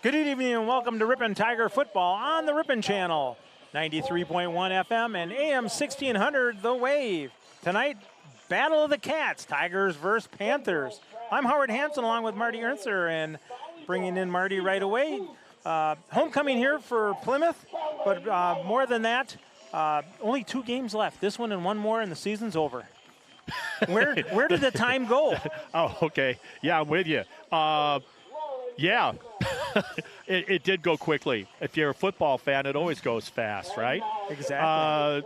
Good evening and welcome to Ripon Tiger Football on the Ripon Channel, 93.1 FM and AM 1600 The Wave. Tonight, Battle of the Cats, Tigers versus Panthers. I'm Howard Hansen along with Marty Ernster, and bringing in Marty right away. Homecoming here for Plymouth, but more than that, only 2 games left. This one and one more and the season's over. Where did the time go? Oh, okay. Yeah, I'm with you. Yeah, it did go quickly. If you're a football fan, it always goes fast, right? Exactly.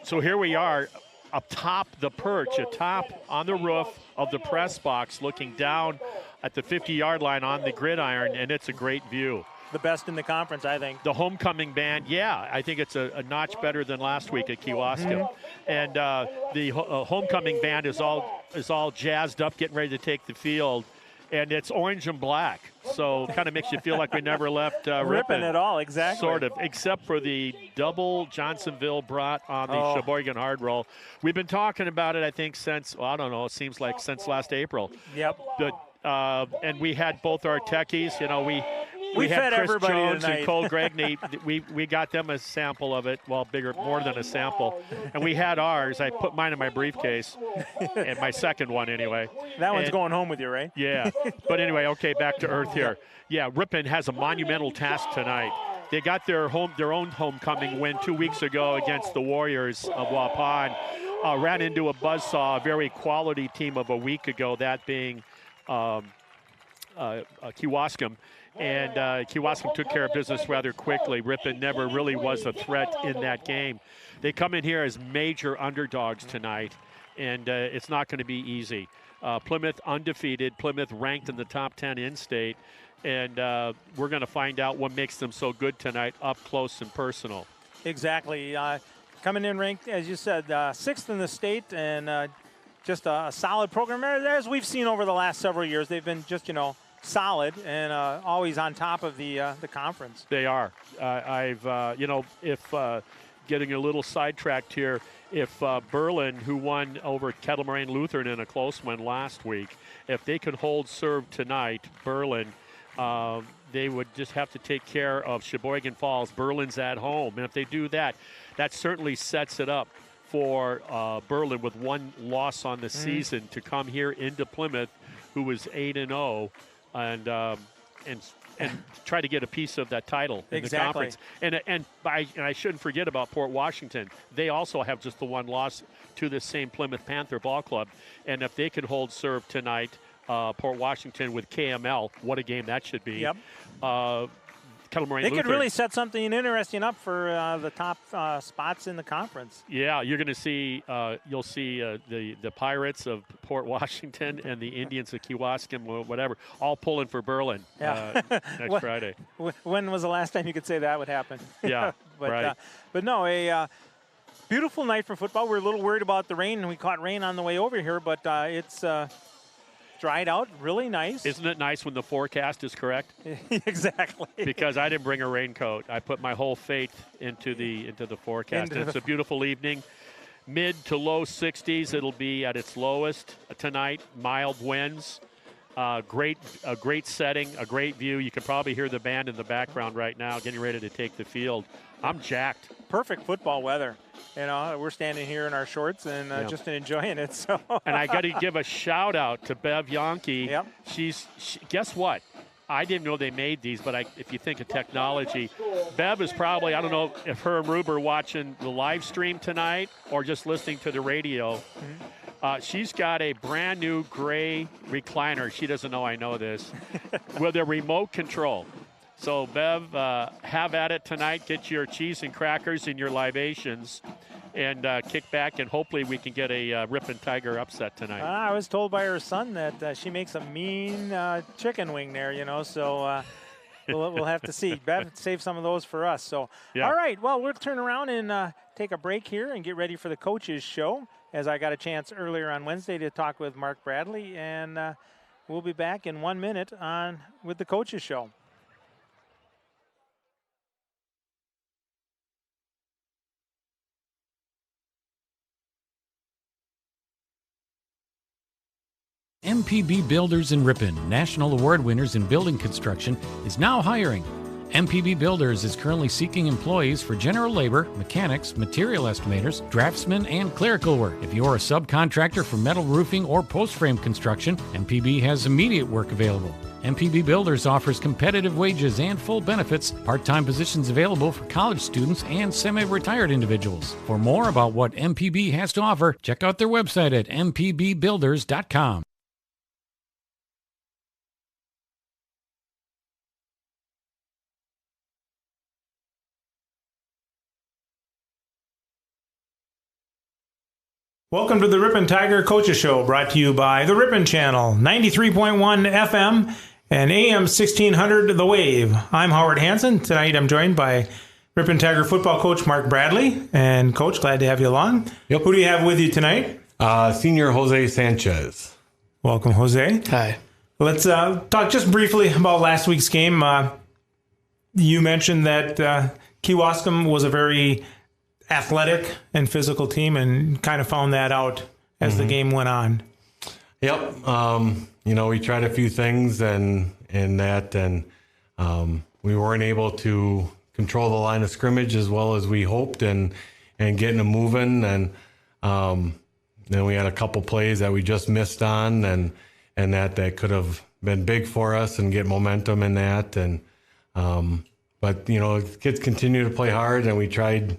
So here we are atop the perch, atop on the roof of the press box, looking down at the 50-yard line on the gridiron, and it's a great view. The best in the conference, I think. The homecoming band, yeah, I think it's a notch better than last week at Kewaskum. And the homecoming band is all jazzed up, getting ready to take the field. And it's orange and black, so kind of makes you feel like we never left Ripon at all, exactly. Sort of, except for the double Johnsonville brat on the Sheboygan hard roll. We've been talking about it, I think, since, well, I don't know, it seems like since last April. Yep. But, and we had both our techies, we had fed Chris Jones tonight. and Cole Gregney. we got them a sample of it, well, more than a sample. And we had ours. I put mine in my briefcase, and my second one anyway. That one's going home with you, right? Yeah. But anyway, okay, back to earth here. Yeah, Ripon has a monumental task tonight. They got their own homecoming win 2 weeks ago against the Warriors of Waupun. Ran into a buzzsaw, a very quality team of a week ago, that being Kewaskum. And Kewaskum took care of business rather quickly. Ripon never really was a threat in that game. They come in here as major underdogs tonight, and it's not going to be easy. Plymouth undefeated, Plymouth ranked in the top 10 in-state, and we're going to find out what makes them so good tonight, up close and personal. Exactly. Coming in ranked, as you said, 6th in the state, and just a solid program. As we've seen over the last several years, they've been just, solid and always on top of the conference. They are. If getting a little sidetracked here, if Berlin, who won over Kettle Moraine Lutheran in a close one last week, if they could hold serve tonight, Berlin, they would just have to take care of Sheboygan Falls. Berlin's at home, and if they do that, that certainly sets it up for Berlin with one loss on the season to come here into Plymouth, who was 8-0. And try to get a piece of that title in the conference. And I shouldn't forget about Port Washington. They also have just the one loss to the same Plymouth Panther ball club. And if they could hold serve tonight, Port Washington with KML, what a game that should be. Yep. Kettle Moraine They Lutheran. could really set something interesting up for the top spots in the conference. Yeah, you're going to see, you'll see the Pirates of Port Washington and the Indians of Kewaskum, whatever, all pulling for Berlin next Friday. When was the last time you could say that would happen? Yeah, right. But no, a beautiful night for football. We're a little worried about the rain, and we caught rain on the way over here, but it's dried out, really nice. Isn't it nice when the forecast is correct? Exactly. Because I didn't bring a raincoat. I put my whole faith into the forecast. It's a beautiful evening. Mid to low 60s. It'll be at its lowest tonight. Mild winds. A great setting, a great view. You can probably hear the band in the background right now getting ready to take the field. I'm jacked. Perfect football weather. We're standing here in our shorts and just enjoying it. So. And I got to give a shout out to Bev Yonke. Yep. Guess what? I didn't know they made these, but if you think of technology, Bev is probably, I don't know if her and Rube are watching the live stream tonight or just listening to the radio. She's got a brand new gray recliner. She doesn't know I know this, with a remote control. So, Bev, have at it tonight. Get your cheese and crackers and your libations and kick back, and hopefully we can get a Ripon Tiger upset tonight. I was told by her son that she makes a mean chicken wing there, so we'll have to see. Bev, save some of those for us. So, yeah. All right, well, we'll turn around and take a break here and get ready for the coaches show, as I got a chance earlier on Wednesday to talk with Mark Bradley, and we'll be back in 1 minute with the coaches show. MPB Builders in Ripon, national award winners in building construction, is now hiring. MPB Builders is currently seeking employees for general labor, mechanics, material estimators, draftsmen, and clerical work. If you're a subcontractor for metal roofing or post-frame construction, MPB has immediate work available. MPB Builders offers competitive wages and full benefits, part-time positions available for college students and semi-retired individuals. For more about what MPB has to offer, check out their website at mpbbuilders.com. Welcome to the Ripon Tiger Coaches Show, brought to you by the Ripon Channel, 93.1 FM and AM 1600 The Wave. I'm Howard Hansen. Tonight I'm joined by Ripon Tiger football coach Mark Bradley. And Coach, glad to have you along. Yep. Who do you have with you tonight? Senior Jose Sanchez. Welcome, Jose. Hi. Let's talk just briefly about last week's game. You mentioned that Kewaskum was a very athletic and physical team, and kind of found that out as the game went on. Yep. We tried a few things and we weren't able to control the line of scrimmage as well as we hoped and getting them moving. And then we had a couple plays that we just missed on and that could have been big for us and get momentum in that. And, but kids continue to play hard, and we tried.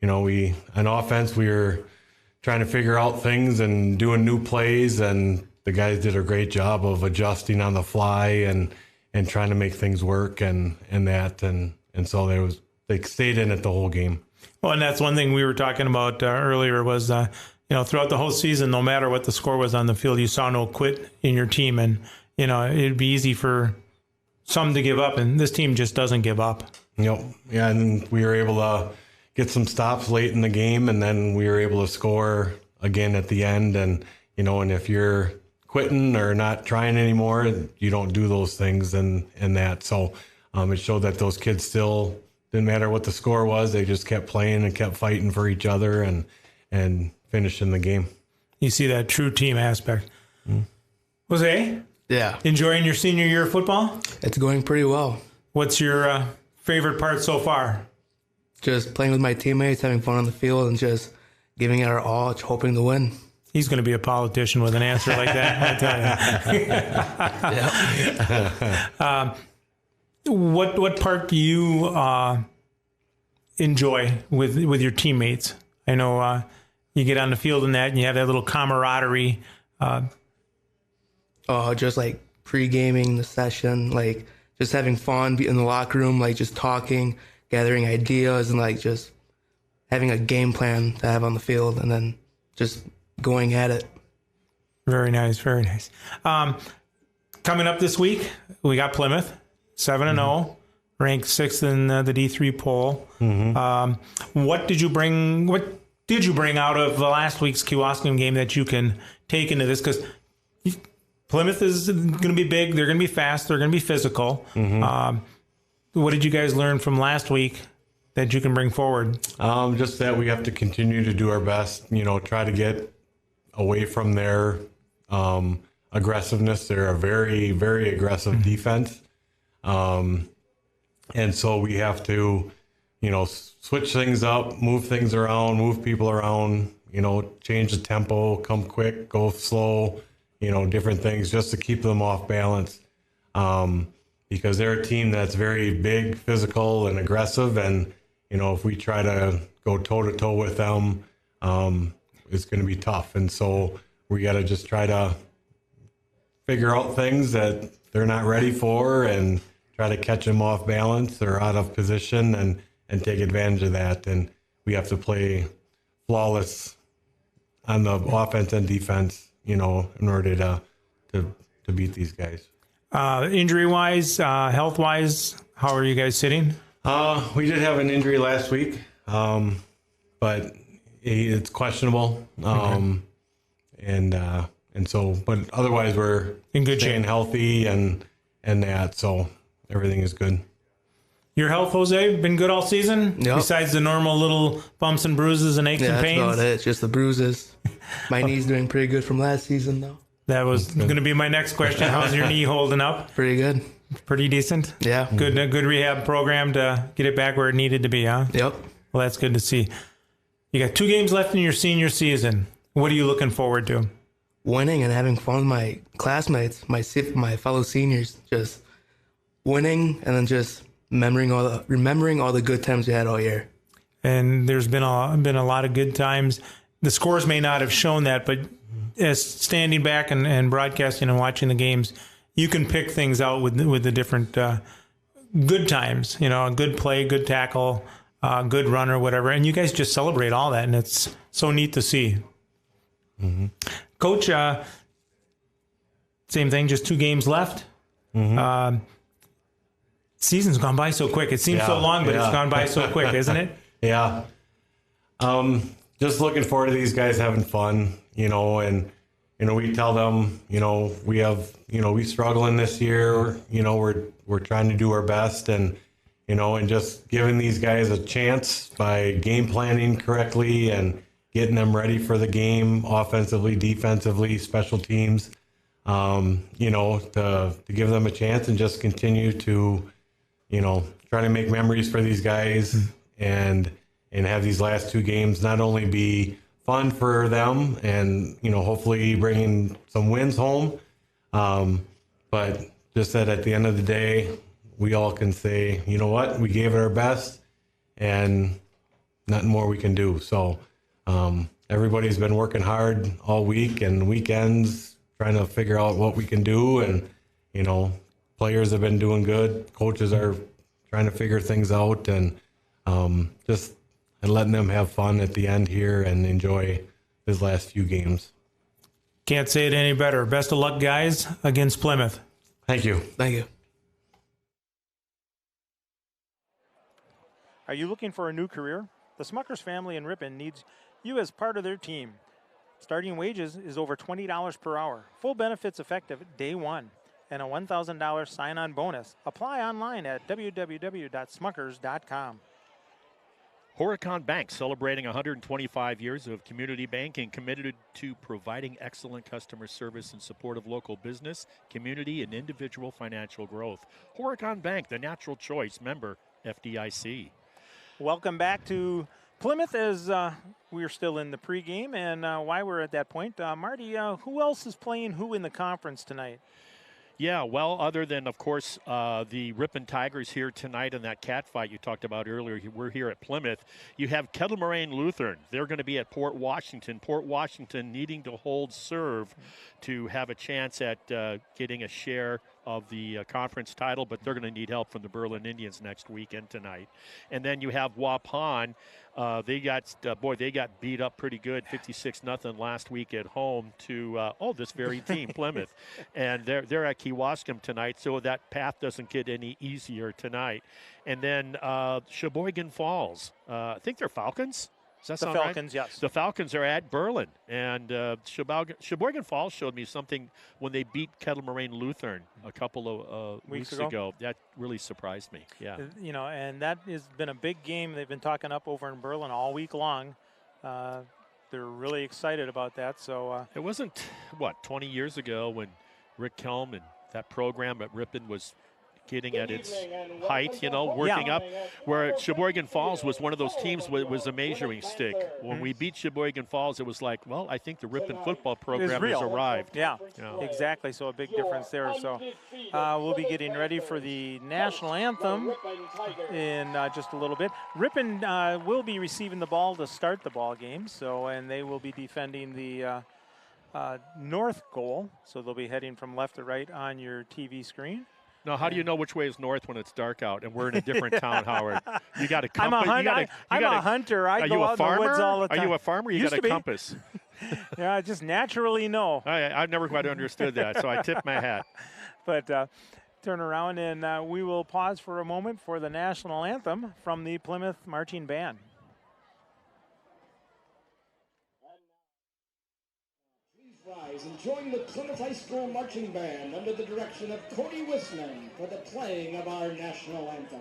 On offense, we were trying to figure out things and doing new plays, and the guys did a great job of adjusting on the fly and trying to make things work and so they stayed in it the whole game. Well, and that's one thing we were talking about earlier was, throughout the whole season, no matter what the score was on the field, you saw no quit in your team, and, it'd be easy for some to give up, and this team just doesn't give up. Yep. Yeah, and we were able to get some stops late in the game, and then we were able to score again at the end. And, and if you're quitting or not trying anymore, you don't do those things and that. So it showed that those kids still didn't matter what the score was. They just kept playing and kept fighting for each other and finishing the game. You see that true team aspect. Jose? Yeah. Enjoying your senior year of football? It's going pretty well. What's your favorite part so far? Just playing with my teammates, having fun on the field, and just giving it our all, hoping to win. He's going to be a politician with an answer like that, I tell you. What part do you enjoy with your teammates? I know you get on the field and you have that little camaraderie. Just like pre-gaming the session, like just having fun, be in the locker room, like just talking, gathering ideas, and like just having a game plan to have on the field, and then just going at it. Very nice, very nice. Coming up this week, we got Plymouth, 7-0, ranked 6th in the D3 poll. What did you bring out of the last week's Kewaskum game that you can take into this? Because Plymouth is going to be big. They're going to be fast. They're going to be physical. What did you guys learn from last week that you can bring forward? Just that we have to continue to do our best, try to get away from their aggressiveness. They're a very, very aggressive defense. And so we have to, switch things up, move things around, move people around, change the tempo, come quick, go slow, different things just to keep them off balance. Because they're a team that's very big, physical, and aggressive. And, if we try to go toe-to-toe with them, it's going to be tough. And so we got to just try to figure out things that they're not ready for and try to catch them off balance or out of position and take advantage of that. And we have to play flawless on the offense and defense, in order to beat these guys. Injury-wise, health-wise, how are you guys sitting? We did have an injury last week, but it's questionable. And so, but otherwise we're in good staying shape, healthy and that, so everything is good. Your health, Jose, been good all season? Yep. Besides the normal little bumps and bruises and aches and pains? That's about it. It's just the bruises. My knee's doing pretty good from last season, though. That was going to be my next question. How's your knee holding up? Pretty good. Pretty decent? Yeah. Good rehab program to get it back where it needed to be, huh? Yep. Well, that's good to see. You got 2 games left in your senior season. What are you looking forward to? Winning and having fun with my classmates, my fellow seniors, just winning and then just remembering all the good times we had all year. And there's been a lot of good times. The scores may not have shown that, but as standing back and broadcasting and watching the games, you can pick things out with the different good times. You know, a good play, good tackle, good runner, whatever. And you guys just celebrate all that, and it's so neat to see. Mm-hmm. Coach, same thing, just 2 games left. Mm-hmm. Season's gone by so quick. It seems so long, but it's gone by so quick, isn't it? Yeah. Just looking forward to these guys having fun, and, we tell them, we struggling this year, we're trying to do our best and just giving these guys a chance by game planning correctly and getting them ready for the game offensively, defensively, special teams, to give them a chance and just continue to, try to make memories for these guys and have these last 2 games not only be fun for them and, hopefully bringing some wins home, but just that at the end of the day, we all can say, you know what, we gave it our best and nothing more we can do. So everybody's been working hard all week and weekends trying to figure out what we can do. And, players have been doing good. Coaches are trying to figure things out and just letting them have fun at the end here and enjoy his last few games. Can't say it any better. Best of luck, guys, against Plymouth. Thank you. Thank you. Are you looking for a new career? The Smuckers family in Ripon needs you as part of their team. Starting wages is over $20 per hour. Full benefits effective day 1. And a $1,000 sign-on bonus. Apply online at www.smuckers.com. Horicon Bank celebrating 125 years of community banking, committed to providing excellent customer service in support of local business, community, and individual financial growth. Horicon Bank, the natural choice, member FDIC. Welcome back to Plymouth as we're still in the pregame. And why we're at that point, Marty, who else is playing who in the conference tonight? Yeah, well, other than, of course, the Ripon Tigers here tonight in that cat fight you talked about earlier, we're here at Plymouth. You have Kettle Moraine Lutheran. They're going to be at Port Washington. Port Washington needing to hold serve to have a chance at getting a share of the conference title, but they're going to need help from the Berlin Indians next weekend tonight. And then you have Waupun. They got beat up pretty good, 56-0 last week at home to this very team, Plymouth, and they're at Kewaskum tonight. So that path doesn't get any easier tonight. And then Sheboygan Falls, I think they're Falcons. Does that sound Falcons, right? yes. The Falcons are at Berlin, and Sheboygan Falls showed me something when they beat Kettle Moraine Lutheran a couple of weeks ago. That really surprised me. Yeah, and that has been a big game. They've been talking up over in Berlin all week long. They're really excited about that. So it wasn't 20 years ago when Rick Kelm and that program at Ripon was getting at its height, working up, where Sheboygan Falls was one of those teams where it was a measuring stick. When we beat Sheboygan Falls, it was like, well, I think the Ripon football program has arrived. Yeah, exactly. So a big difference there. So we'll be getting ready for the national anthem in just a little bit. Ripon will be receiving the ball to start the ball game. And they will be defending the north goal. So they'll be heading from left to right on your TV screen. Now, how do you know which way is north when it's dark out and we're in a different town, Howard? You got a I'm compass. I'm a hunter. I go out in the woods all the time. Are you a farmer? You got a compass. Yeah, I just naturally know. I've never quite understood that, so I tip my hat. But turn around and we will pause for a moment for the national anthem from the Plymouth Marching Band. Rise and join the Plymouth High School Marching Band under the direction of Cody Wisman for the playing of our national anthem.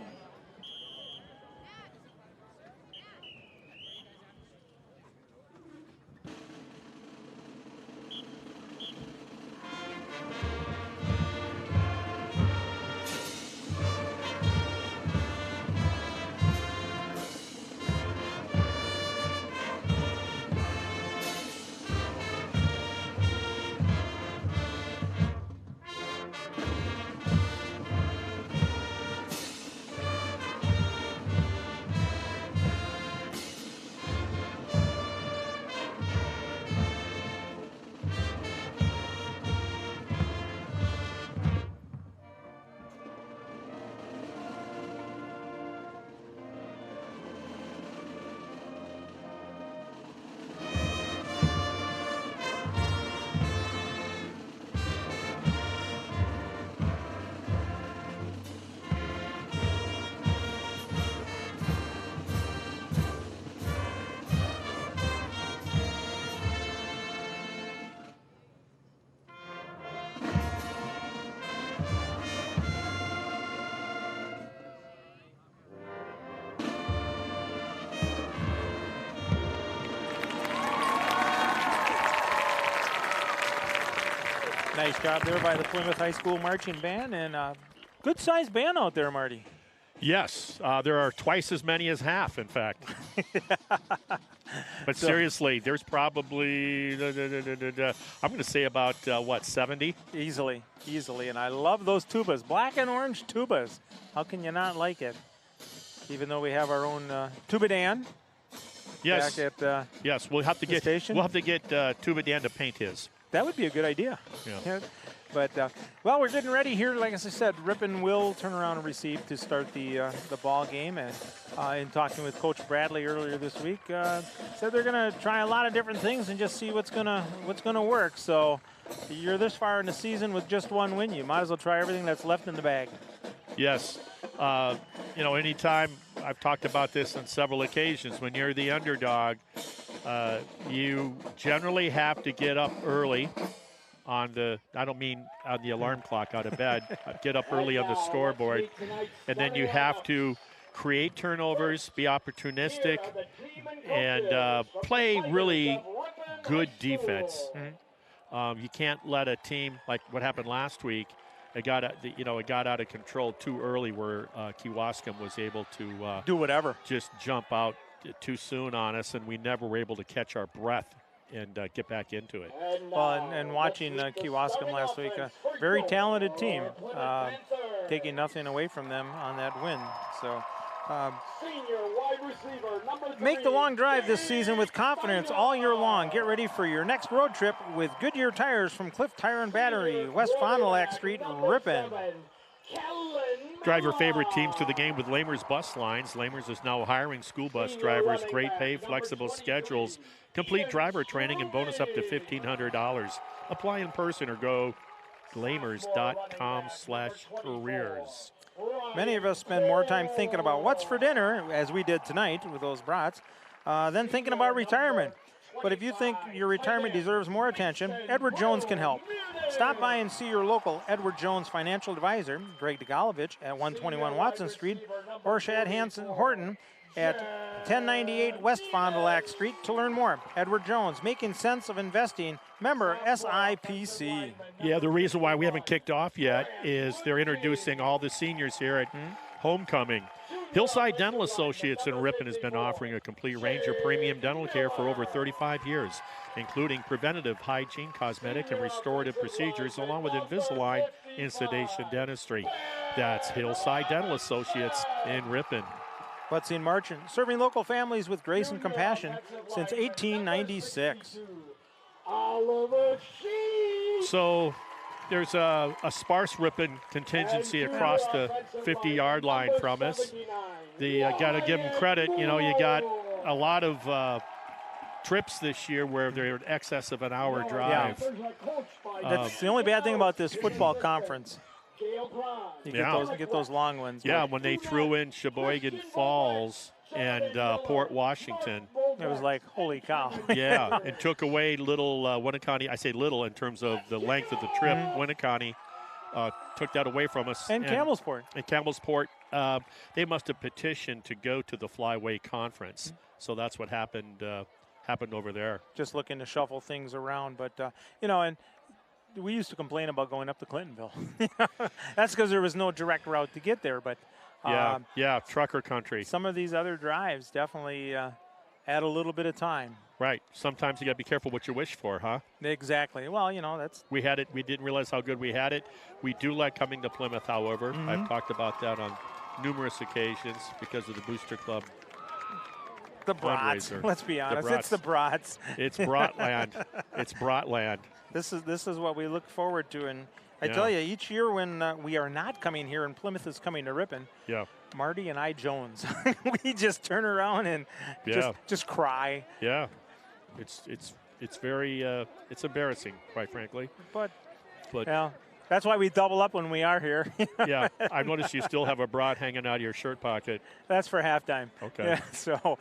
nice job there by the Plymouth High School Marching Band, and good-sized band out there, Marty. Yes, there are twice as many as half, in fact. But seriously, there's probably, I'm going to say about, 70? Easily, and I love those tubas, black and orange tubas. How can you not like it? Even though we have our own tuba Dan. Yes. Back at yes, we'll have to get station. We'll have to get Tuba Dan to paint his. That would be a good idea. Yeah. But, well, we're getting ready here. Like as I said, Ripon will turn around and receive to start the ball game. And in talking with Coach Bradley earlier this week, said they're going to try a lot of different things and just see what's gonna work. So you're this far in the season with just one win. You might as well try everything that's left in the bag. Yes. Anytime, I've talked about this on several occasions, when you're the underdog, you generally have to get up early on the, I don't mean on the alarm clock out of bed, get up early on the scoreboard, and then you have to create turnovers, be opportunistic, and play really good defense. You can't let a team like what happened last week. It got out of control too early, where Kewaskum was able to do whatever, just jump out too soon on us, and we never were able to catch our breath and get back into it. Well, and watching Kewaskum last week, a very talented team, taking nothing away from them on that win. So make the long drive this season with confidence all year long. Get ready for your next road trip with Goodyear tires from Cliff Tire and Battery, West Fond du Lac Street, Ripon. Drive your favorite teams to the game with Lamers Bus Lines. Lamers is now hiring school bus drivers. Great pay, flexible schedules, complete driver training, and bonus up to $1,500. Apply in person or go lamers.com/careers. Many of us spend more time thinking about what's for dinner, as we did tonight with those brats, than thinking about retirement. But if you think your retirement deserves more attention, Edward Jones can help. Stop by and see your local Edward Jones financial advisor, Greg DeGalovich, at 121 Watson Street, or Shad Hansen Horton at 1098 West Fond du Lac Street to learn more. Edward Jones, making sense of investing. Member SIPC. Yeah, the reason why we haven't kicked off yet is they're introducing all the seniors here at homecoming. Hillside Dental Associates in Ripon has been offering a complete range of premium dental care for over 35 years, including preventative hygiene, cosmetic, and restorative procedures, along with Invisalign and sedation dentistry. That's Hillside Dental Associates in Ripon. Buttsy and Marchant, serving local families with grace and compassion since 1896. So there's a sparse Ripon contingency across the 50-yard line from us. Got to give them credit. You got a lot of trips this year where they're in excess of an hour drive. Yeah. That's the only bad thing about this football conference. You get those long ones. Yeah, when they threw in Sheboygan Falls and Port Washington. It was like, holy cow. Yeah, and took away little Winneconne. I say little in terms of the length of the trip. Winneconne took that away from us. And Campbellsport. And Campbellsport, they must have petitioned to go to the Flyway Conference. So that's what happened over there. Just looking to shuffle things around. But, and we used to complain about going up to Clintonville. That's because there was no direct route to get there. But trucker country. Some of these other drives definitely add a little bit of time. Right. Sometimes you got to be careful what you wish for, huh? Exactly. Well, that's. We had it. We didn't realize how good we had it. We do like coming to Plymouth, however. I've talked about that on numerous occasions because of the Booster Club. The brats. Let's be honest. It's the brats. It's Bratland. It's Bratland. This is what we look forward to, and I tell you, each year when we are not coming here and Plymouth is coming to Ripon, Marty and I Jones, we just turn around and just cry. Yeah, it's very it's embarrassing, quite frankly. But that's why we double up when we are here. Yeah, I noticed you still have a brat hanging out of your shirt pocket. That's for halftime. Okay. Yeah, so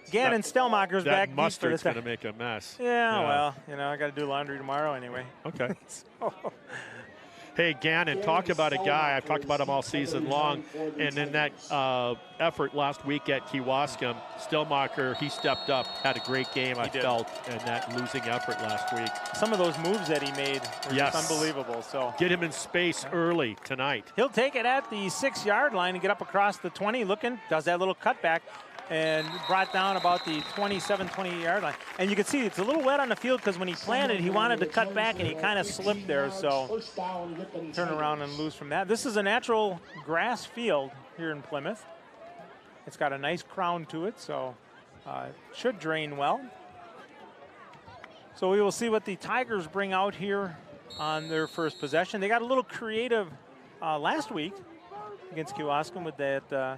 Gannon Stellmacher's back. That mustard's going to make a mess. Yeah, well, I got to do laundry tomorrow anyway. Okay. Hey, Gannon, talk about a guy, I've talked about him all season long, and in that effort last week at Kewaskum, Stillmacher, he stepped up, had a great game, I felt, in that losing effort last week. Some of those moves that he made were just unbelievable. So get him in space early tonight. He'll take it at the 6-yard line and get up across the 20, looking, does that little cutback, and brought down about the 27, 28-yard line. And you can see it's a little wet on the field because when he planted, he wanted to cut back and he kind of slipped there. So turn around and lose from that. This is a natural grass field here in Plymouth. It's got a nice crown to it, so it should drain well. So we will see what the Tigers bring out here on their first possession. They got a little creative last week against Kewaskum with that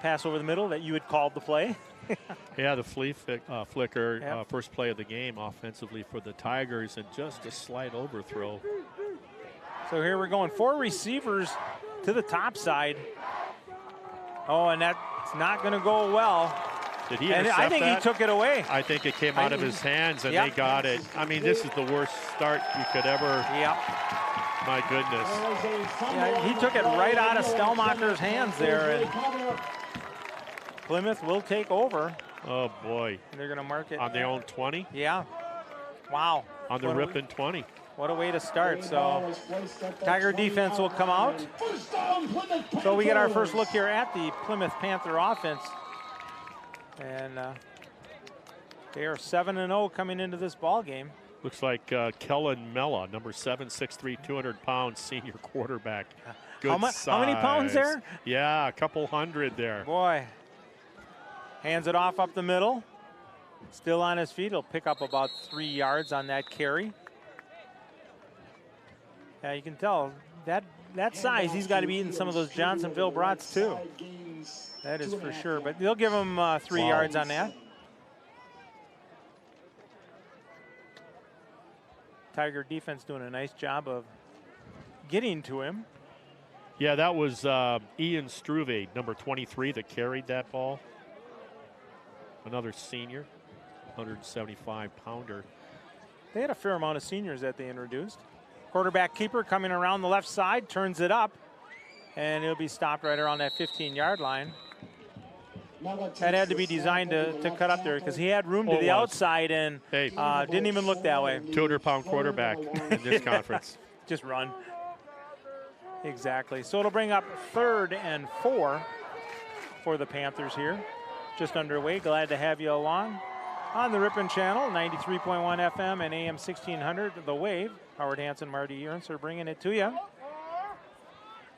pass over the middle that you had called the play. Yeah, the flea flicker, first play of the game offensively for the Tigers, and just a slight overthrow. So here we're going 4 receivers to the top side. Oh, and that's not going to go well. Did he intercept I think that? he took it away. I think it came out of his hands, and they got it. I mean, this is the worst start you could ever. My goodness. Yeah, he took it right out of Stellmacher's hands there, and Plymouth will take over. Oh, boy. And they're going to mark it. On their own 20? Yeah. Wow. On the Ripon 20. What a way to start. So Tiger defense will come out. So we get our first look here at the Plymouth Panther offense. And they are 7-0 coming into this ball game. Looks like Kellen Mella, number 7, 6'3", 200 pounds, senior quarterback. Good size. How many pounds there? Yeah, a couple hundred there. Boy. Hands it off up the middle. Still on his feet. He'll pick up about 3 yards on that carry. Yeah, you can tell that size, he's got to be eating some of those Johnsonville brats too. That is for sure. But they'll give him 3 yards on that. Tiger defense doing a nice job of getting to him. Yeah, that was Ian Struve, number 23, that carried that ball. Another senior, 175-pounder. They had a fair amount of seniors that they introduced. Quarterback keeper coming around the left side, turns it up, and he'll be stopped right around that 15-yard line. That had to be designed to cut up there because he had room to the outside and didn't even look that way. 200-pound quarterback in this conference. Just run. Exactly. So it'll bring up 3rd and 4 for the Panthers here. Just underway. Glad to have you along on the Ripon channel, 93.1 FM and AM 1600, The Wave. Howard Hansen, Marty Ernst are bringing it to you.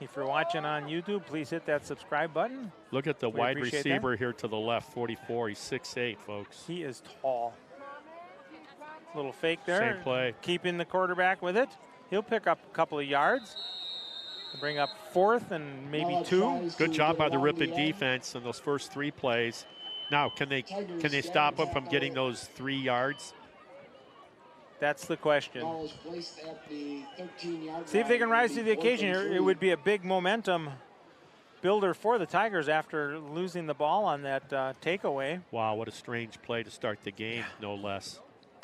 If you're watching on YouTube, please hit that subscribe button. Look at the wide receiver here to the left, 44. He's 6'8", folks. He is tall. Little fake there. Same play. Keeping the quarterback with it. He'll pick up a couple of yards. Bring up 4th and maybe 2. Good job by the Ripon defense in those first 3 plays. Now, can they stop him from getting those 3 yards? That's the question. See if they can rise to the occasion here. It would be a big momentum builder for the Tigers after losing the ball on that takeaway. Wow, what a strange play to start the game, no less.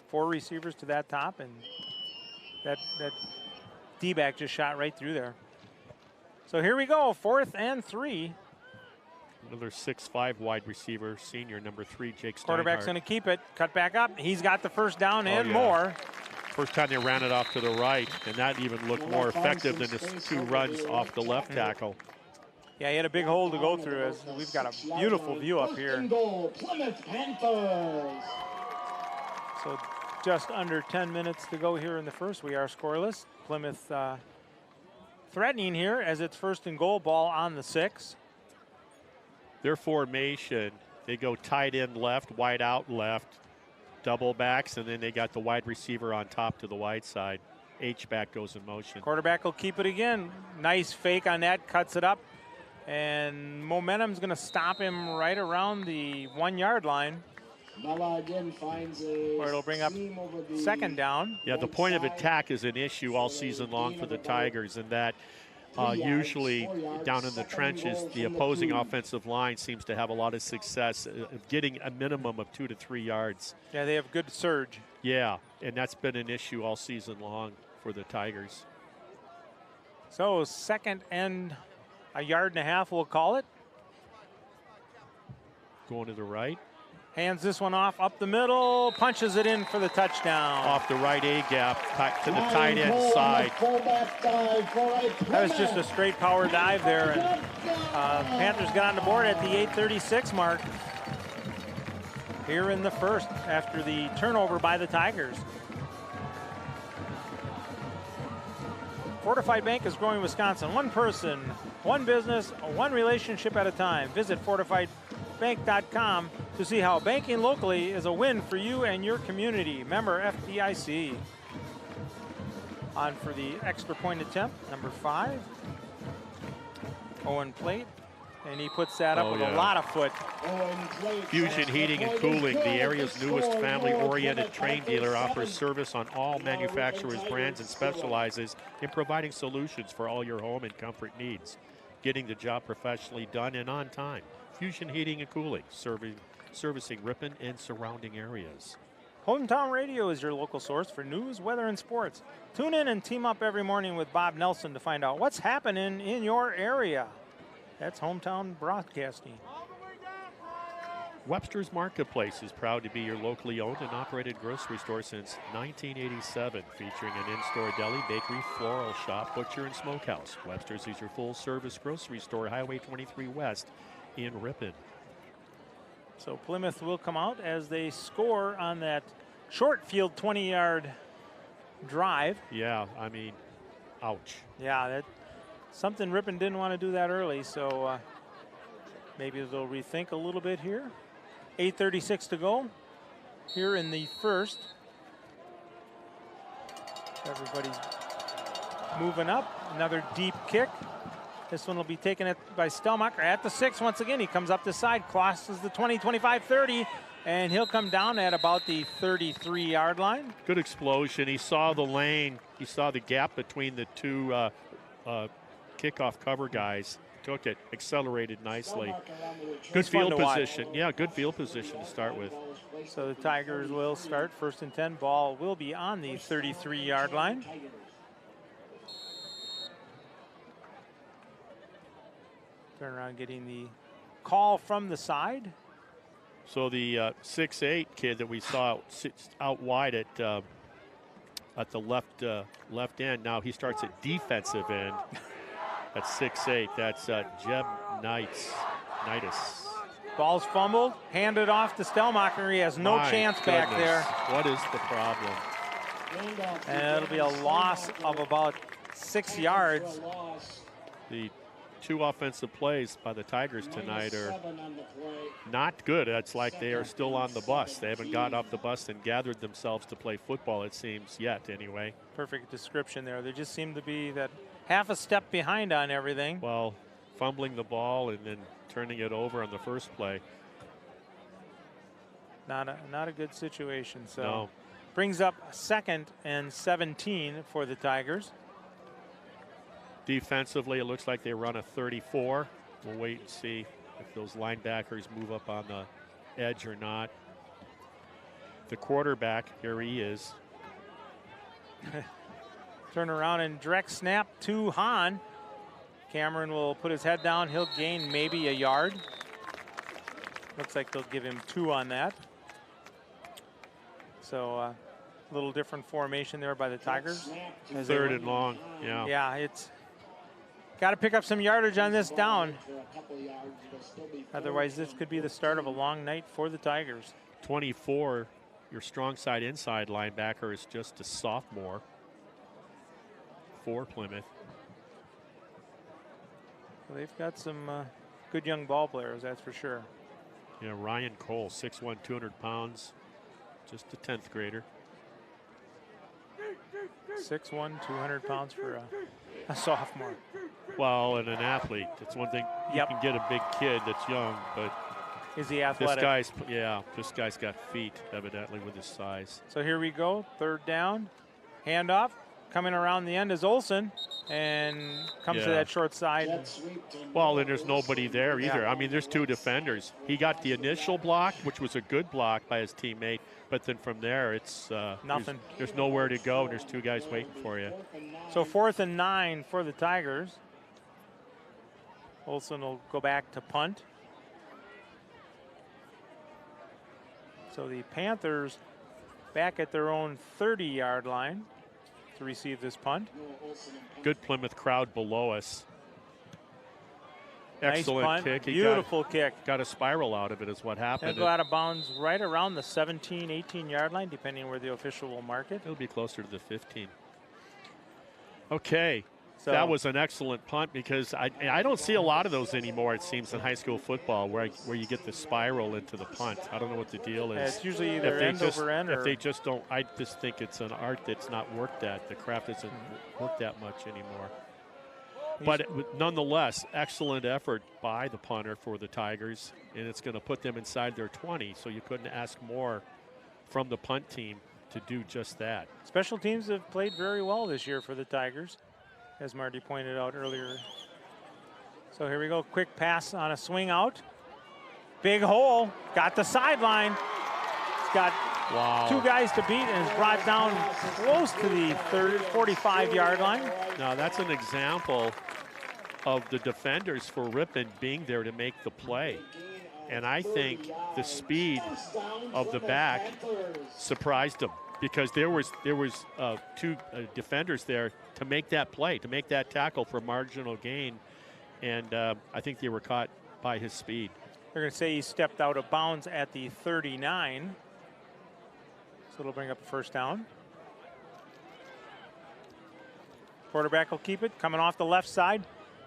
4 receivers to that top, and that D-back just shot right through there. So here we go, 4th and 3. Another 6'5" wide receiver, senior, number 3, Jake Steinhardt. Quarterback's going to keep it, cut back up. He's got the first down and more. First time they ran it off to the right, and that even looked more effective than his 2 runs off the left tackle. Yeah, he had a big hole to go through. As we've got a beautiful view up here. Plymouth Panthers. So just under 10 minutes to go here in the first. We are scoreless. Plymouth threatening here as it's 1st and goal, ball on the 6. Their formation, they go tight end left, wide out left, double backs, and then they got the wide receiver on top to the wide side. H-back goes in motion. Quarterback will keep it again. Nice fake on that, cuts it up. And momentum's going to stop him right around the 1-yard line. Mella again finds a where it'll bring up 2nd down. Yeah, the point of attack is an issue all season long for the Tigers, and that usually down in the trenches, the opposing offensive line seems to have a lot of success of getting a minimum of 2 to 3 yards. Yeah, they have good surge. Yeah, and that's been an issue all season long for the Tigers. So 2nd and a yard and a half, we'll call it. Going to the right. Hands this one off up the middle, punches it in for the touchdown. Off the right A gap to the tight end side. That was just a straight power dive there, and Panthers got on the board at the 8:36 mark here in the first after the turnover by the Tigers. Fortified Bank is growing Wisconsin. One person, one business, one relationship at a time. Visit fortifiedbank.com to see how banking locally is a win for you and your community. Member FDIC. On for the extra point attempt, number 5. Owen Plate, and he puts that up with a lot of foot. Fusion Heating and Cooling, the area's newest family-oriented train dealer, offers service on all manufacturers' brands and specializes in providing solutions for all your home and comfort needs. Getting the job professionally done and on time. Fusion Heating and Cooling, servicing Ripon and surrounding areas. Hometown Radio is your local source for news, weather, and sports. Tune in and team up every morning with Bob Nelson to find out what's happening in your area. That's Hometown Broadcasting. Webster's Marketplace is proud to be your locally owned and operated grocery store since 1987, featuring an in-store deli, bakery, floral shop, butcher, and smokehouse. Webster's is your full-service grocery store, Highway 23 West in Ripon. So Plymouth will come out as they score on that short field 20-yard drive. Yeah, I mean, ouch. Yeah, that something Ripon didn't want to do that early, so maybe they'll rethink a little bit here. 8:36 to go here in the first. Everybody's moving up. Another deep kick. This one will be taken by Stelmacher at the 6 once again. He comes up the side, crosses the 20, 25, 30, and he'll come down at about the 33-yard line. Good explosion. He saw the lane. He saw the gap between the two kickoff cover guys. Took it, accelerated nicely. Good field position. Yeah, good field position to start with. So the Tigers will start 1st and 10. Ball will be on the 33-yard line. Turn around getting the call from the side. So the 6'8" kid that we saw sits out wide at the left end. Now he starts at defensive end. That's 6'8". That's Jeb Knights. Ball's fumbled, handed off to Stelmacher. He has no chance back there. What is the problem? And it'll be a loss of about 6 yards. The 2 offensive plays by the Tigers tonight are not good. It's like they are still on the bus. They haven't got off the bus and gathered themselves to play football, it seems, yet anyway. Perfect description there. They just seem to be that half a step behind on everything. Well, fumbling the ball and then turning it over on the first play. Not a good situation. So no. Brings up 2nd and 17 for the Tigers. Defensively, it looks like they run a 34. We'll wait and see if those linebackers move up on the edge or not. The quarterback, here he is. Turn around and direct snap to Hahn. Cameron will put his head down. He'll gain maybe a yard. Looks like they'll give him 2 on that. So a little different formation there by the Tigers. 3rd and long, yeah. Yeah, it's got to pick up some yardage on this down. Otherwise, this could be the start of a long night for the Tigers. 24, your strong side inside linebacker is just a sophomore for Plymouth. Well, they've got some good young ball players, that's for sure. Yeah, Ryan Cole, 6'1", 200 pounds, just a 10th grader. 6'1", 200 pounds for a sophomore. Well, and an athlete. It's one thing you can get a big kid that's young, but is he athletic? This guy's got feet, evidently, with his size. So here we go, 3rd down, handoff. coming around the end is Olsen, and comes to that short side. Well, and there's nobody there either. I mean, there's two defenders. He got the initial block, which was a good block by his teammate, but then from there, it's nothing. There's nowhere to go, and there's two guys waiting for you. So 4th and 9 for the Tigers. Olsen will go back to punt. So the Panthers back at their own 30-yard line to receive this punt. Good Plymouth crowd below us. Excellent nice punt. kick. Beautiful kick. Got a spiral out of it is what happened. It'll go out of bounds right around the 17, 18-yard line, depending on where the official will mark it. It'll be closer to the 15. Okay. So that was an excellent punt because I don't see a lot of those anymore, it seems, in high school football where you get the spiral into the punt. I don't know what the deal is. It's usually either end over end or... If they just don't, I just think it's an art that's not worked at. The craft isn't worked that much anymore. But nonetheless, excellent effort by the punter for the Tigers, and it's going to put them inside their 20, so you couldn't ask more from the punt team to do just that. Special teams have played very well this year for the Tigers, as Marty pointed out earlier. So here we go, quick pass on a swing out. Big hole, got the sideline. He's got two guys to beat and is brought down close to the 45-yard line. Now that's an example of the defenders for Ripon being there to make the play. And I think the speed of the back surprised them because there was two defenders there to make that play, to make that tackle for marginal gain. And I think they were caught by his speed. They're going to say he stepped out of bounds at the 39. So it'll bring up a first down. Quarterback will keep it, coming off the left side.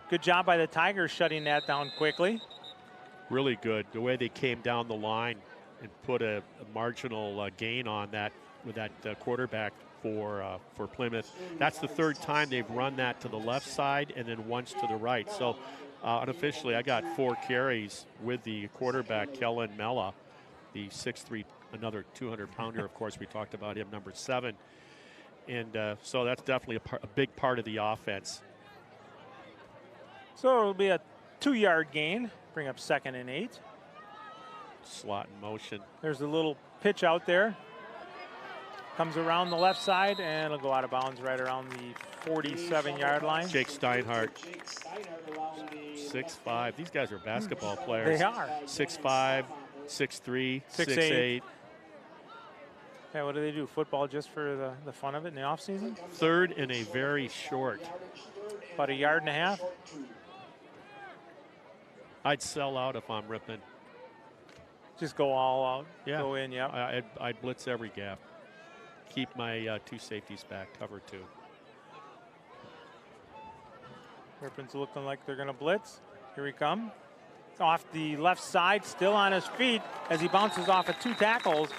Good job by the Tigers shutting that down quickly. Really good, the way they came down the line and put a marginal gain on that with that quarterback for Plymouth. That's the third time they've run that to the left side and then once to the right. So unofficially, I got 4 carries with the quarterback, Kellen Mella, the 6'3", another 200-pounder, of course. We talked about him, number 7. And so that's definitely a big part of the offense. So it'll be a 2-yard gain, bring up 2nd and 8. Slot in motion. There's a little pitch out there. Comes around the left side and it'll go out of bounds right around the 47-yard line. Jake Steinhardt, 6'5". These guys are basketball players. They are. 6'5", 6'3", 6'8". Yeah, what do they do? Football just for the fun of it in the offseason? Third and a very short. About 1.5 yards. I'd sell out if I'm Ripon. Just go all out. Yeah. Go in, yeah. I'd blitz every gap. Keep my 2 safeties back, cover 2. Ripon's looking like they're going to blitz. Here we come. Off the left side, still on his feet as he bounces off of 2 tackles.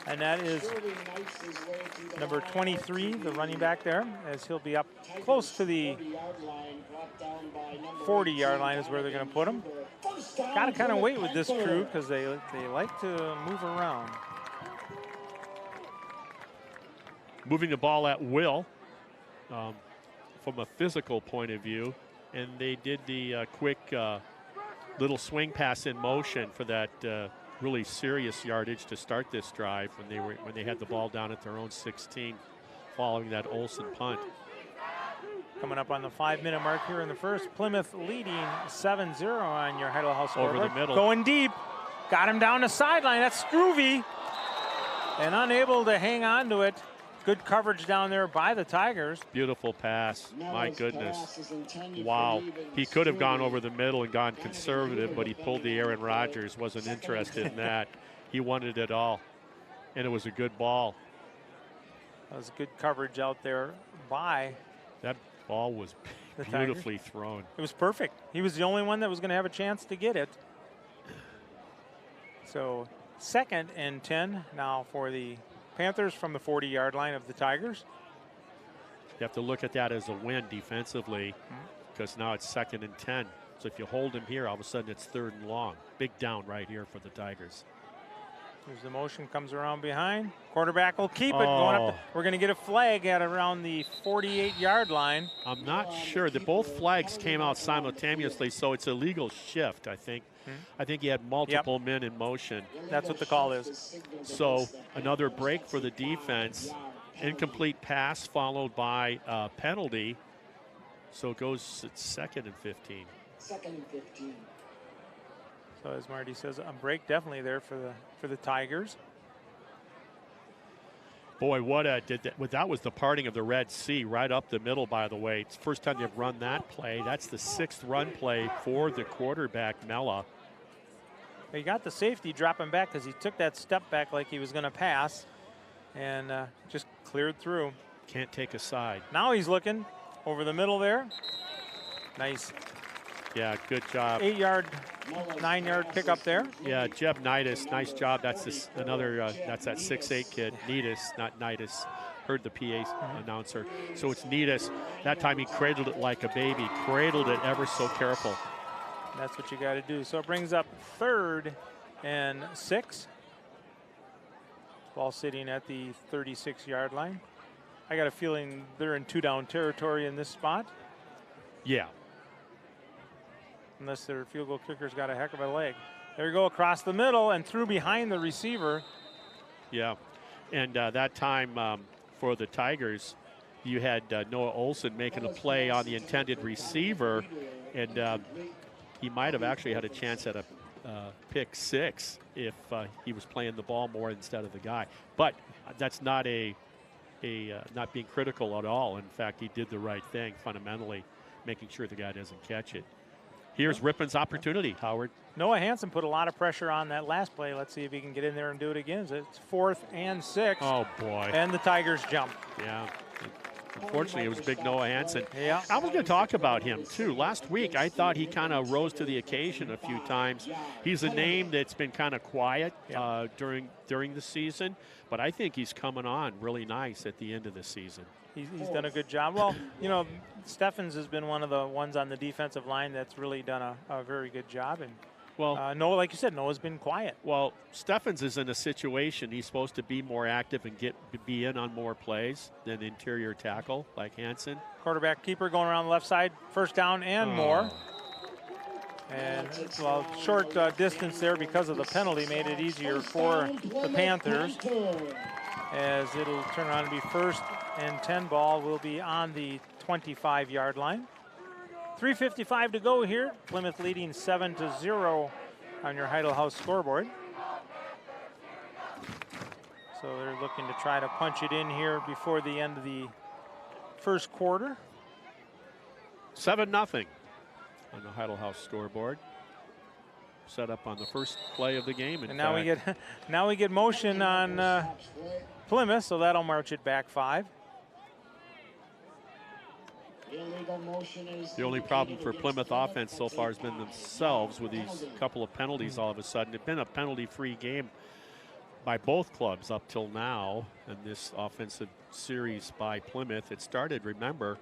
And that is number 23, the running back there, as he'll be up close to the 40-yard line is where they're going to put him. Got to kind of wait with this crew because they like to move around. Moving the ball at will from a physical point of view. And they did the quick little swing pass in motion for that really serious yardage to start this drive when they had the ball down at their own 16 following that Olsen punt. Coming up on the 5-minute mark here in the first. Plymouth leading 7-0 on your Heidel House scoreboard. Over the middle. Going deep. Got him down the sideline. That's Struve. And unable to hang on to it. Good coverage down there by the Tigers. Beautiful pass. My goodness. Wow. He could have gone over the middle and gone conservative, but he pulled the Aaron Rodgers. Wasn't interested in that. He wanted it all. And it was a good ball. That was good coverage out there by that ball was beautifully thrown. It was perfect. He was the only one that was going to have a chance to get it. So 2nd and 10 now for the Panthers from the 40-yard line of the Tigers. You have to look at that as a win defensively because now it's 2nd and 10. So if you hold him here, all of a sudden it's 3rd and long. Big down right here for the Tigers. There's the motion, comes around behind. Quarterback will keep it going up. We're going to get a flag at around the 48-yard line. I'm not sure. Both flags came out simultaneously, so it's a legal shift, I think. I think he had multiple men in motion. That's what the call is. So another break for the defense. Incomplete pass followed by a penalty. So it goes at 2nd and 15. 2nd and 15. So as Marty says, a break definitely there for the Tigers. Boy, that was the parting of the Red Sea right up the middle, by the way. It's the first time they've run that play. That's the 6th run play for the quarterback, Mella. He got the safety dropping back because he took that step back like he was going to pass and just cleared through. Can't take a side. Now he's looking over the middle there. Nice. Yeah, good job. 8-yard, 9-yard pickup there. Yeah, Jeb Nidus, nice job. That's that's that 6'8" kid, Nidus, not Nidus. Heard the PA announcer. So it's Nidus. That time he cradled it like a baby, cradled it ever so careful. That's what you got to do. So it brings up 3rd and 6. Ball sitting at the 36-yard line. I got a feeling they're in 2-down territory in this spot. Yeah. Unless their field goal kicker's got a heck of a leg. There you go, across the middle and through behind the receiver. Yeah, and that time for the Tigers, you had Noah Olson making a play on the intended receiver, and he might have actually had a chance at a pick 6 if he was playing the ball more instead of the guy. But that's not not being critical at all. In fact, he did the right thing fundamentally, making sure the guy doesn't catch it. Here's Ripon's opportunity, Howard. Noah Hansen put a lot of pressure on that last play. Let's see if he can get in there and do it again. It's 4th and 6. Oh, boy. And the Tigers jump. Yeah. Unfortunately, it was big Noah Hansen. Yeah. I was going to talk about him, too. Last week, I thought he kind of rose to the occasion a few times. He's a name that's been kind of quiet during the season, but I think he's coming on really nice at the end of the season. He's done a good job. Well, you know, Steffens has been one of the ones on the defensive line that's really done a very good job. And well, Noah, like you said, Noah's been quiet. Well, Steffens is in a situation he's supposed to be more active and be in on more plays than interior tackle like Hansen. Quarterback keeper going around the left side, 1st down and more. And well, short distance there because of the penalty made it easier for the Panthers. As it'll turn around to be 1st and 10. Ball will be on the 25-yard line. 3:55 to go here. Plymouth leading 7-0 on your Heidel House scoreboard. So they're looking to try to punch it in here before the end of the first quarter. 7-0 on the Heidel House scoreboard. Set up on the first play of the game. And now we get motion on Plymouth, so that'll march it back 5. The only problem for Plymouth offense so far has been themselves with these couple of penalties all of a sudden. It's been a penalty-free game by both clubs up till now in this offensive series by Plymouth. It started, remember,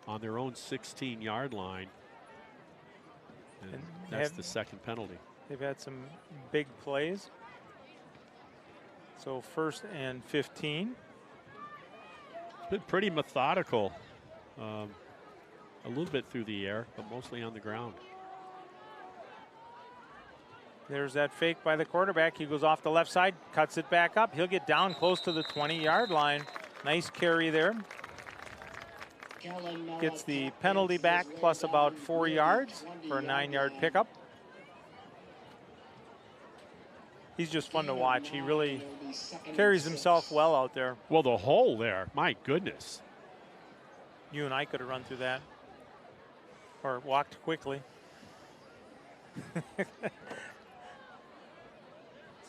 on their own 16-yard line. And that's the 2nd penalty. They've had some big plays. So 1st and 15. It's been pretty methodical. A little bit through the air, but mostly on the ground. There's that fake by the quarterback. He goes off the left side, cuts it back up. He'll get down close to the 20-yard line. Nice carry there. Gets the penalty back plus about 4 yards for a 9-yard pickup. He's just fun to watch. He really carries himself well out there. Well, the hole there, my goodness. You and I could have run through that or walked quickly.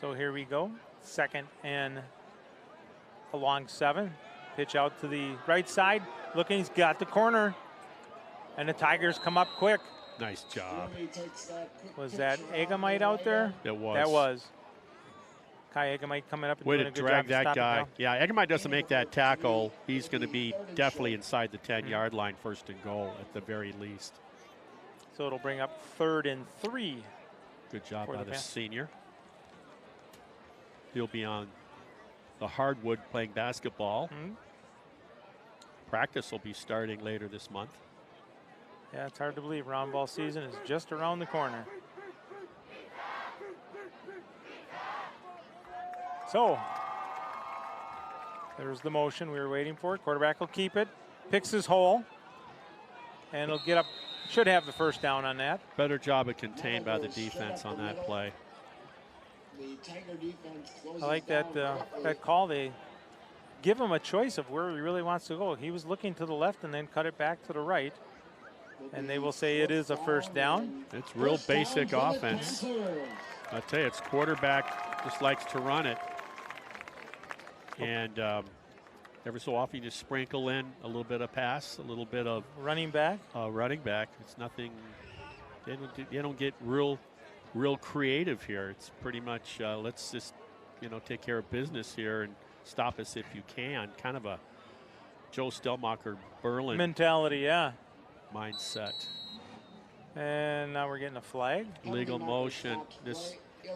So here we go. 2nd and along 7. Pitch out to the right side. Looking, he's got the corner. And the Tigers come up quick. Nice job. Was that Egamite out there? It was. That was. Kai Egamite coming up and way doing to a good drag job that guy. Yeah, Egamite doesn't make that tackle. He's going to be definitely inside the 10-yard line, 1st and goal at the very least. So it'll bring up 3rd and 3. Good job by the senior. He'll be on the hardwood playing basketball. Practice will be starting later this month. Yeah, it's hard to believe round ball season is just around the corner. So, there's the motion we were waiting for. Quarterback will keep it, picks his hole, and he'll get up. Should have the first down on that. Better job of contained by the defense on that play. I like that that call. They give him a choice of where he really wants to go. He was looking to the left and then cut it back to the right. And they will say it is a first down. It's real basic offense. I tell you, it's quarterback just likes to run it. And every so often you just sprinkle in a little bit of pass, a little bit of running back. Running back. It's nothing. They don't get real creative here. It's pretty much let's just take care of business here and stop us if you can. Kind of a Joe Stelmacher Berlin mentality, yeah. Mindset. And now we're getting a flag. Legal motion.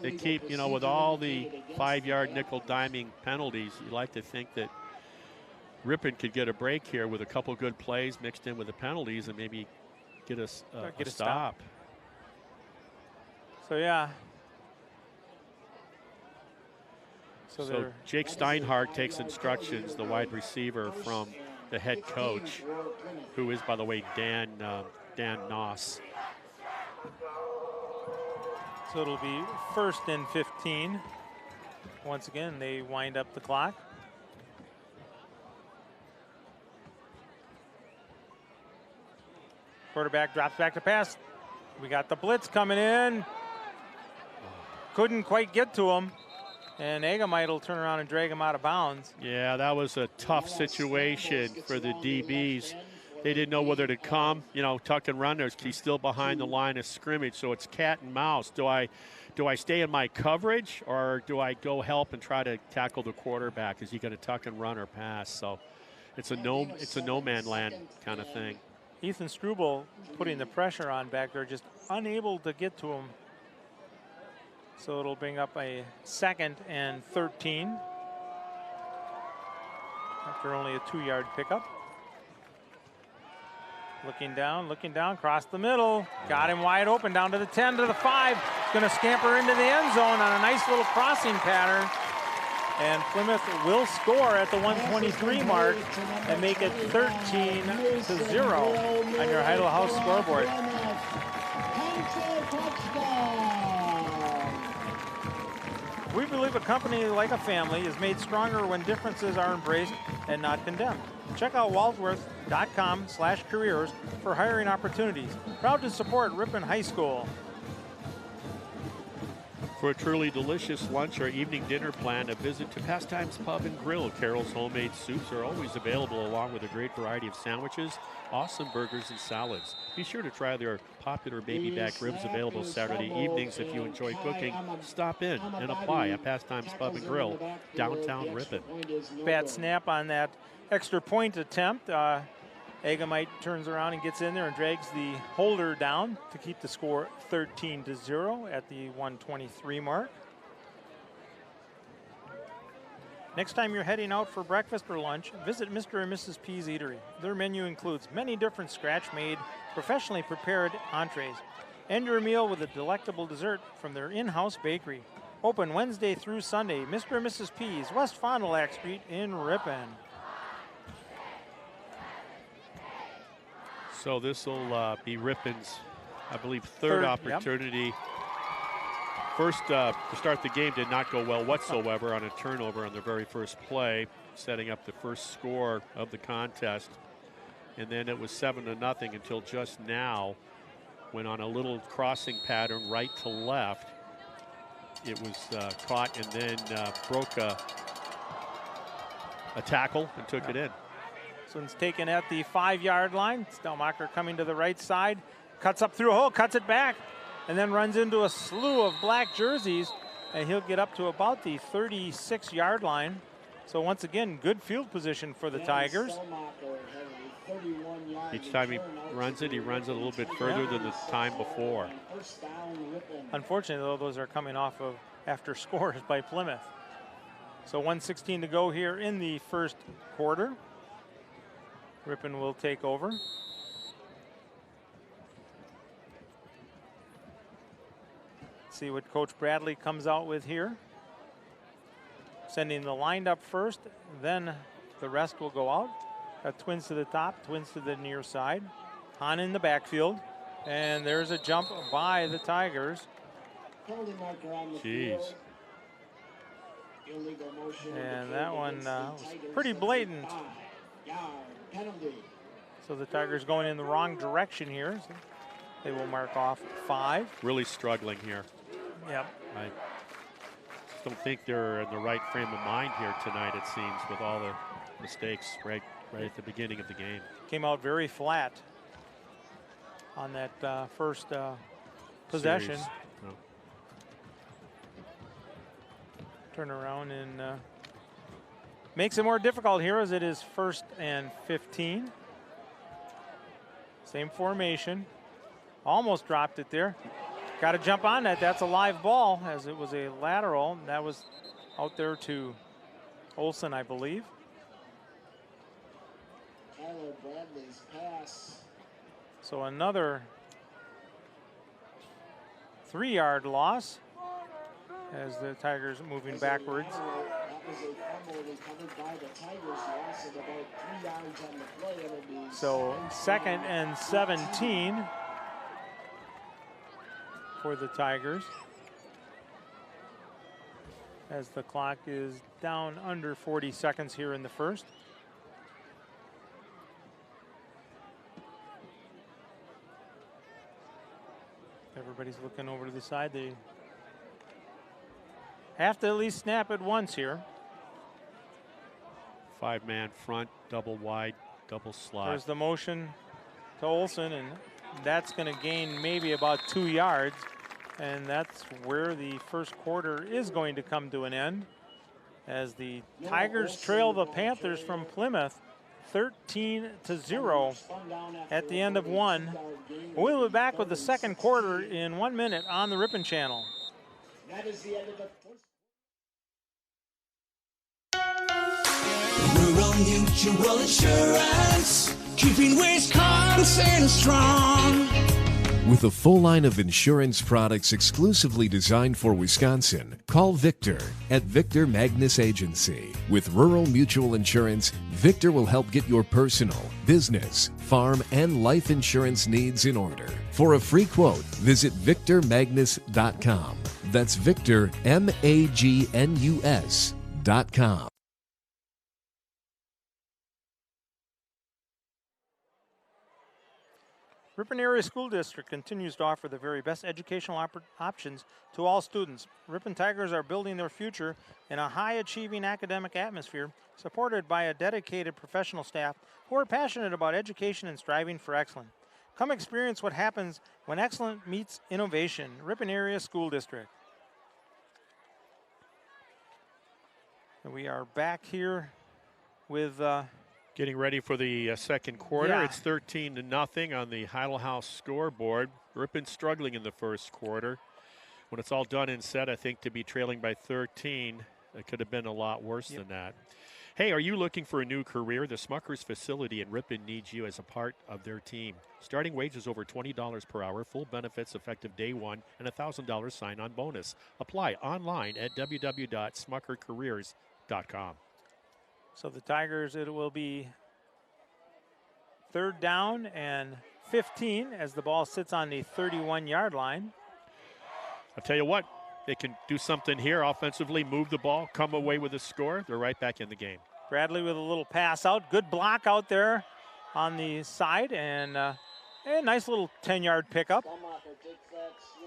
They keep, with all the 5-yard nickel diming penalties, you like to think that Ripon could get a break here with a couple good plays mixed in with the penalties and maybe get a stop. So, yeah. So Jake Steinhardt takes instructions, the wide receiver, from the head coach, who is, by the way, Dan Noss. So it'll be 1st and 15. Once again, they wind up the clock. Quarterback drops back to pass. We got the blitz coming in. Couldn't quite get to him. And Agamite will turn around and drag him out of bounds. Yeah, that was a tough situation for the DBs. They didn't know whether to come, tuck and run. He's still behind the line of scrimmage, so it's cat and mouse. Do I stay in my coverage, or do I go help and try to tackle the quarterback? Is he going to tuck and run or pass? So it's a no man land kind of thing. Ethan Struble putting the pressure on back there, just unable to get to him. So it'll bring up a 2nd and 13 after only a 2-yard pickup. Looking down, across the middle. Got him wide open, down to the 10, to the 5. Going to scamper into the end zone on a nice little crossing pattern. And Plymouth will score at the 123 mark and make it 13-0 on your Heidel House scoreboard. We believe a company like a family is made stronger when differences are embraced and not condemned. Check out Walsworth.com/careers for hiring opportunities. Proud to support Ripon High School. For a truly delicious lunch or evening dinner plan, a visit to Pastimes Pub and Grill. Carol's homemade soups are always available, along with a great variety of sandwiches, awesome burgers, and salads. Be sure to try their popular baby back ribs, available Saturday evenings. If you enjoy cooking, stop in and apply at Pastimes Pub and Grill, downtown Ripon. Bad snap on that extra point attempt. Agamite turns around and gets in there and drags the holder down to keep the score 13-0 at the 123 mark. Next time you're heading out for breakfast or lunch, visit Mr. and Mrs. P's Eatery. Their menu includes many different scratch-made, professionally prepared entrees. End your meal with a delectable dessert from their in-house bakery. Open Wednesday through Sunday, Mr. and Mrs. P's, West Fond du Lac Street in Ripon. So this will be Ripon's, I believe, third opportunity. Yep. First, to start the game did not go well whatsoever on a turnover on the very first play, setting up the first score of the contest. And then it was 7-0 until just now, when on a little crossing pattern right to left, it was caught and then broke a tackle and took it in. This one's taken at the 5-yard line. Stelmacher coming to the right side, cuts up through a hole, cuts it back, and then runs into a slew of black jerseys, and he'll get up to about the 36-yard line. So once again, good field position for the Tigers. Each time he runs it a little bit further than the time before. Unfortunately, though, those are coming off of after scores by Plymouth. So 1:16 to go here in the first quarter. Ripon will take over. See what Coach Bradley comes out with here. Sending the lined up first, then the rest will go out. Twins to the top, twins to the near side. On in the backfield. And there's a jump by the Tigers. Penalty marker on the Jeez. field. Illegal motion And that one against the was Tigers. pretty That's a blatant. 5-yard penalty. So the Tigers going in the wrong direction here. So they will mark off 5. Really struggling here. Yep. I just don't think they're in the right frame of mind here tonight, it seems, with all the mistakes right at the beginning of the game. Came out very flat on that first possession. Series. No. Turn around and makes it more difficult here as it is 1st and 15. Same formation. Almost dropped it there. Got to jump on that. That's a live ball as it was a lateral. That was out there to Olsen, I believe. Tyler Bradley's pass. So another 3-yard loss as the Tigers moving backwards. That was a fumble recovered by the Tigers. Loss of about 3 yards on the play. It'll be So 2nd and 17 for the Tigers as the clock is down under 40 seconds here in the first. Everybody's looking over to the side. They have to at least snap it once here. 5-man front, double wide, double slot. There's the motion to Olsen, and that's going to gain maybe about 2 yards. And that's where the first quarter is going to come to an end as the Tigers trail the Panthers from Plymouth 13-0 at the end of 1. We'll be back with the second quarter in 1 minute on the Ripon Channel. That is the end of the first. Rural Mutual Insurance, keeping Wisconsin strong. With a full line of insurance products exclusively designed for Wisconsin, call Victor at Victor Magnus Agency. With Rural Mutual Insurance, Victor will help get your personal, business, farm, and life insurance needs in order. For a free quote, visit victormagnus.com. That's Victor, MAGNUS.com. Ripon Area School District continues to offer the very best educational options to all students. Ripon Tigers are building their future in a high-achieving academic atmosphere, supported by a dedicated professional staff who are passionate about education and striving for excellence. Come experience what happens when excellence meets innovation. Ripon Area School District. And we are back here with Getting ready for the second quarter. Yeah. It's 13-0 on the Heidel House scoreboard. Ripon struggling in the first quarter. When it's all done and said, I think to be trailing by 13, it could have been a lot worse than that. Hey, are you looking for a new career? The Smuckers facility in Ripon needs you as a part of their team. Starting wages over $20 per hour, full benefits effective day 1, and a $1,000 sign-on bonus. Apply online at www.smuckercareers.com. So the Tigers, it will be 3rd down and 15 as the ball sits on the 31-yard line. I'll tell you what, they can do something here offensively, move the ball, come away with a score. They're right back in the game. Bradley with a little pass out. Good block out there on the side, and a nice little 10-yard pickup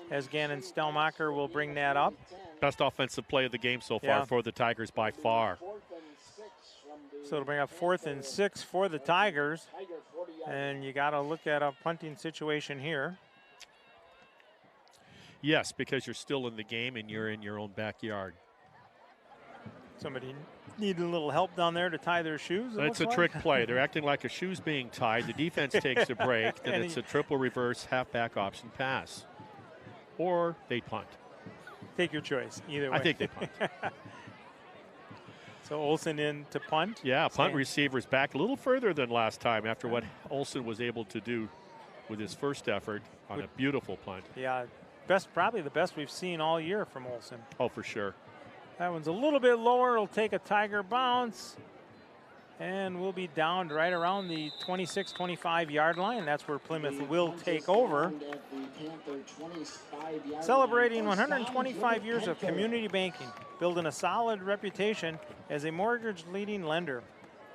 as Gannon Stelmacher will bring that up. Best offensive play of the game so far for the Tigers by far. So it'll bring up 4th and 6 for the Tigers. And you got to look at a punting situation here. Yes, because you're still in the game and you're in your own backyard. Somebody needed a little help down there to tie their shoes. It's a trick play. They're acting like a shoe's being tied. The defense takes a break. Then it's a triple reverse halfback option pass. Or they punt. Take your choice, either way. I think they punt. So Olsen in to punt. Yeah, punt receivers back a little further than last time after what Olsen was able to do with his first effort on a beautiful punt. Yeah, probably the best we've seen all year from Olsen. Oh, for sure. That one's a little bit lower. It'll take a Tiger bounce. And we'll be down right around the 26, 25 yard line. That's where Plymouth will take over. Celebrating 125 years of community banking, building a solid reputation as a mortgage leading lender,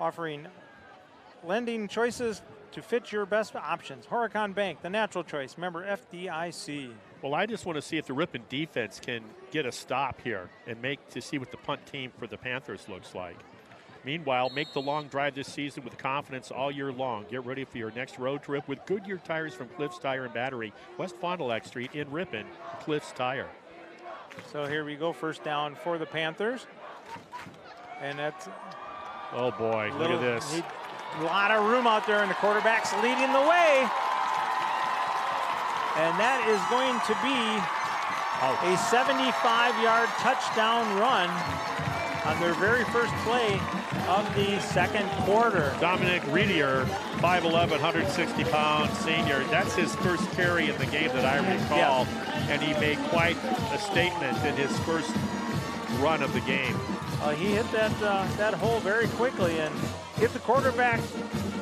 offering lending choices to fit your best options. Horicon Bank, the natural choice, member FDIC. Well, I just want to see if the Ripon defense can get a stop here and see what the punt team for the Panthers looks like. Meanwhile, make the long drive this season with confidence all year long. Get ready for your next road trip with Goodyear tires from Cliffs Tire and Battery, West Fond du Lac Street in Ripon, Cliffs Tire. So here we go, first down for the Panthers. And that's... Oh, boy, look at this. A lot of room out there, and the quarterback's leading the way. And that is going to be a 75-yard touchdown run on their very first play of the second quarter. Dominic Reedier, 5'11", 160-pound senior. That's his first carry in the game that I recall. Yes. And he made quite a statement in his first run of the game. He hit that hole very quickly and hit the quarterback.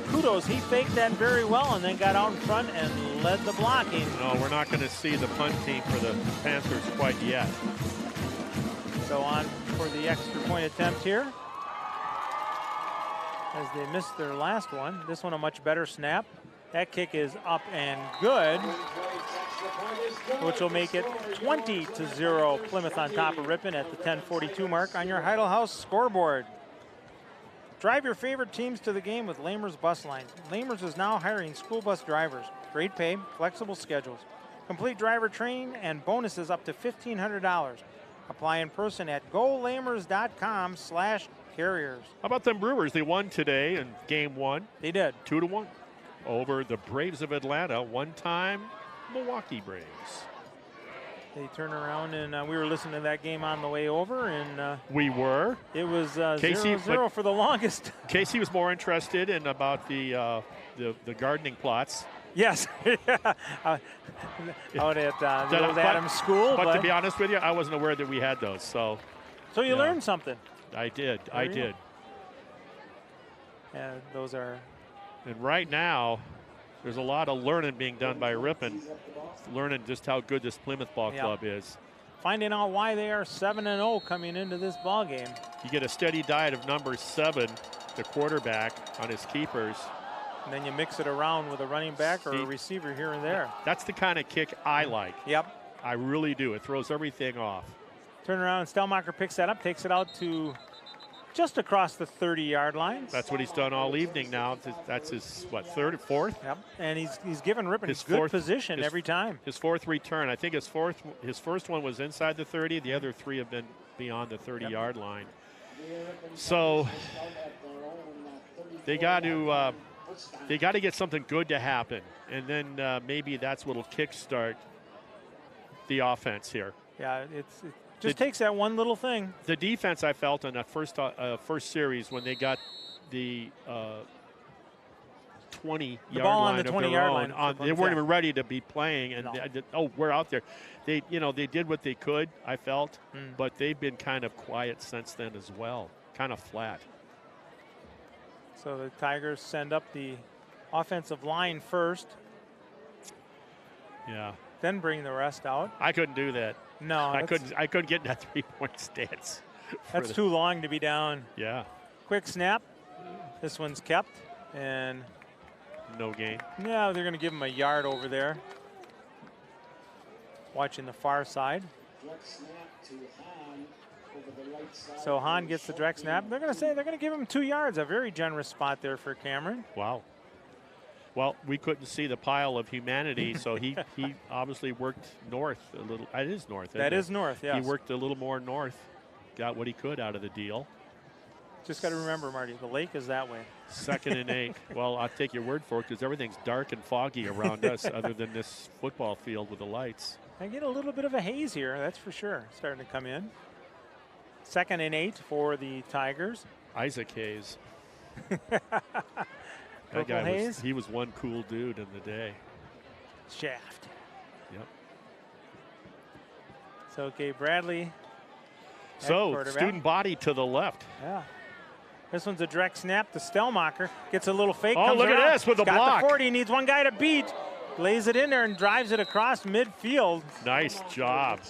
Kudos, he faked that very well and then got out in front and led the blocking. No, we're not going to see the punt team for the Panthers quite yet. So on for the extra point attempt here, as they missed their last one. This one a much better snap. That kick is up and good, which will make it 20-0. Plymouth on top of Ripon at the 10:42 mark on your Heidel House scoreboard. Drive your favorite teams to the game with Lamers Bus Lines. Lamers is now hiring school bus drivers. Great pay, flexible schedules, complete driver training, and bonuses up to $1,500. Apply in person at golamers.com/carriers. How about them Brewers? They won today in game one. They did. 2-1. Over the Braves of Atlanta, one-time Milwaukee Braves. They turn around, and we were listening to that game on the way over, and we were. It was 0-0 for the longest. Casey was more interested in about the gardening plots. Yes, out at Adams School. But to be honest with you, I wasn't aware that we had those. So you learned something. I did. I did. Yeah, those are. And right now, there's a lot of learning being done by Ripon, learning just how good this Plymouth ball club is. Finding out why they are 7-0 coming into this ball game. You get a steady diet of number 7, the quarterback, on his keepers. And then you mix it around with a running back or a receiver here and there. That's the kind of kick I like. Yep. I really do. It throws everything off. Turn around, and Stellmacher picks that up, takes it out to just across the 30-yard line. That's what he's done all evening now. That's his, third or fourth? Yep, and he's given Ripon his good position every time. His fourth return. I think his first one was inside the 30. The other 3 have been beyond the 30-yard line. So they got to get something good to happen, and then maybe that's what'll kickstart the offense here. Yeah, it just takes that one little thing. The defense, I felt on that first series when they got the 20-yard line of their own, they weren't even ready to be playing, and we're out there. They did what they could, I felt, but they've been kind of quiet since then as well, kind of flat. So the Tigers send up the offensive line first. Yeah. Then bring the rest out. I couldn't do that. No, I couldn't get in that 3-point stance. That's too long to be down. Yeah. Quick snap. This one's kept, and no gain. Yeah, they're going to give him a yard over there. Watching the far side. So Hahn gets the direct snap. They're going to give him 2 yards. A very generous spot there for Cameron. Wow. Well, we couldn't see the pile of humanity, so he obviously worked north a little. It is north. That is north, yes. He worked a little more north, got what he could out of the deal. Just got to remember, Marty, the lake is that way. 2nd and 8. Well, I'll take your word for it because everything's dark and foggy around us other than this football field with the lights. I get a little bit of a haze here, that's for sure, starting to come in. 2nd and 8 for the Tigers. Isaac Hayes. Purple guy Hayes. He was one cool dude in the day. Shaft. Yep. So, okay, Bradley. So, student body to the left. Yeah. This one's a direct snap to Stelmacher. Gets a little fake. Oh, look at this with the block. Got the 40. Needs one guy to beat. Lays it in there and drives it across midfield. Nice job.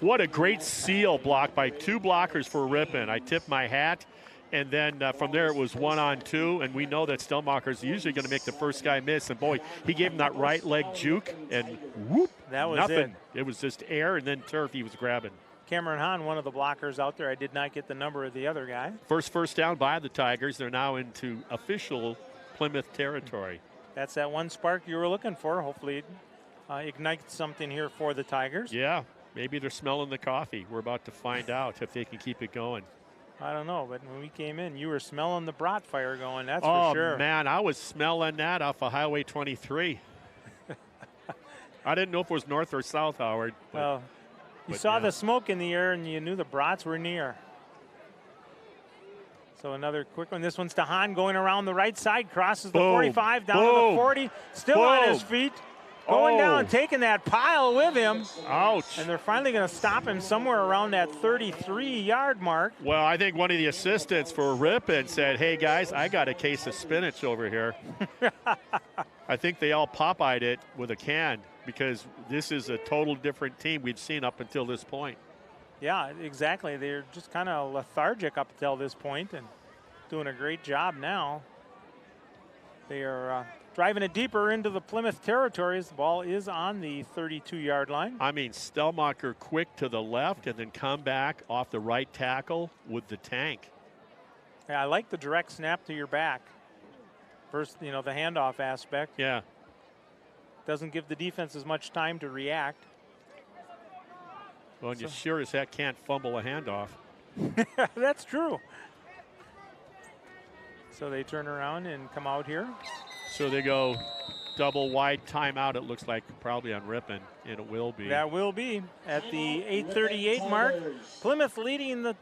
What a great seal block by 2 blockers for Ripon. I tip my hat. And then from there, it was 1-on-2. And we know that Stelmacher's usually going to make the first guy miss. And, boy, he gave him that right leg juke. And, whoop, that was nothing. It was just air and then turf he was grabbing. Cameron Hahn, one of the blockers out there. I did not get the number of the other guy. First down by the Tigers. They're now into official Plymouth territory. That's that one spark you were looking for. Hopefully it ignites something here for the Tigers. Yeah, maybe they're smelling the coffee. We're about to find out if they can keep it going. I don't know, but when we came in, you were smelling the brat fire going, that's for sure. Oh, man, I was smelling that off of Highway 23. I didn't know if it was north or south, Howard. Well, you saw the smoke in the air, and you knew the brats were near. So another quick one. This one's to Hahn going around the right side, crosses the 45, down to the 40, still on his feet. Going down, taking that pile with him. Ouch. And they're finally going to stop him somewhere around that 33-yard mark. Well, I think one of the assistants for Ripon said, hey, guys, I got a case of spinach over here. I think they all Popeyed it with a can because this is a total different team we've seen up until this point. Yeah, exactly. They're just kind of lethargic up until this point and doing a great job now. They are driving it deeper into the Plymouth territories. The ball is on the 32-yard line. I mean, Stelmacher quick to the left and then come back off the right tackle with the tank. Yeah, I like the direct snap to your back. First, the handoff aspect. Yeah. Doesn't give the defense as much time to react. Well, and you sure as heck can't fumble a handoff. That's true. So they turn around and come out here. So they go double wide timeout, it looks like, probably on Ripon, and it will be. That will be at the 8:38 mark. Plymouth leading the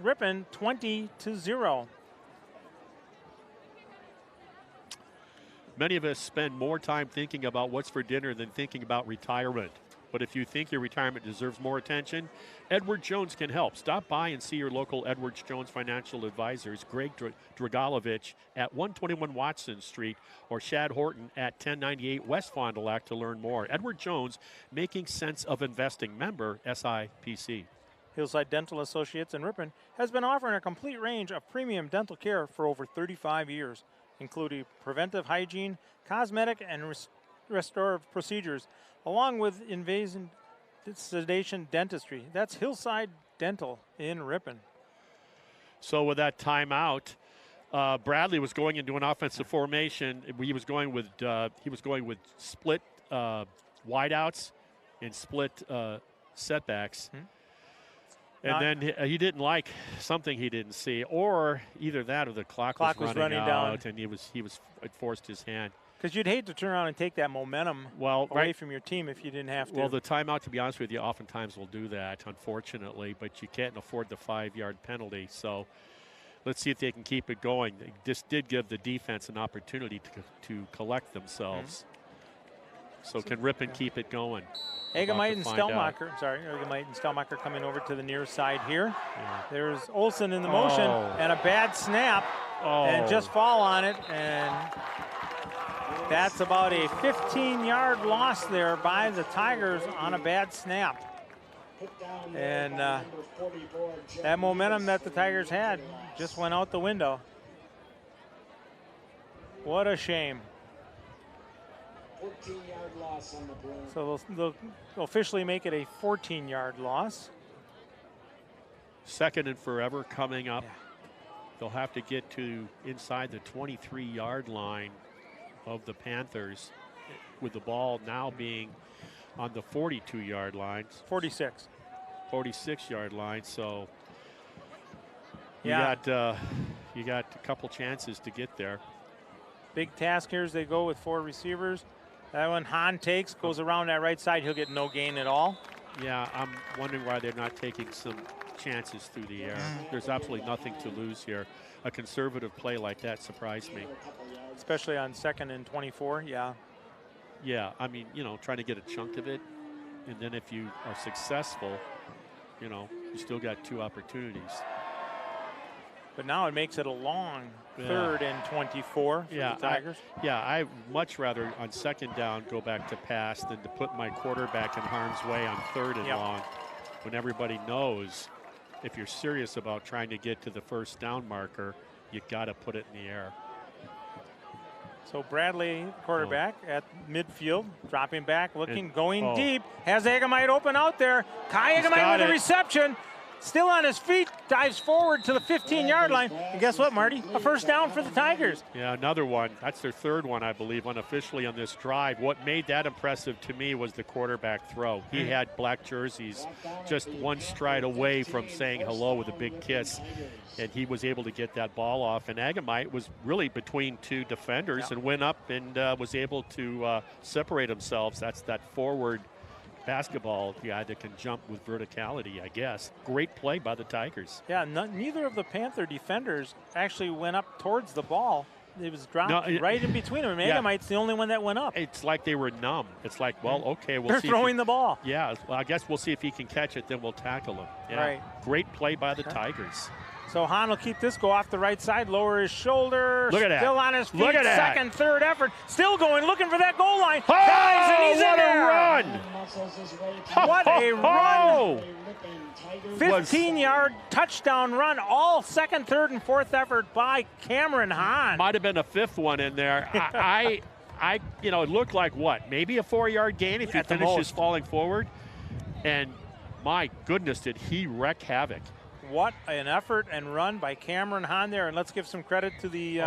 Ripon 20-0. Many of us spend more time thinking about what's for dinner than thinking about retirement. But if you think your retirement deserves more attention, Edward Jones can help. Stop by and see your local Edwards Jones financial advisors, Greg Dragalovich at 121 Watson Street or Shad Horton at 1098 West Fond du Lac to learn more. Edward Jones, making sense of investing. Member SIPC. Hillside Dental Associates in Ripon has been offering a complete range of premium dental care for over 35 years, including preventive hygiene, cosmetic, and restorative procedures, along with invasive sedation dentistry. That's Hillside Dental in Ripon. So with that timeout, Bradley was going into an offensive formation. He was going with split wideouts and split setbacks. And then he didn't like something he didn't see, or either that or the clock was running out down, and it forced his hand. Because you'd hate to turn around and take that momentum away from your team if you didn't have to. Well, the timeout, to be honest with you, oftentimes will do that, unfortunately, but you can't afford the 5-yard penalty. So let's see if they can keep it going. This did give the defense an opportunity to collect themselves. So can Ripon keep it going? Egamite and Stelmacher coming over to the near side here. Yeah. There's Olsen in the motion and a bad snap and just fall on it, and that's about a 15-yard loss there by the Tigers on a bad snap. And that momentum that the Tigers had just went out the window. What a shame. 14-yard loss on the play. So they'll officially make it a 14-yard loss. Second and forever coming up. Yeah. They'll have to get to inside the 23-yard line of the Panthers, with the ball now being on the 42-yard line. 46-yard line. So you got a couple chances to get there. Big task here as they go with 4 receivers. That one Hahn goes around that right side. He'll get no gain at all. Yeah, I'm wondering why they're not taking some chances through the air. There's absolutely nothing to lose here. A conservative play like that surprised me. Especially on 2nd and 24, yeah. Yeah, I mean, you know, trying to get a chunk of it, and then if you are successful, you know, you still got 2 opportunities. But now it makes it a long 3rd and 24 for the Tigers. I'd much rather on 2nd down go back to pass than to put my quarterback in harm's way on 3rd and long, when everybody knows if you're serious about trying to get to the 1st down marker, you got to put it in the air. So Bradley, quarterback at midfield, dropping back, looking, going deep. Has Agamite open out there. Kai Agamite with the reception. Still on his feet, dives forward to the 15-yard line. And guess what, Marty? A 1st down for the Tigers. Yeah, another one. That's their 3rd one, I believe, unofficially on this drive. What made that impressive to me was the quarterback throw. He had black jerseys just 1 stride away from saying hello with a big kiss. And he was able to get that ball off. And Agamite was really between 2 defenders and went up and was able to separate themselves. That's that forward basketball guy that can jump with verticality, I guess. Great play by the Tigers. Yeah, neither of the Panther defenders actually went up towards the ball. It was dropped right in between them. And Agamite's the only one that went up. It's like they were numb. It's like, well, okay, we'll They're see. They're throwing the ball. Yeah, well, I guess we'll see if he can catch it, then we'll tackle him. Yeah. Right. Great play by the Tigers. So Hahn will keep this, go off the right side, lower his shoulder. Look at that. Still on his feet. Look at that. 2nd, 3rd effort. Still going, looking for that goal line. Oh, Dives, and he's in there. What a run. What a run. 15-yard touchdown run. All 2nd, 3rd, and 4th effort by Cameron Hahn. Might have been a 5th one in there. I you know, it looked like what? Maybe a 4-yard gain if he finishes falling forward. And my goodness, did he wreak havoc. What an effort and run by Cameron Hahn there. And let's give some credit to the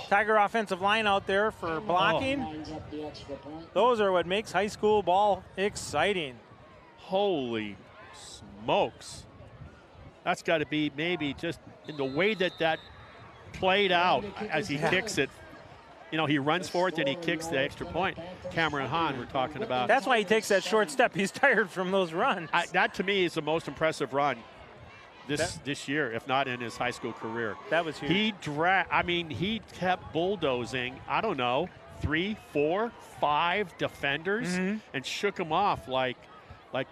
Tiger offensive line out there for blocking. Those are what makes high school ball exciting. Holy smokes. That's got to be maybe just in the way that played out as he kicks it. You know, he runs for it, then he kicks the extra point. Cameron Hahn, we're talking about. That's why he takes that short step. He's tired from those runs. That, to me, is the most impressive run this year, if not in his high school career. That was huge. He kept bulldozing, I don't know, 3, 4, 5 defenders and shook them off like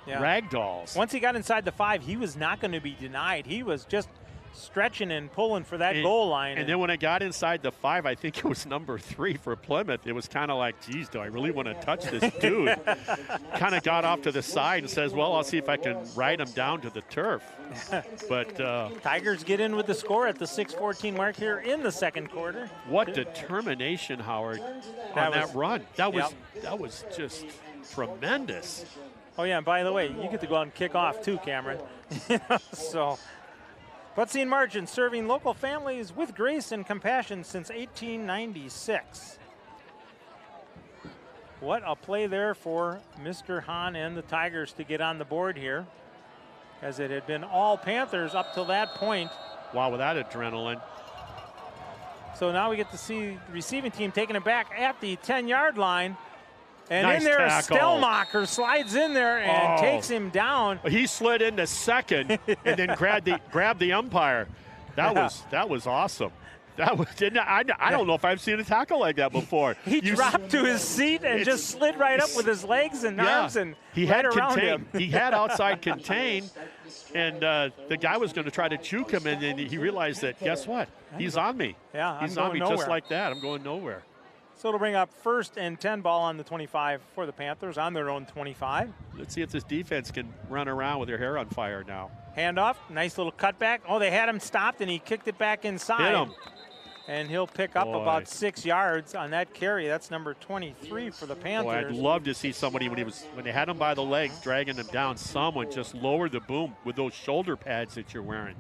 rag dolls. Once he got inside the 5, he was not going to be denied. He was just stretching and pulling for that goal line. And then when it got inside the 5, I think it was number 3 for Plymouth, it was kind of like, geez, do I really want to touch this dude? Kind of got off to the side and says, well, I'll see if I can ride him down to the turf. But Tigers get in with the score at the 6:14 mark here in the 2nd quarter. What determination, Howard, on that run. That was just tremendous. Oh, yeah, and by the way, you get to go out and kick off too, Cameron. So, Butsy & Margin, serving local families with grace and compassion since 1896. What a play there for Mr. Hahn and the Tigers to get on the board here, as it had been all Panthers up till that point. Wow, with that adrenaline. So now we get to see the receiving team taking it back at the 10-yard line. And nice in there, tackle. Stelmacher slides in there and takes him down. He slid into 2nd and then grabbed the umpire. That was awesome. That was I don't know if I've seen a tackle like that before. He dropped to his seat and just slid right up with his legs and arms and he right had around him. He had outside contain, and the guy was going to try to juke him, and then he realized that, guess what? He's on me. Yeah, he's I'm on me going just nowhere. like that. I'm going nowhere. So it'll bring up 1st and 10 ball on the 25 for the Panthers on their own 25. Let's see if this defense can run around with their hair on fire now. Handoff, nice little cutback. Oh, they had him stopped, and he kicked it back inside. Hit him. And he'll pick up about 6 yards on that carry. That's number 23 for the Panthers. Boy, I'd love to see somebody when they had him by the legs, dragging him down. Someone just lower the boom with those shoulder pads that you're wearing.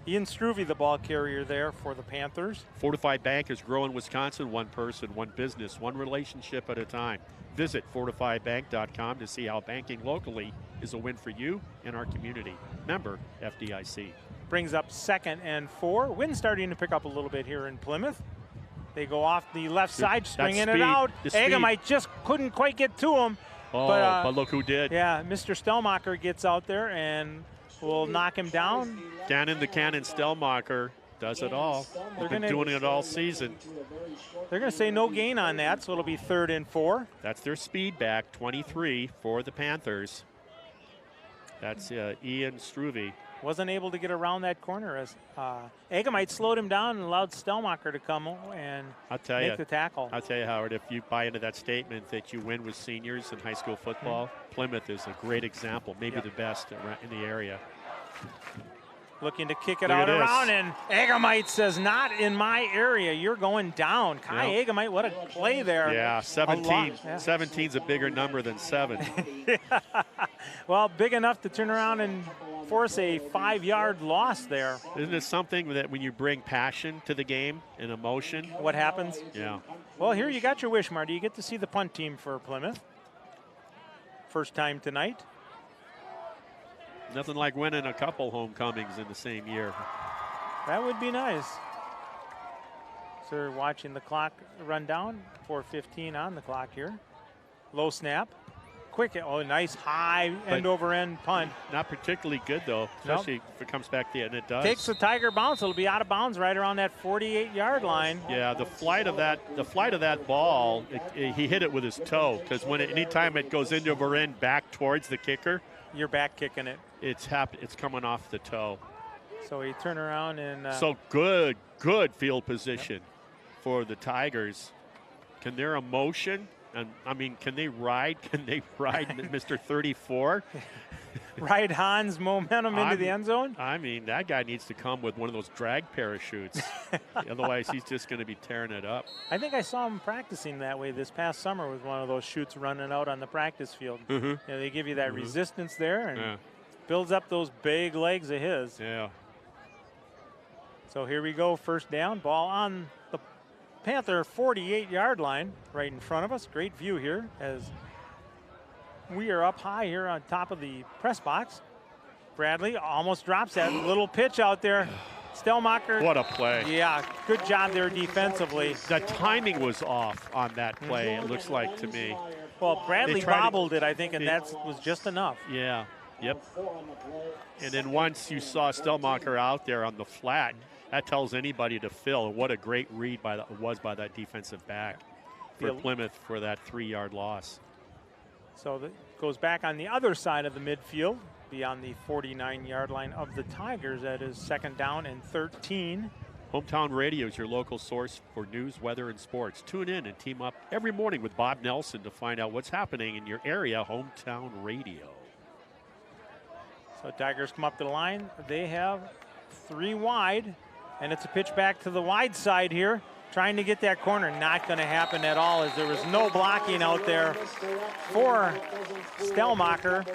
Ian Struve, the ball carrier there for the Panthers. Fortified Bank is growing Wisconsin, one person, one business, one relationship at a time. Visit fortifiedbank.com to see how banking locally is a win for you and our community. Member FDIC. Brings up 2nd and 4. Wind starting to pick up a little bit here in Plymouth. They go off the left side, stringing it out. Agamite just couldn't quite get to him. But look who did. Yeah, Mr. Stelmacher gets out there and will knock him down. Gannon the Cannon Stellmacher does it all. They've been doing it all season. They're going to say no gain on that, so it'll be 3rd and 4. That's their speed back, 23 for the Panthers. That's Ian Struve. Wasn't able to get around that corner as Egamite slowed him down and allowed Stellmacher to come and make the tackle. I'll tell you, Howard, if you buy into that statement that you win with seniors in high school football, Plymouth is a great example, maybe the best in the area. Looking to kick it out around, and Egamite says, not in my area. You're going down. Kai Egamite, what a play there. Yeah, 17. 17's a bigger number than 7. Well, big enough to turn around and force a 5-yard loss there. Isn't it something that when you bring passion to the game and emotion? What happens? Yeah. Well, here you got your wish, Marty. You get to see the punt team for Plymouth. First time tonight. Nothing like winning a couple homecomings in the same year. That would be nice. So we're watching the clock run down. 4:15 on the clock here. Low snap. Quick, nice high end-over-end punt. Not particularly good, though, especially if it comes back the end. It does. Takes the Tiger bounce. It'll be out of bounds right around that 48-yard line. Yeah, the flight of that ball, he hit it with his toe, because anytime it goes into or in back towards the kicker, you're back kicking it. It's coming off the toe. So he turned around and. So good field position for the Tigers. Can their emotion? And I mean, can they ride? Can they ride Mr. 34? Ride Hans' momentum into the end zone? I mean, that guy needs to come with one of those drag parachutes. Otherwise, he's just going to be tearing it up. I think I saw him practicing that way this past summer with one of those chutes running out on the practice field. They give you that resistance there and builds up those big legs of his. Yeah. So here we go, first down, ball on the Panther 48-yard line right in front of us. Great view here as we are up high here on top of the press box. Bradley almost drops that little pitch out there. Stellmacher. What a play. Yeah, good job there defensively. The timing was off on that play, it looks like to me. Well, Bradley bobbled it, I think, and that was just enough. Yeah, yep. And then once you saw Stellmacher out there on the flat, that tells anybody to fill. What a great read by that defensive back for Plymouth for that 3-yard loss. So that goes back on the other side of the midfield, beyond the 49-yard line of the Tigers. That is 2nd down and 13. Hometown Radio is your local source for news, weather, and sports. Tune in and team up every morning with Bob Nelson to find out what's happening in your area. Hometown Radio. So Tigers come up to the line. They have 3 wide. And it's a pitch back to the wide side here, trying to get that corner. Not going to happen at all, as there was no blocking out there for Stellmacher,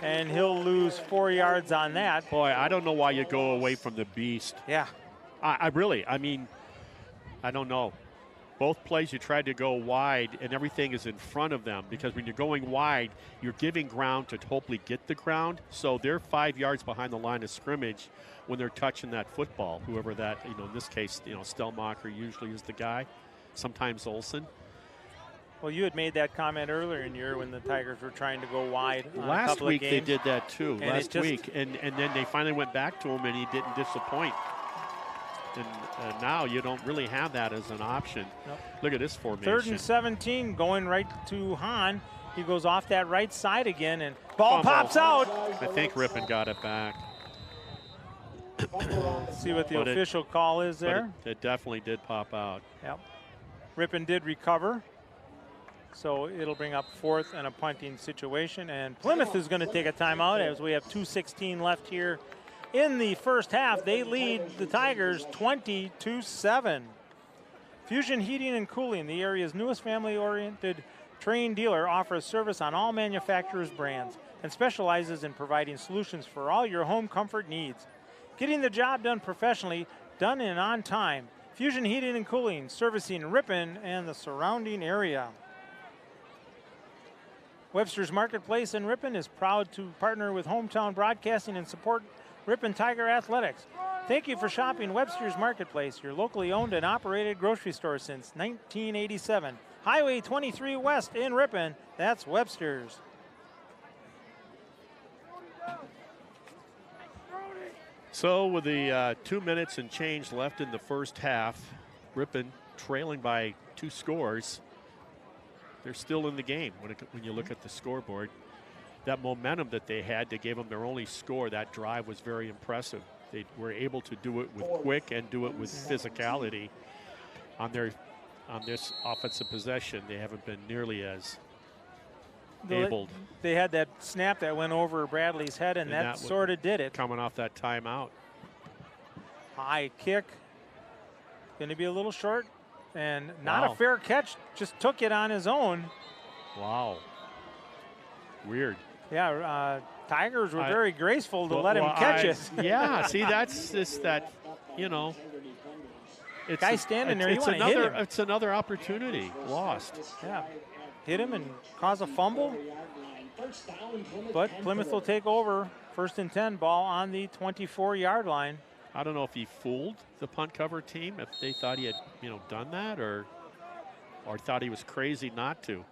and he'll lose 4 yards on that. Boy, I don't know why you go away from the beast. Yeah. I mean, I don't know. Both plays you tried to go wide, and everything is in front of them, because when you're going wide, you're giving ground to hopefully get the ground. So they're 5 yards behind the line of scrimmage when they're touching that football. Whoever that, in this case, Stellmacher usually is the guy. Sometimes Olsen. Well, you had made that comment earlier in the year when the Tigers were trying to go wide. Last week they did that too. Last week, and then they finally went back to him, and he didn't disappoint. And now you don't really have that as an option. Nope. Look at this formation. 3rd and 17, going right to Hahn. He goes off that right side again, and ball pops out. I think Ripon got it back. Let's see what the official call is there. It definitely did pop out. Yep. Ripon did recover. So it'll bring up 4th and a punting situation. And Plymouth is going to take a timeout as we have 2:16 left here in the first half. They lead the Tigers 20-7. Fusion Heating and Cooling, the area's newest family-oriented trained dealer, offers service on all manufacturers' brands and specializes in providing solutions for all your home comfort needs. Getting the job done professionally, done and on time. Fusion Heating and Cooling, servicing Ripon and the surrounding area. Webster's Marketplace in Ripon is proud to partner with Hometown Broadcasting and support Ripon Tiger Athletics. Thank you for shopping Webster's Marketplace, your locally owned and operated grocery store since 1987. Highway 23 West in Ripon, that's Webster's. So with the 2 minutes and change left in the first half, Ripon trailing by 2 scores. They're still in the game when you look at the scoreboard. That momentum that they had, they gave them their only score. That drive was very impressive. They were able to do it with quick and do it with physicality on this offensive possession. They haven't been nearly as able. They had that snap that went over Bradley's head, and that sort of did it. Coming off that timeout. High kick. Going to be a little short, and not a fair catch. Just took it on his own. Wow. Weird. Yeah, Tigers were very graceful to let him catch it. Yeah, see, that's just that, you know. It's guy standing there, you want to hit him. It's another opportunity lost. Yeah, hit him and cause a fumble. But Plymouth will take over. 1st and 10, ball on the 24-yard line. I don't know if he fooled the punt cover team, if they thought he had, done that, or thought he was crazy not to.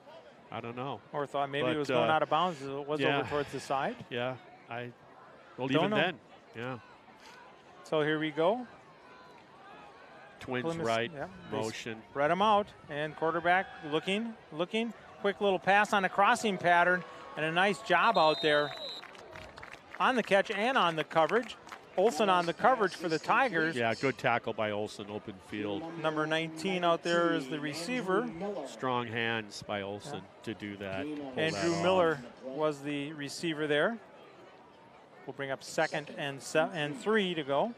I don't know. Or thought maybe it was going out of bounds. It was over towards the side. Yeah, Don't know. then, yeah. So here we go. Twins Plymouth, right, motion. Spread him out, and quarterback looking. Quick little pass on a crossing pattern, and a nice job out there on the catch and on the coverage. Olsen on the coverage for the Tigers. Yeah, good tackle by Olsen, open field. Number 19 out there is the receiver. Strong hands by Olsen to do that. Andrew Miller was the receiver there. We'll bring up 2nd and 3 to go.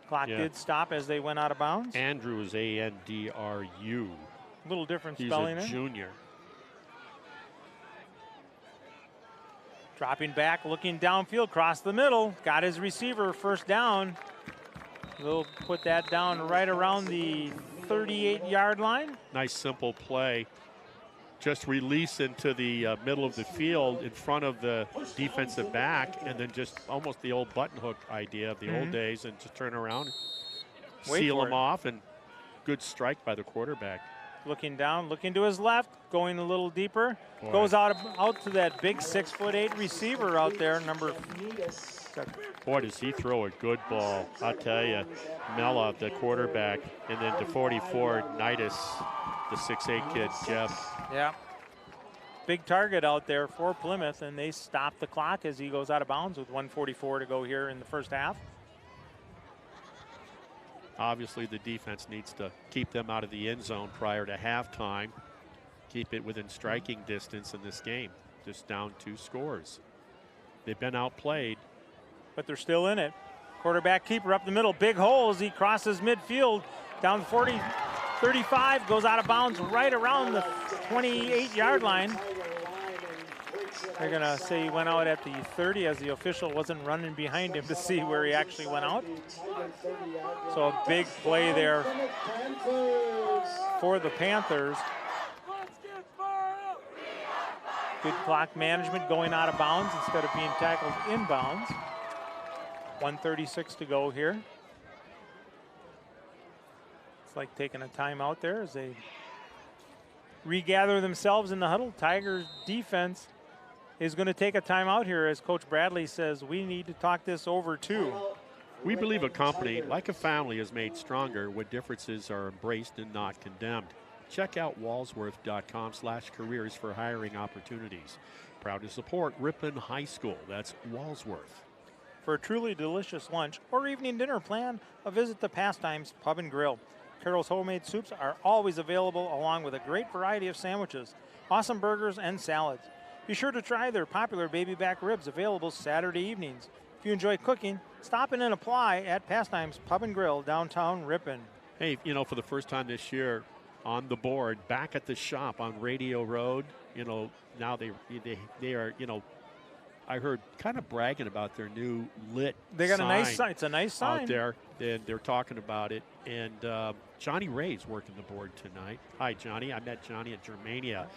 Clock did stop as they went out of bounds. Andrew is Andru. A little different spelling. He's a junior. Dropping back, looking downfield, across the middle. Got his receiver, 1st down. They'll put that down right around the 38-yard line. Nice simple play. Just release into the middle of the field in front of the defensive back, and then just almost the old button hook idea of the old days, and just turn around, seal him off, and good strike by the quarterback. Looking down, looking to his left, going a little deeper. Goes out to that big 6'8" receiver out there, number. Boy, does he throw a good ball. I'll tell you, Mella, the quarterback, and then to 44, Nidus, the 6'8" kid, Jeff. Yeah. Big target out there for Plymouth, and they stop the clock as he goes out of bounds with 1:44 to go here in the first half. Obviously, the defense needs to keep them out of the end zone prior to halftime. Keep it within striking distance in this game. Just down 2 scores. They've been outplayed. But they're still in it. Quarterback keeper up the middle. Big hole as he crosses midfield. Down 40, 35, goes out of bounds right around the 28-yard line. They're going to say he went out at the 30 as the official wasn't running behind him to see where he actually went out. So a big play there for the Panthers. Good clock management, going out of bounds instead of being tackled inbounds. 1:36 to go here. It's like taking a timeout there as they regather themselves in the huddle. Tigers defense is going to take a timeout here as Coach Bradley says we need to talk this over too. We believe a company, like a family, is made stronger when differences are embraced and not condemned. Check out walsworth.com/careers for hiring opportunities. Proud to support Ripon High School. That's Walsworth. For a truly delicious lunch or evening dinner plan, a visit to Pastimes Pub and Grill. Carol's homemade soups are always available along with a great variety of sandwiches, awesome burgers, and salads. Be sure to try their popular baby back ribs available Saturday evenings. If you enjoy cooking, stop in and apply at Pastimes Pub and Grill, downtown Ripon. Hey, for the first time this year on the board, back at the shop on Radio Road, now they are, I heard kind of bragging about their new lit They got sign a nice sign. It's a nice sign out there. They're talking about it. And Johnny Ray's working the board tonight. Hi, Johnny. I met Johnny at Germania.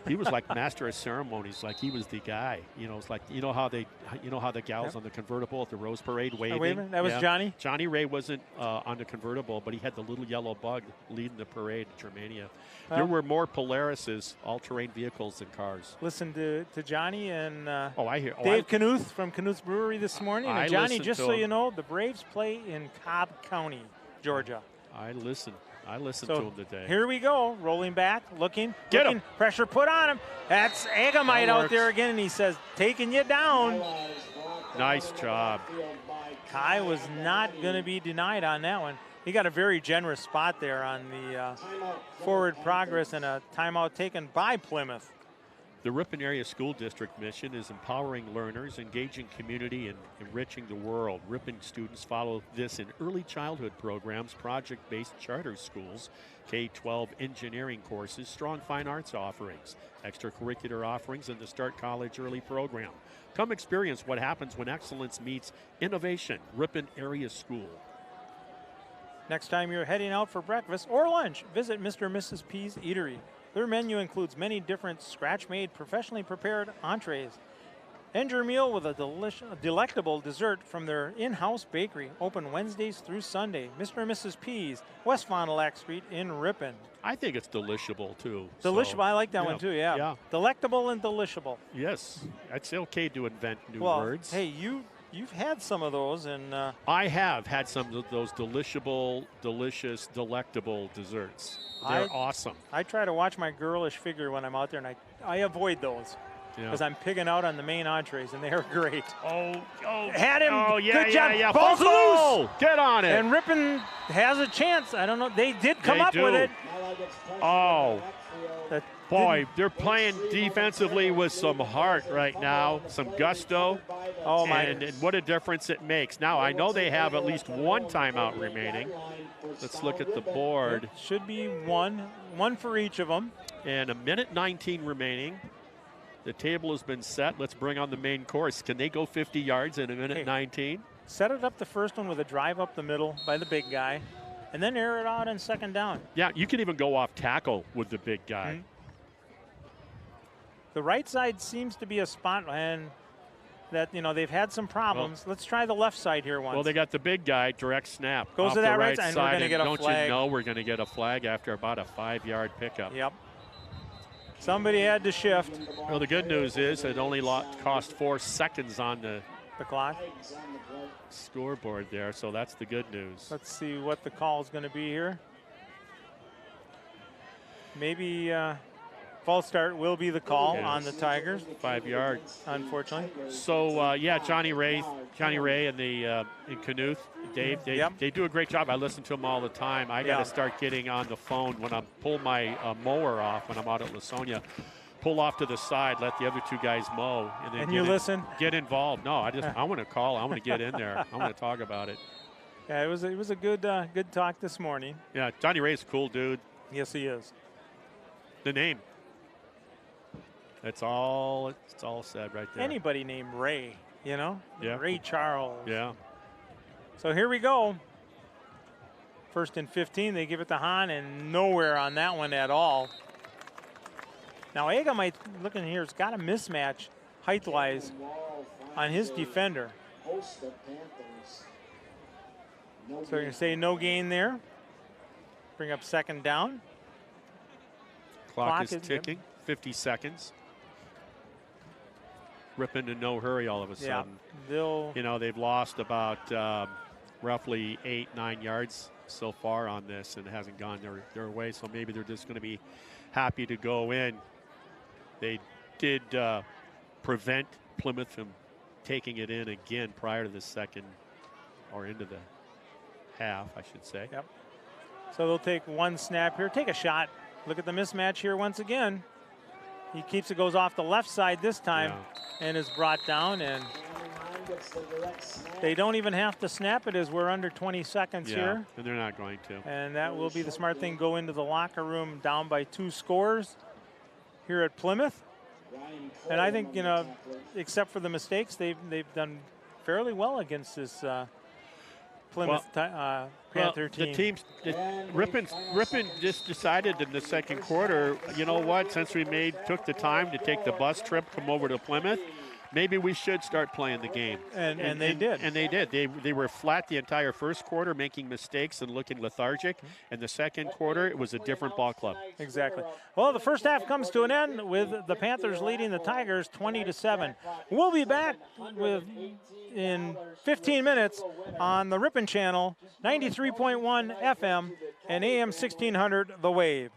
He was like master of ceremonies, like he was the guy. You know, it's like you know how the gals on the convertible at the Rose Parade waving. That was Johnny. Johnny Ray wasn't on the convertible, but he had the little yellow bug leading the parade at Germania. There were more Polarises, all-terrain vehicles than cars. Listen to Johnny and Dave Knuth from Knuth's Brewery this morning. And Johnny, just so you know, the Braves play in Cobb County, Georgia. I listened to him today. Here we go. Rolling back, looking. Him. Pressure put on him. That's Agamite out there again, and he says, taking you down. Nice job. Kai was not going to be denied on that one. He got a very generous spot there on the forward progress and a timeout taken by Plymouth. The Ripon Area School District mission is empowering learners, engaging community, and enriching the world. Ripon students follow this in early childhood programs, project-based charter schools, K-12 engineering courses, strong fine arts offerings, extracurricular offerings, and the Start College Early program. Come experience what happens when excellence meets innovation. Ripon Area School. Next time you're heading out for breakfast or lunch, visit Mr. and Mrs. P's Eatery. Their menu includes many different scratch-made, professionally prepared entrees. End your meal with a delectable dessert from their in-house bakery, open Wednesdays through Sunday. Mr. and Mrs. P's, West Fond du Lac Street in Ripon. I think it's delishable, too. Delishable, I like that one, too, yeah. Delectable and delishable. Yes, it's okay to invent new words. Hey, you've had some of those, and I have had some of those delishable, delicious, delectable desserts. They're awesome. I try to watch my girlish figure when I'm out there, and I avoid those because I'm pigging out on the main entrees, and they are great. Had him. Oh, yeah, good job. yeah. Ball's loose. Get on it. And Ripon has a chance. I don't know. They did come up with it. Oh. Boy, they're playing defensively with some heart right now, some gusto. Oh, my. And what a difference it makes. Now, I know they have at least one timeout remaining. Let's look at the board. It should be one for each of them. And a minute 19 remaining. The table has been set. Let's bring on the main course. Can they go 50 yards in a minute 19? Set it up the first one with a drive up the middle by the big guy, and then air it out on second down. Yeah, you can even go off tackle with the big guy. Mm-hmm. The right side seems to be a spot, and that they've had some problems. Let's try the left side here once. Well, they got the big guy, direct snap. Goes off to that the right side, side, and we're going to get a flag. Don't you know we're going to get a flag after about a 5-yard pickup? Yep. Somebody had to shift. Well, the good news is it only cost 4 seconds on the clock scoreboard there, so that's the good news. Let's see what the call is going to be here. Maybe false start will be the call on the Tigers. 5 yards, unfortunately. So Johnny Ray and the in Knuth, Dave, they do a great job. I listen to them all the time. I got to start getting on the phone when I pull my mower off when I'm out at Lasonia. Pull off to the side, let the other two guys mow, and then listen. Get involved. No, I want to call. I want to get in there. I want to talk about it. Yeah, it was a good talk this morning. Yeah, Johnny Ray's a cool dude. Yes, he is. The name. It's all said right there. Anybody named Ray, Yeah. Ray Charles. Yeah. So here we go. First and 15, they give it to Hahn, and nowhere on that one at all. Now, Agamite, looking here, has got a mismatch height-wise on his defender. So you're going to say no gain there. Bring up second down. Clock is ticking, 50 seconds. Ripon in no hurry all of a sudden. They've lost about roughly 8-9 yards so far on this, and it hasn't gone their way, so maybe they're just going to be happy to go in. They did prevent Plymouth from taking it in again prior to the second, or into the half, I should say. Yep. So they'll take one snap here, take a shot. Look at the mismatch here once again. He keeps it, goes off the left side this time, and is brought down, and they don't even have to snap it as we're under 20 seconds here. And they're not going to. And that will be the smart thing, go into the locker room down by 2 scores here at Plymouth. And I think, except for the mistakes, they've done fairly well against this Plymouth Panther team. Ripon just decided in the second quarter, you know what, since we took the time to take the bus trip, come over to Plymouth, maybe we should start playing the game. And they did. And they did. They were flat the entire first quarter, making mistakes and looking lethargic. In the second quarter, it was a different ball club. Exactly. Well, the first half comes to an end with the Panthers leading the Tigers 20-7. We'll be back in 15 minutes on the Ripon channel, 93.1 FM and AM 1600 The Wave.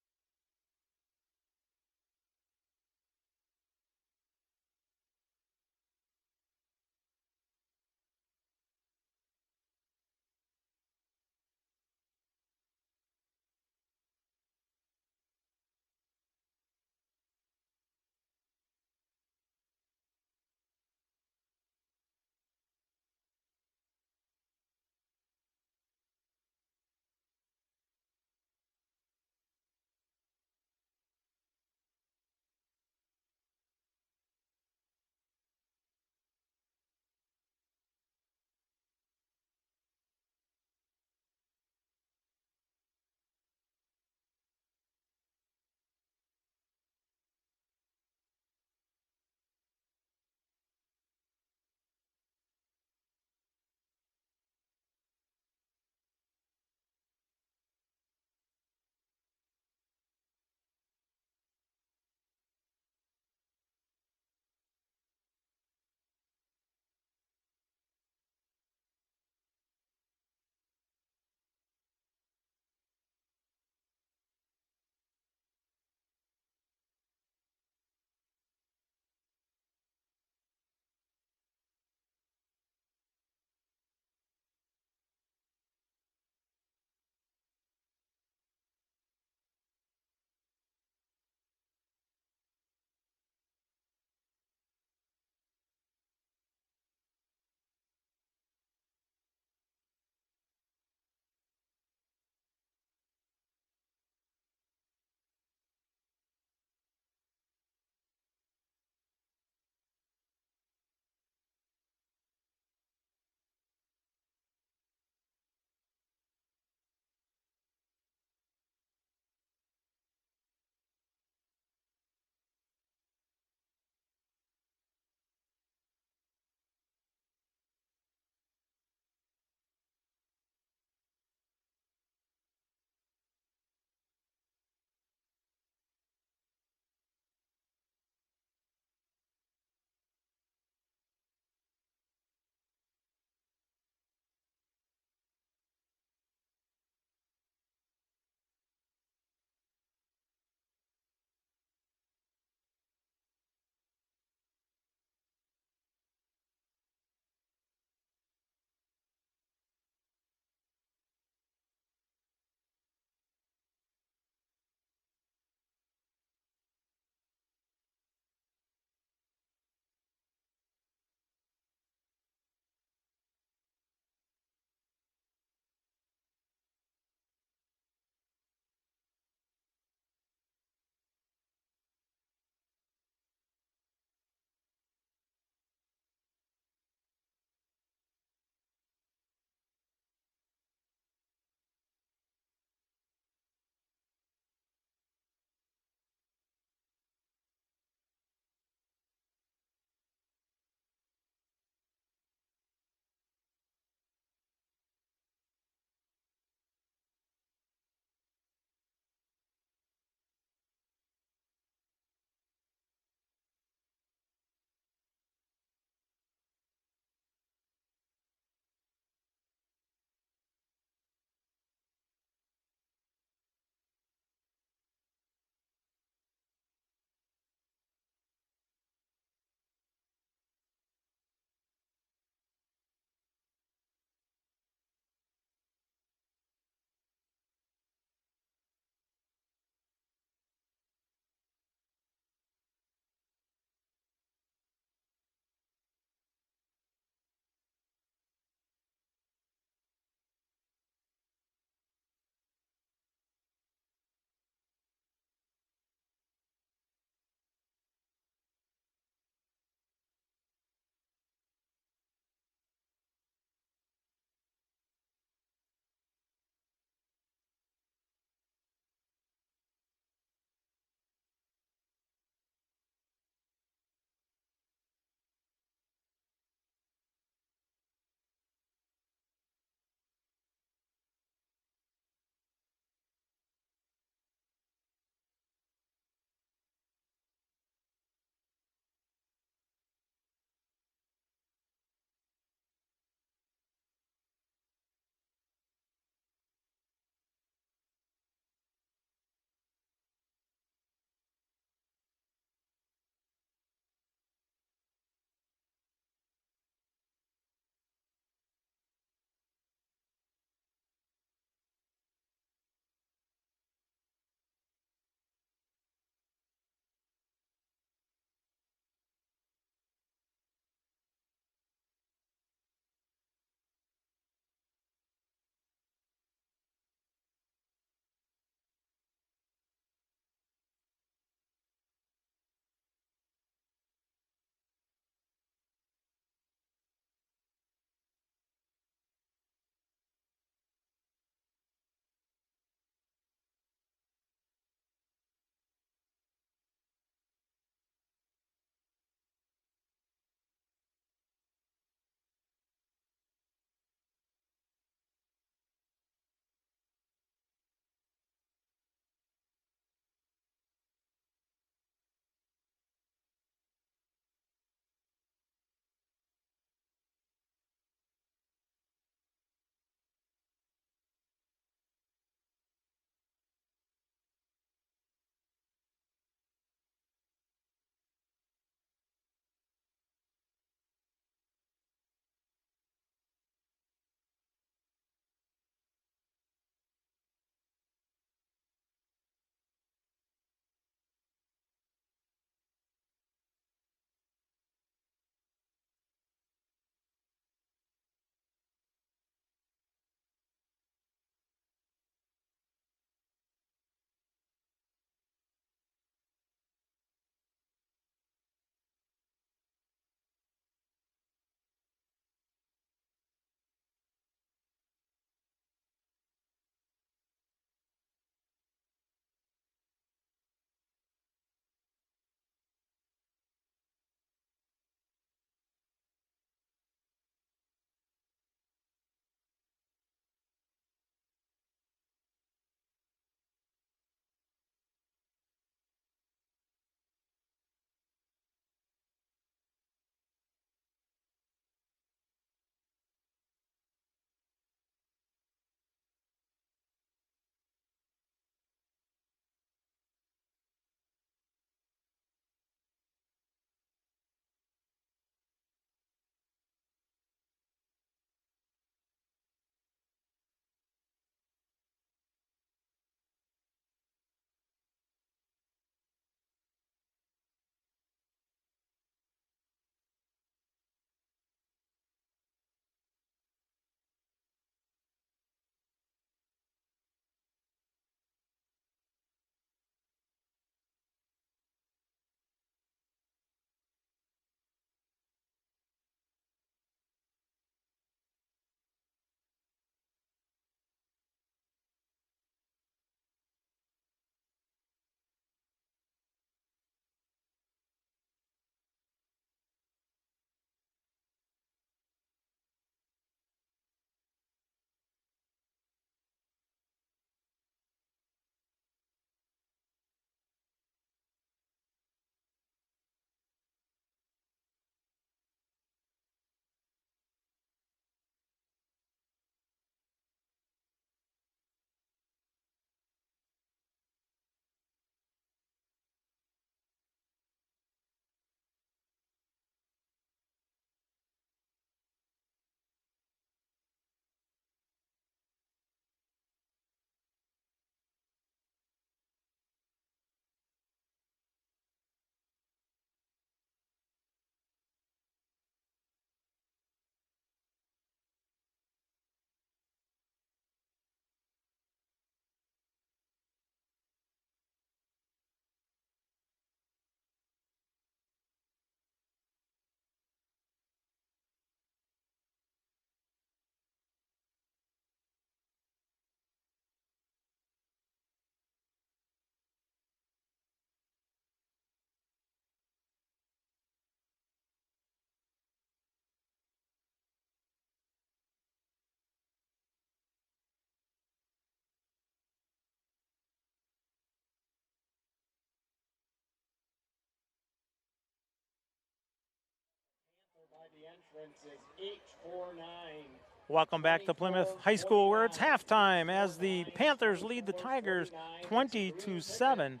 Welcome back to Plymouth High School, where it's halftime as the Panthers lead the Tigers 20-7.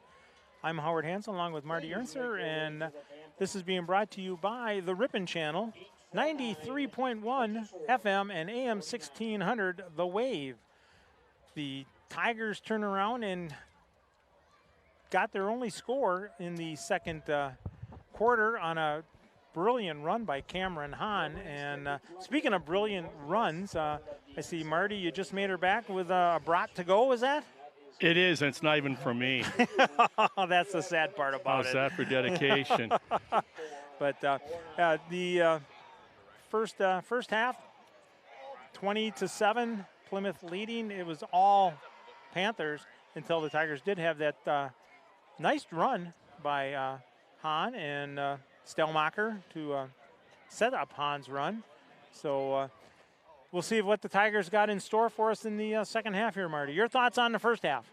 I'm Howard Hansen along with Marty Ernster, and this is being brought to you by the Ripon Channel, 93.1 FM and AM 1600, The Wave. The Tigers turn around and got their only score in the second quarter on a brilliant run by Cameron Hahn. And speaking of brilliant runs, I see Marty, you just made her back with a brat to go, is that? It is, and it's not even for me. That's the sad part about it. How's that for dedication? But the first half, 20-7, Plymouth leading. It was all Panthers until the Tigers did have that nice run by Hahn and Stelmacher to set up Hahn's run. So we'll see what the Tigers got in store for us in the second half here, Marty. Your thoughts on the first half?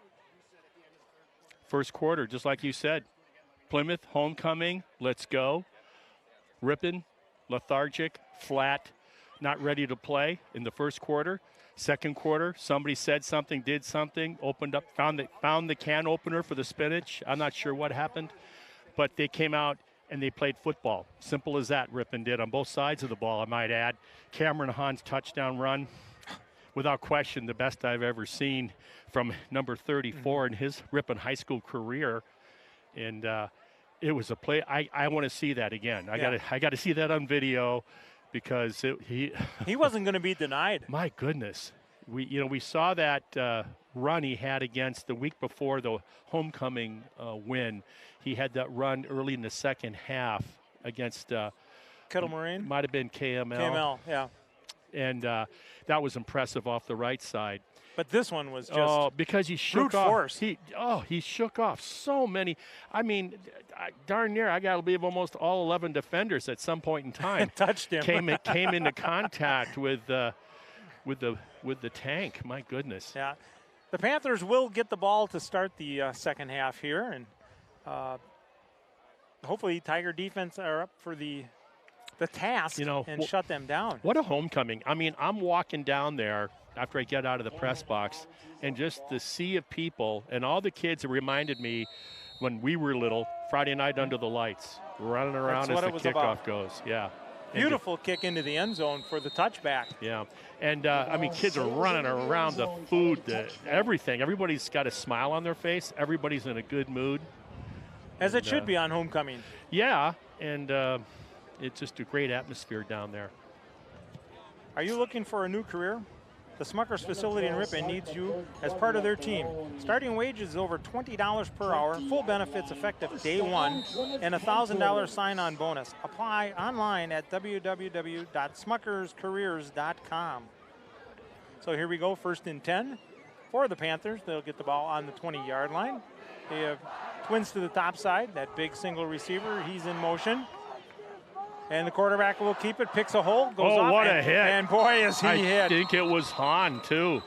First quarter, just like you said. Plymouth, homecoming, let's go. Ripon, lethargic, flat, not ready to play in the first quarter. Second quarter, somebody said something, did something, opened up, found the can opener for the spinach. I'm not sure what happened, but they came out and they played football. Simple as that, Ripon did on both sides of the ball, I might add. Cameron Hahn's touchdown run, without question, the best I've ever seen from number 34 in his Ripon high school career. And it was a play. I want to see that again. I got to see that on video because he wasn't going to be denied. My goodness. We saw that run he had against the week before the homecoming win. He had that run early in the second half against Kettle Moraine. Might have been KML. KML, yeah. And that was impressive off the right side. But this one was just because he shook brute off. Force. He shook off so many. I mean, darn near I got to believe almost all 11 defenders at some point in time touched him. came into contact with the tank. My goodness. Yeah, the Panthers will get the ball to start the second half here, and hopefully Tiger defense are up for the task and shut them down. What a homecoming. I mean, I'm walking down there after I get out of the press box, and just the sea of people and all the kids have reminded me when we were little, Friday night under the lights, running around as the kickoff goes. Yeah. Beautiful kick into the end zone for the touchback. Yeah. And, I mean, kids are running around the food, everything. Everybody's got a smile on their face. Everybody's in a good mood. As it should be on homecoming. Yeah, and it's just a great atmosphere down there. Are you looking for a new career? The Smuckers facility in Ripon needs you as part of their team. Starting wages is over $20 per hour, full benefits effective day one, and a $1,000 sign-on bonus. Apply online at www.smuckerscareers.com. So here we go, 1st and 10 for the Panthers. They'll get the ball on the 20-yard line. They have twins to the top side, that big single receiver. He's in motion. And the quarterback will keep it, picks a hole, goes off. Oh, what a hit. And boy, is he hit. I think it was Hahn, too.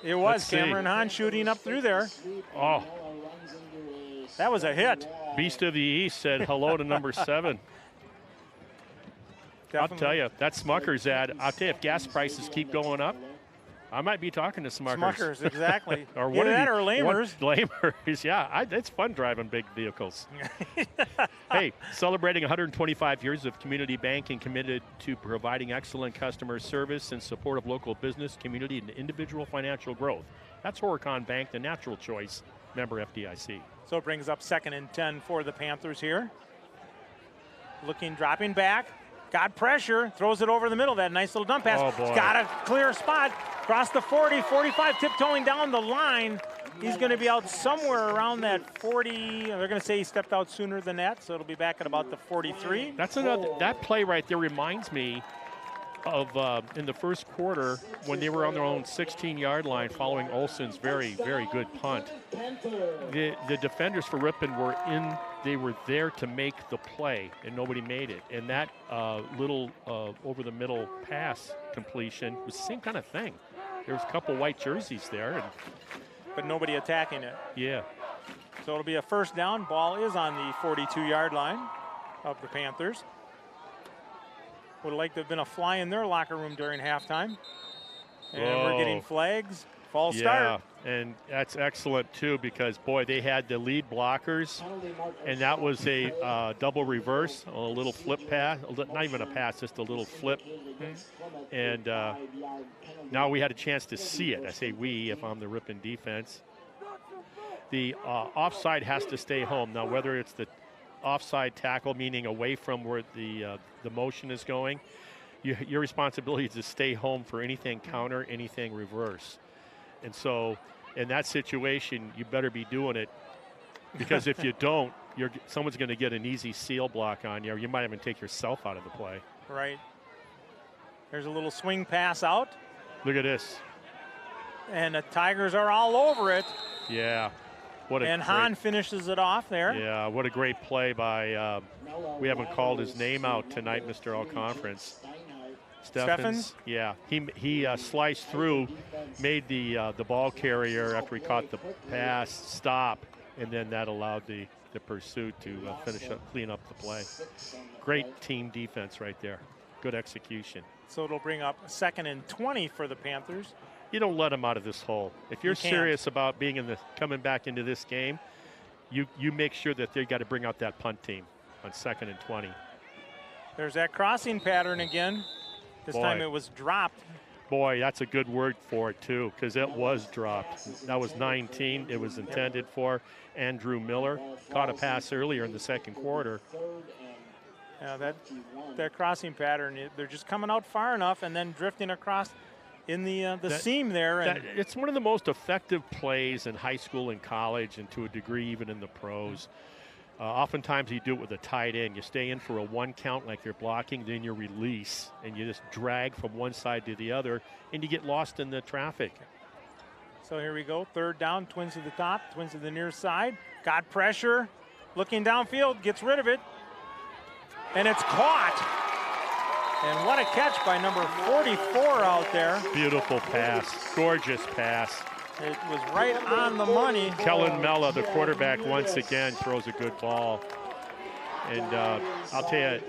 It was Cameron Hahn shooting up through there. Oh. That was a hit. Beast of the East said hello to number 7. I'll tell you, that Smucker's ad, I'll tell you, if gas prices keep going up, I might be talking to Smuckers. Smuckers, exactly. Or either that or Lamers. Lamers, yeah. It's fun driving big vehicles. Hey, celebrating 125 years of community banking committed to providing excellent customer service and support of local business, community, and individual financial growth. That's Horicon Bank, the natural choice, member FDIC. So it brings up 2nd and 10 for the Panthers here. Dropping back. Got pressure, throws it over the middle. That nice little dump pass. Oh, boy. Got a clear spot. Across the 40, 45, tiptoeing down the line. He's going to be out somewhere around that 40. They're going to say he stepped out sooner than that, so it'll be back at about the 43. That's that play right there reminds me of in the first quarter when they were on their own 16-yard line following Olsen's very, very good punt. The defenders for Ripon they were there to make the play, and nobody made it. And that little over-the-middle pass completion was the same kind of thing. There was a couple white jerseys there. But nobody attacking it. Yeah. So it'll be a 1st down. Ball is on the 42-yard line of the Panthers. would like to have been a fly in their locker room during halftime. And we're Whoa. getting flags. False Yeah, start. and that's excellent too because boy, they had the lead blockers, and that was a double reverse, a little flip pass, not even a pass, just a little flip. And now we had a chance to see it. I say we if I'm the Ripon defense. The offside has to stay home. Now, whether it's the offside tackle, meaning away from where the motion is going, your responsibility is to stay home for anything counter, anything reverse. And so, in that situation, you better be doing it because if you don't, someone's going to get an easy seal block on you, or you might even take yourself out of the play. Right. There's a little swing pass out. Look at this. And the Tigers are all over it. Yeah. And Hahn finishes it off there. Yeah, what a great play by, we haven't called his name out tonight, Mr. All-Conference. Steffens? Yeah, he sliced through, made the ball carrier after he caught the pass stop, and then that allowed the pursuit to clean up the play. Great team defense right there. Good execution. So it'll bring up 2nd and 20 for the Panthers. You don't let them out of this hole. If you're You can't. serious about coming back into this game, you make sure that they got to bring out that punt team on 2nd and 20. There's that crossing pattern again. This Boy. time it was dropped. Boy, that's a good word for it, too, because it was dropped. That was 19. It was intended for Andrew Miller. Caught a pass earlier in the second quarter. Yeah, that crossing pattern, they're just coming out far enough and then drifting across in the seam there. And it's one of the most effective plays in high school and college, and to a degree even in the pros. Oftentimes you do it with a tight end. You stay in for a 1 count like you're blocking, then you release, and you just drag from one side to the other, and you get lost in the traffic. So here we go, 3rd down, Twins to the top, Twins to the near side. Got pressure, looking downfield, gets rid of it, and it's caught. And what a catch by number 44 out there. Beautiful pass, gorgeous pass. It was right on the money. Kellen Mella, the quarterback, once again throws a good ball. And I'll tell you,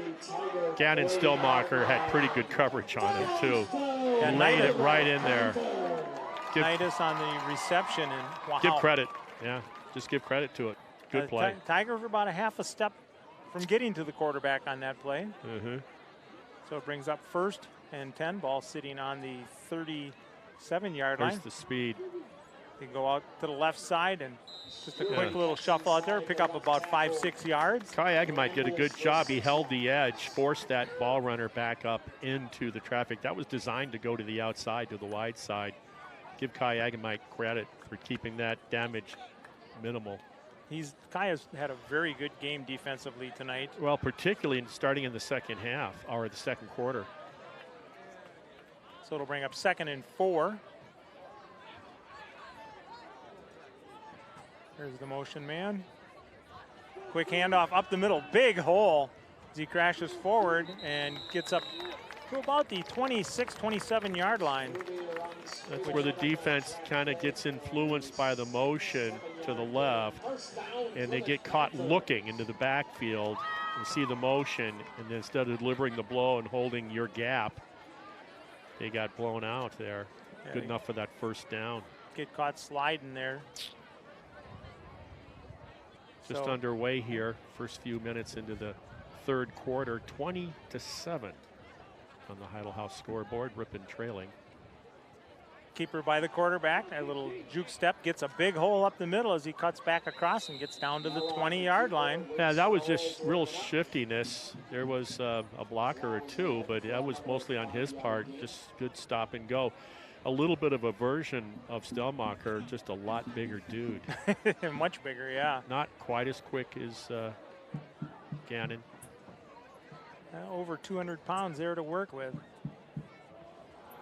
Gannon Stillmacher had pretty good coverage on him, too. And laid it right in there. Nidus on the reception. And wow. Give credit. Yeah, just give credit to it. Good play. Tigers were about a half a step from getting to the quarterback on that play. So it brings up 1st and 10. Ball sitting on the 37-yard line. There's the speed. They go out to the left side and just a quick little shuffle out there, pick up about 5-6 yards. Kai Agamite did a good job. He held the edge, forced that ball runner back up into the traffic. That was designed to go to the outside, to the wide side. Give Kai Agamite credit for keeping that damage minimal. Kai has had a very good game defensively tonight. Well, particularly starting in the second half, or the second quarter. So it'll bring up 2nd and 4. There's the motion man. Quick handoff up the middle, big hole as he crashes forward and gets up to about the 26, 27-yard line. That's where the defense kind of gets influenced by the motion to the left, and they get caught looking into the backfield and see the motion, and then instead of delivering the blow and holding your gap, they got blown out there. Yeah, good enough for that 1st down. Get caught sliding there. Just underway here, first few minutes into the 3rd quarter, 20-7 on the Heidel House scoreboard. Ripon trailing. Keeper by the quarterback. That little juke step gets a big hole up the middle as he cuts back across and gets down to the 20-yard line. Yeah, that was just real shiftiness. There was a blocker or two, but that was mostly on his part. Just good stop and go. A little bit of a version of Stelmacher, just a lot bigger dude. Much bigger, yeah. Not quite as quick as Gannon. Over 200 pounds there to work with.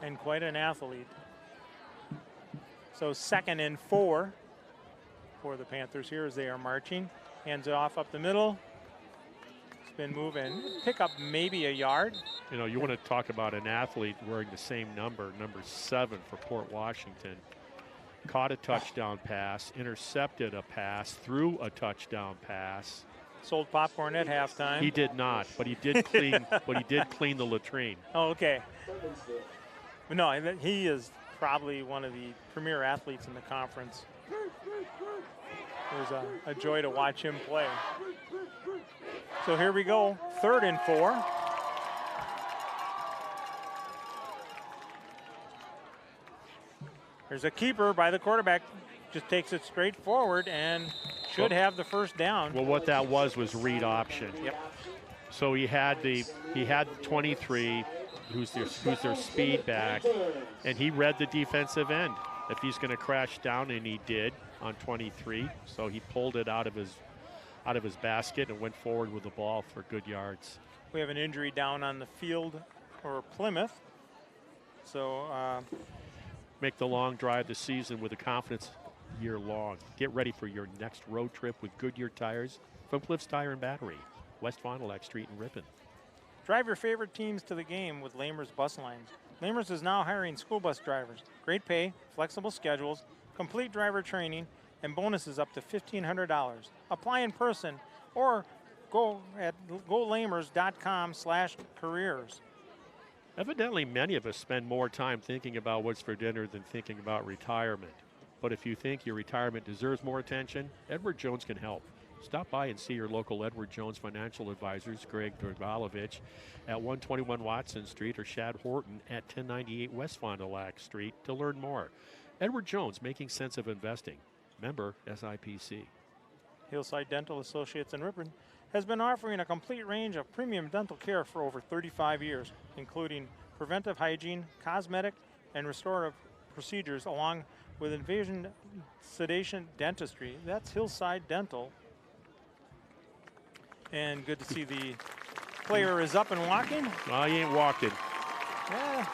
And quite an athlete. So 2nd and 4 for the Panthers here as they are marching. Hands it off up the middle. Spin move and pick up maybe a yard. You know, you want to talk about an athlete wearing the same number 7 for Port Washington. Caught a touchdown pass, intercepted a pass, threw a touchdown pass. sold popcorn at halftime. He did not, but he did clean. But he did clean the latrine. Oh, okay. But no, he is probably one of the premier athletes in the conference. It was a joy to watch him play. So here we go, 3rd and 4. There's a keeper by the quarterback, just takes it straight forward and should have the first down. Well, what that was read option. Yep. So he had 23, who's their speed back, and he read the defensive end. If he's going to crash down, and he did on 23, so he pulled it out of his basket and went forward with the ball for good yards. We have an injury down on the field for Plymouth. So make the long drive this season with a confidence year long. Get ready for your next road trip with Goodyear tires from Plymouth Tire and Battery, West Fond du Lac Street in Ripon. Drive your favorite teams to the game with Lamers Bus Lines. Lamers is now hiring school bus drivers. Great pay, flexible schedules, complete driver training, and bonuses up to $1,500. Apply in person or go at golamers.com/careers. Evidently, many of us spend more time thinking about what's for dinner than thinking about retirement. But if you think your retirement deserves more attention, Edward Jones can help. Stop by and see your local Edward Jones financial advisors, Greg Dragalovich, at 121 Watson Street, or Shad Horton at 1098 West Fond du Lac Street to learn more. Edward Jones, making sense of investing. Member SIPC. Hillside Dental Associates in Ripon has been offering a complete range of premium dental care for over 35 years, including preventive hygiene, cosmetic, and restorative procedures, along with invasion sedation dentistry. That's Hillside Dental. And good to see the player is up and walking. Oh, he ain't walking. Yeah.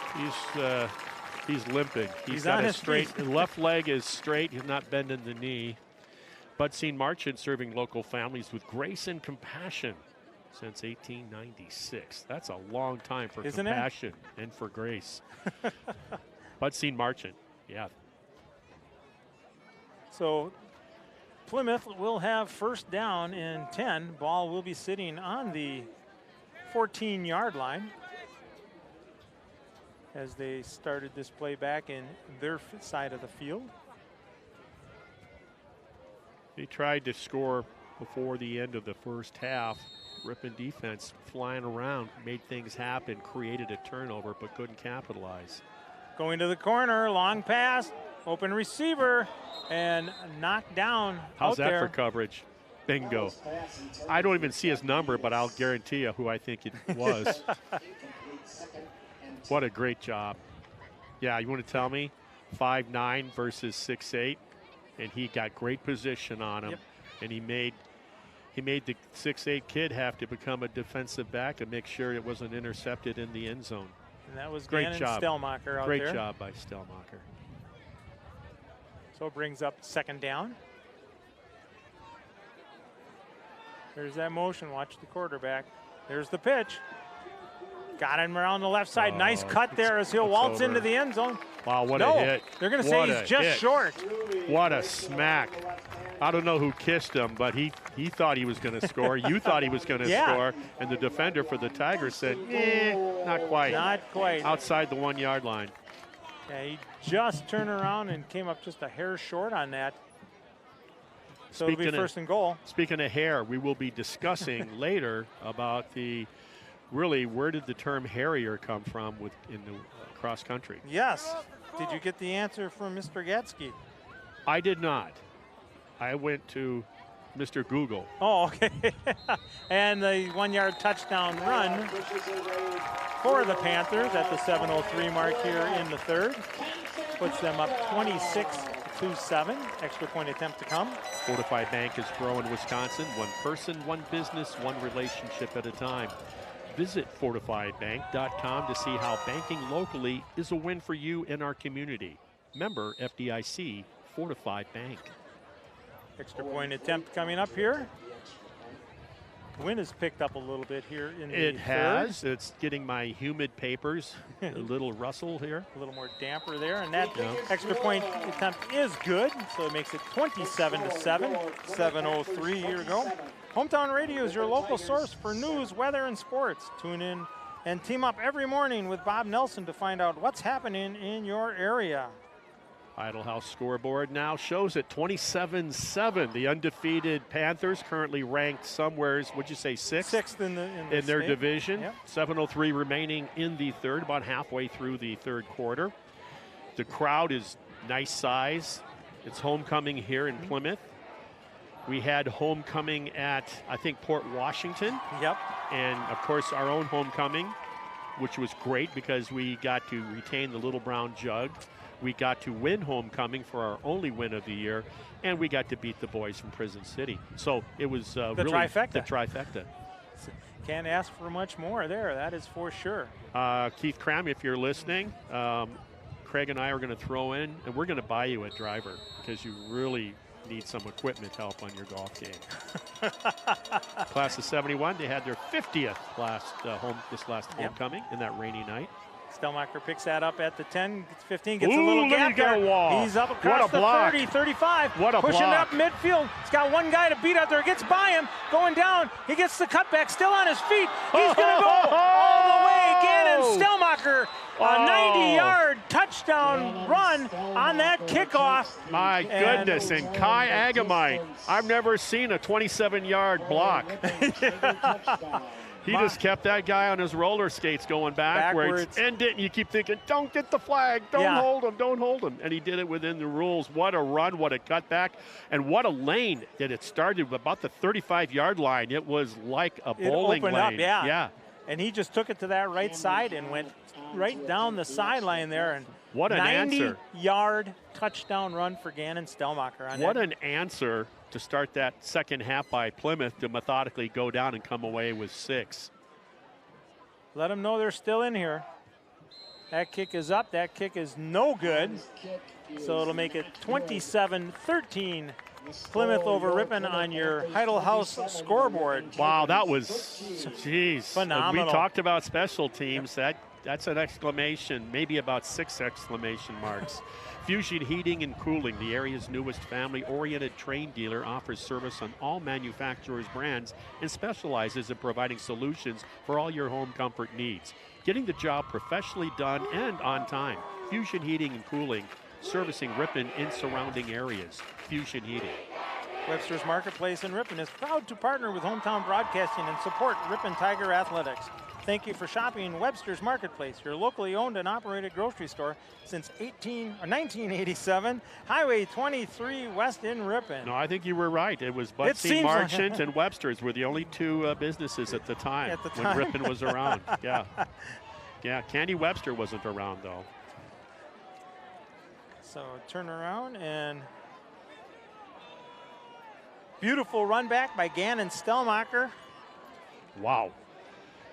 He's limping. He's got on a his straight feet. left leg is straight. He's not bending the knee. Bud Scene Marchand serving local families with grace and compassion since 1896. That's a long time for Isn't compassion and for grace. Bud Scene Marchand, yeah. So Plymouth will have first down and 10. Ball will be sitting on the 14-yard line as they started this play back in their side of the field. He tried to score before the end of the first half. Ripon defense flying around, made things happen, created a turnover, but couldn't capitalize. Going to the corner, long pass, open receiver, and knocked down. How's that there for coverage? Bingo. I don't even see his number, but I'll guarantee you who I think it was. What a great job. Yeah, you want to tell me? 5'9" versus 6'8", and he got great position on him. Yep. And he made the 6'8" kid have to become a defensive back and make sure it wasn't intercepted in the end zone. And that was Great Gannon job. Stellmacher out Great there. job by Stellmacher. So it brings up second down. There's that motion. Watch the quarterback. There's the pitch. Got him around the left side. Nice cut there as he'll waltz over. into the end zone. Wow, what No, a hit. they're going to say he's just short. What a smack. I don't know who kissed him, but he thought he was going to score. You thought he was going to score. And the defender for the Tigers said, not quite. Not quite. Outside the 1 yard line. Yeah, he just turned around and came up just a hair short on that. So it'll be first and goal. Speaking of hair, we will be discussing later about really where did the term harrier come from in the cross country? Yes. Did you get the answer from Mr. Gatsky? I did not. I went to Mr. Google. Oh, okay. And the 1 yard touchdown run for the Panthers at the 7:03 mark here in the third. Puts them up 26-7. Extra point attempt to come. Fortified Bank is growing Wisconsin. One person, one business, one relationship at a time. Visit fortifiedbank.com to see how banking locally is a win for you and our community. Member FDIC, Fortified Bank. Extra point attempt coming up here. The wind has picked up a little bit here in the It third. has. It's getting my humid papers a little rustle here. A little more damper there, and that extra point attempt is good, so it makes it 27-7. 7:03 here to go. Hometown Radio is your local source for news, weather, and sports. Tune in and team up every morning with Bob Nelson to find out what's happening in your area. Idle House scoreboard now shows it 27-7. The undefeated Panthers currently ranked somewhere, would you say sixth? Sixth in their state division. Yep. 7:03 remaining in the third, about halfway through the third quarter. The crowd is nice size. It's homecoming here in Plymouth. We had homecoming at, I think, Port Washington. Yep. And, of course, our own homecoming, which was great because we got to retain the little brown jug. We got to win homecoming for our only win of the year, and we got to beat the boys from Prison City. So it was really trifecta. The trifecta. Can't ask for much more there, that is for sure. Keith Cram, if you're listening, Craig and I are going to throw in, and we're going to buy you a driver because you really need some equipment help on your golf game. Class of 71, they had their 50th this last homecoming in that rainy night. Stelmacher picks that up at the 10, 15, gets a little gap there. Wall. He's up across the 30, 35. What a pushing block. Up midfield. He's got one guy to beat out there. Gets by him, going down. He gets the cutback, still on his feet. He's going to go all the way. Gannon Stelmacher, a 90-yard touchdown run on that kickoff. My goodness, and Kai Agamite. I've never seen a 27-yard block. He just kept that guy on his roller skates going backwards. And you keep thinking, don't get the flag, don't hold him. And he did it within the rules. What a run, what a cutback, and what a lane that it started about the 35-yard line. It was like a bowling lane. Up, yeah. And he just took it to that right side and went right down the sideline there. And what an answer. 90-yard touchdown run for Gannon Stelmacher. What an answer to start that second half by Plymouth to methodically go down and come away with 6. Let them know they're still in here. That kick is up. That kick is no good. So it'll make it 27-13. Plymouth over Ripon on your Idle House scoreboard. Wow, that was, geez. Phenomenal. We talked about special teams. That's an exclamation, maybe about 6 exclamation marks. Fusion Heating and Cooling, the area's newest family-oriented train dealer, offers service on all manufacturers' brands and specializes in providing solutions for all your home comfort needs. Getting the job professionally done and on time. Fusion Heating and Cooling, servicing Ripon and surrounding areas. Fusion Heating. Webster's Marketplace in Ripon is proud to partner with Hometown Broadcasting and support Ripon Tiger Athletics. Thank you for shopping Webster's Marketplace, your locally owned and operated grocery store since 1987, Highway 23 West in Ripon. No, I think you were right. It was Butsy Marchant and Webster's were the only two businesses at the time when Ripon was around. Yeah. Yeah, Candy Webster wasn't around, though. So turn around and beautiful run back by Gannon Stelmacher. Wow.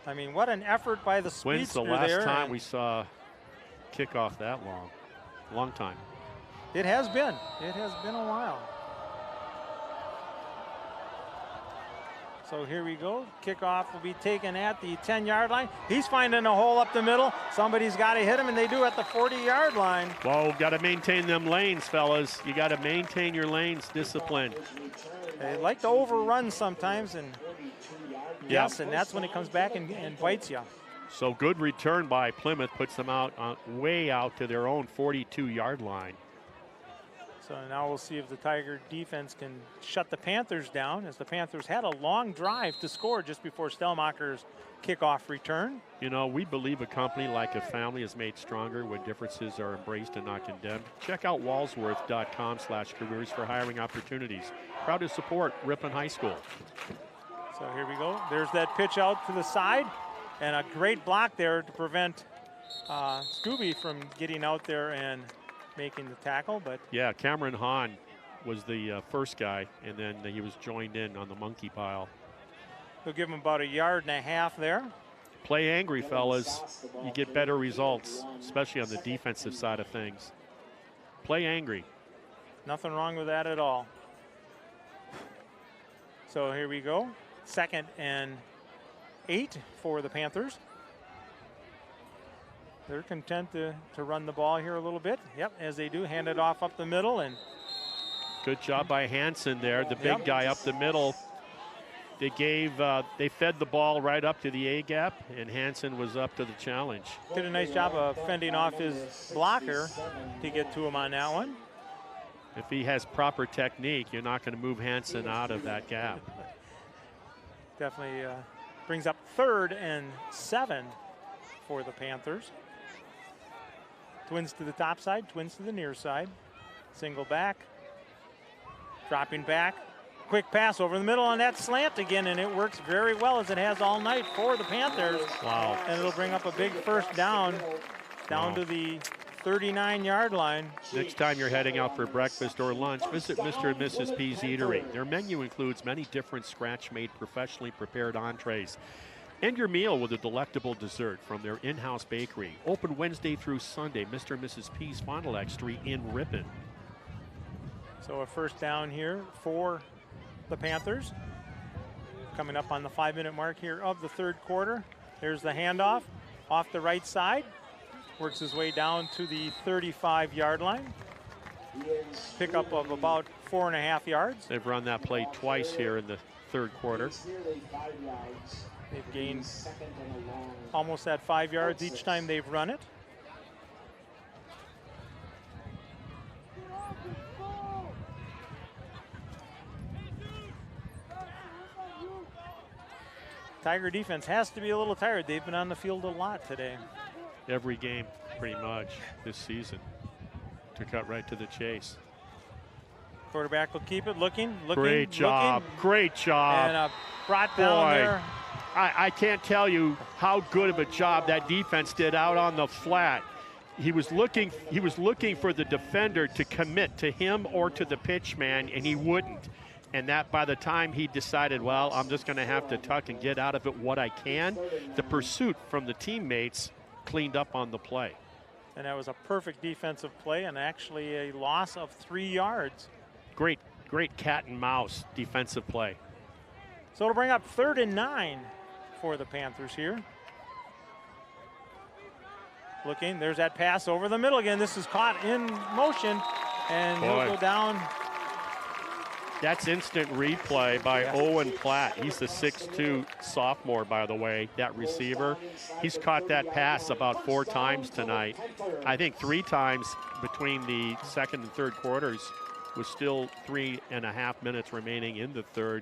I mean, what an effort by the speedster there. When's the last time we saw kickoff that long? Long time. It has been. It has been a while. So here we go. Kickoff will be taken at the 10-yard line. He's finding a hole up the middle. Somebody's got to hit him, and they do at the 40-yard line. Whoa, got to maintain them lanes, fellas. You got to maintain your lanes, discipline. They like to overrun sometimes, and yes, and that's when it comes back and bites you. So good return by Plymouth, puts them out way out to their own 42-yard line. So now we'll see if the Tiger defense can shut the Panthers down, as the Panthers had a long drive to score just before Stelmacher's kickoff return. You know, we believe a company like a family is made stronger when differences are embraced and not condemned. Check out walsworth.com/careers for hiring opportunities. Proud to support Ripon High School. So here we go. There's that pitch out to the side, and a great block there to prevent Scooby from getting out there and making the tackle. But yeah, Cameron Hahn was the first guy, and then he was joined in on the monkey pile. They'll give him about 1.5 yards there. Play angry, fellas. You get better results, especially on the defensive side of things. Play angry. Nothing wrong with that at all. So here we go. 2nd and 8 for the Panthers. They're content to run the ball here a little bit. Yep, as they do, hand it off up the middle. And good job by Hansen there, the big guy up the middle. They fed the ball right up to the A gap, and Hansen was up to the challenge. Did a nice job of fending off his blocker to get to him on that one. If he has proper technique, you're not going to move Hansen out of that gap. Definitely brings up 3rd and 7 for the Panthers. Twins to the top side, twins to the near side. Single back, dropping back. Quick pass over the middle on that slant again, and it works very well as it has all night for the Panthers. Wow. And it'll bring up a big first down to the 39-yard line. Next time you're heading out for breakfast or lunch, visit Mr. and Mrs. P's Eatery. Their menu includes many different scratch-made, professionally prepared entrees. End your meal with a delectable dessert from their in-house bakery. Open Wednesday through Sunday, Mr. and Mrs. P's, Fond du Lac Street in Ripon. So a first down here for the Panthers. Coming up on the 5-minute mark here of the 3rd quarter. There's the handoff off the right side. Works his way down to the 35-yard line. Pickup of about 4.5 yards. They've run that play twice here in the 3rd quarter. They've gained almost that 5 yards each time they've run it. Tiger defense has to be a little tired. They've been on the field a lot today. Every game, pretty much, this season, to cut right to the chase. Quarterback will keep it looking. Great job. Great job. And brought down there. I can't tell you how good of a job that defense did out on the flat. He was looking for the defender to commit to him or to the pitch man, and he wouldn't. And that by the time he decided, well, I'm just going to have to tuck and get out of it what I can, the pursuit from the teammates cleaned up on the play. And that was a perfect defensive play and actually a loss of 3 yards. Great cat and mouse defensive play. So it'll bring up 3rd and 9 for the Panthers here. Looking, there's that pass over the middle again. This is caught in motion, and he'll go down. That's instant replay by Owen Platt. He's the 6'2" sophomore, by the way, that receiver. He's caught that pass about 4 times tonight. I think 3 times between the 2nd and 3rd quarters, with still 3.5 minutes remaining in the 3rd.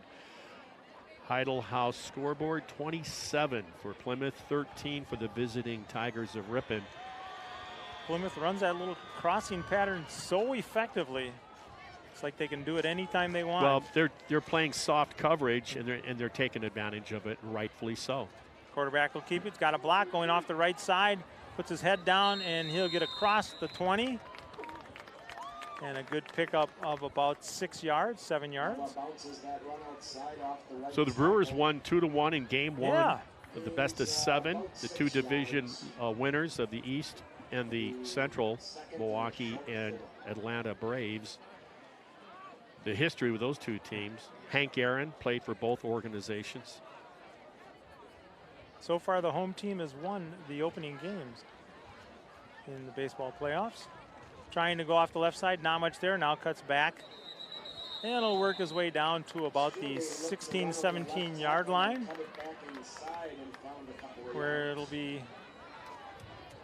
Heidel House scoreboard, 27 for Plymouth, 13 for the visiting Tigers of Ripon. Plymouth runs that little crossing pattern so effectively. It's like they can do it anytime they want. Well, they're playing soft coverage, and they're taking advantage of it, rightfully so. Quarterback will keep it. He's got a block going off the right side. Puts his head down, and he'll get across the 20. And a good pickup of about 6 yards, 7 yards. So the Brewers won 2-1 in game 1 with the best of 7. The 2 division winners of the East and the Central, Milwaukee and Atlanta Braves. The history with those 2 teams. Hank Aaron played for both organizations. So far, the home team has won the opening games in the baseball playoffs. Trying to go off the left side, not much there, now cuts back. And he'll work his way down to about the 16, 17-yard line, where it'll be,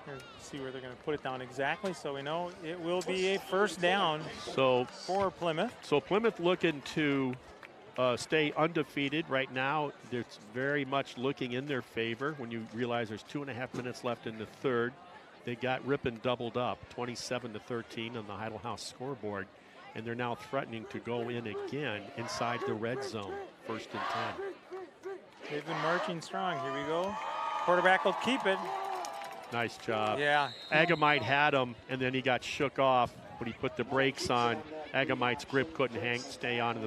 here, see where they're going to put it down exactly, so we know it will be a first down for Plymouth. So Plymouth looking to stay undefeated right now. It's very much looking in their favor when you realize there's 2.5 minutes left in the 3rd. They got Ripon doubled up, 27-13 on the Heidel House scoreboard, and they're now threatening to go in again inside the red zone, 1st and 10. They've been marching strong. Here we go. Quarterback will keep it. Nice job. Yeah. Agamite had him, and then he got shook off, but he put the brakes on. Agamite's grip couldn't stay on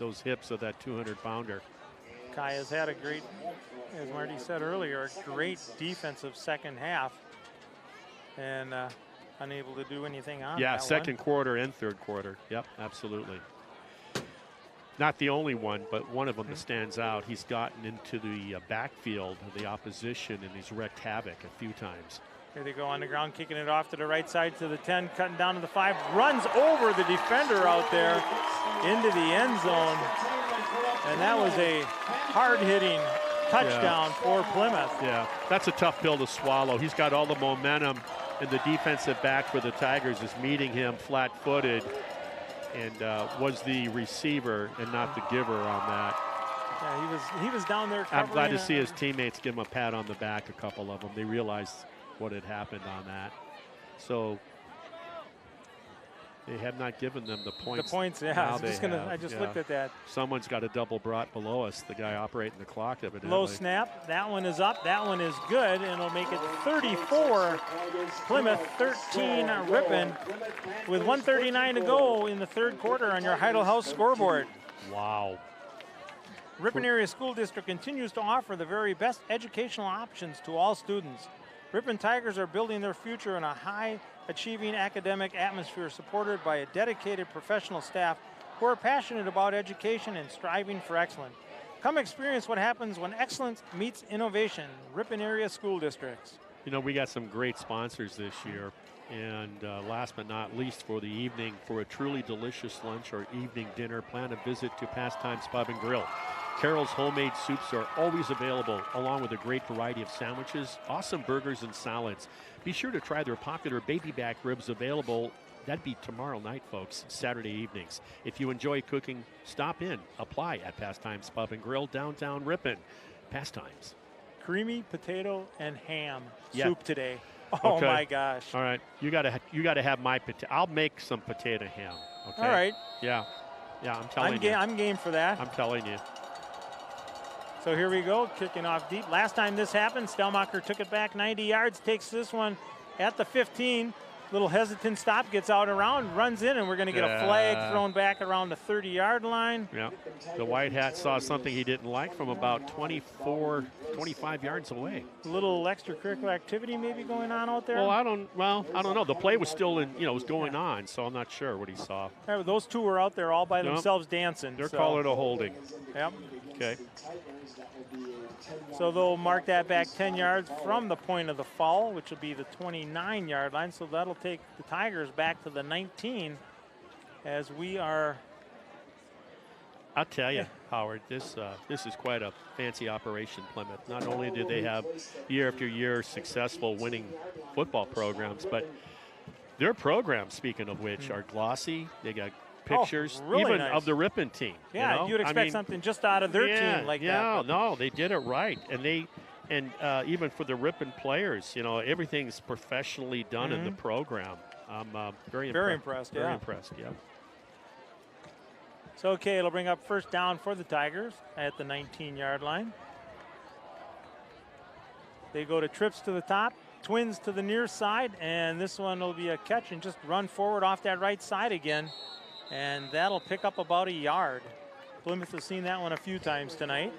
those hips of that 200-pounder. Kai has had a great, as Marty said earlier, a great defensive second half. And unable to do anything on that second one. quarter and 3rd quarter. Yep, absolutely. Not the only one, but one of them that stands out. He's gotten into the backfield of the opposition, and he's wreaked havoc a few times. Here they go on the ground, kicking it off to the right side to the 10, cutting down to the 5, runs over the defender out there into the end zone. And that was a hard-hitting touchdown for Plymouth. Yeah, that's a tough pill to swallow. He's got all the momentum, and the defensive back for the Tigers is meeting him flat-footed, and was the receiver and not the giver on that. Yeah, he was down there covering. I'm glad to see his teammates give him a pat on the back, a couple of them. They realized what had happened on that. So they have not given them the points. The points, yeah. I just looked at that. Someone's got a double brought below us, the guy operating the clock evidently. Low snap. That one is up. That one is good, and it'll make it 34 Plymouth, 13 Ripon, with 1:39 to go in the third quarter on your Heidel House scoreboard. Wow. Ripon Area School District continues to offer the very best educational options to all students. Ripon Tigers are building their future in a high-achieving academic atmosphere supported by a dedicated professional staff who are passionate about education and striving for excellence. Come experience what happens when excellence meets innovation. Ripon Area School Districts. You know, we got some great sponsors this year. And last but not least, for the evening, for a truly delicious lunch or evening dinner, plan a visit to Pastimes Pub and Grill. Carol's homemade soups are always available, along with a great variety of sandwiches, awesome burgers, and salads. Be sure to try their popular baby back ribs available. That'd be tomorrow night, folks, Saturday evenings. If you enjoy cooking, stop in. Apply at Pastimes Pub and Grill, downtown Ripon. Pastimes. Creamy potato and ham soup today. Oh, okay. My gosh. All right. You gotta have my potato. I'll make some potato ham. Okay? All right. Yeah. Yeah, I'm telling you. I'm game for that. I'm telling you. So here we go, kicking off deep. Last time this happened, Stelmacher took it back 90 yards, takes this one at the 15. Little hesitant stop, gets out around, runs in, and we're going to get a flag thrown back around the 30-yard line. Yeah. The white hat saw something he didn't like from about 24, 25 yards away. A little extracurricular activity maybe going on out there? Well, I don't know. The play was still was going on, so I'm not sure what he saw. Yeah, those two were out there all by themselves dancing. They're calling it a holding. Yep. Okay. So they'll mark that back 10 yards from the point of the foul, which will be the 29-yard line. So that'll take the Tigers back to the 19 as we are. I'll tell you, Howard, this is quite a fancy operation, Plymouth. Not only do they have year after year successful winning football programs, but their programs, speaking of which, are glossy. They got pictures, really even nice. Of the Ripon team. Yeah, you'd expect something just out of their team like that. Yeah, no, they did it right, and even for the Ripon players, everything's professionally done in the program. I'm very impressed. Very impressed. Yeah. So okay, it'll bring up first down for the Tigers at the 19-yard line. They go to trips to the top, twins to the near side, and this one will be a catch and just run forward off that right side again. And that'll pick up about a yard. Plymouth has seen that one a few times tonight.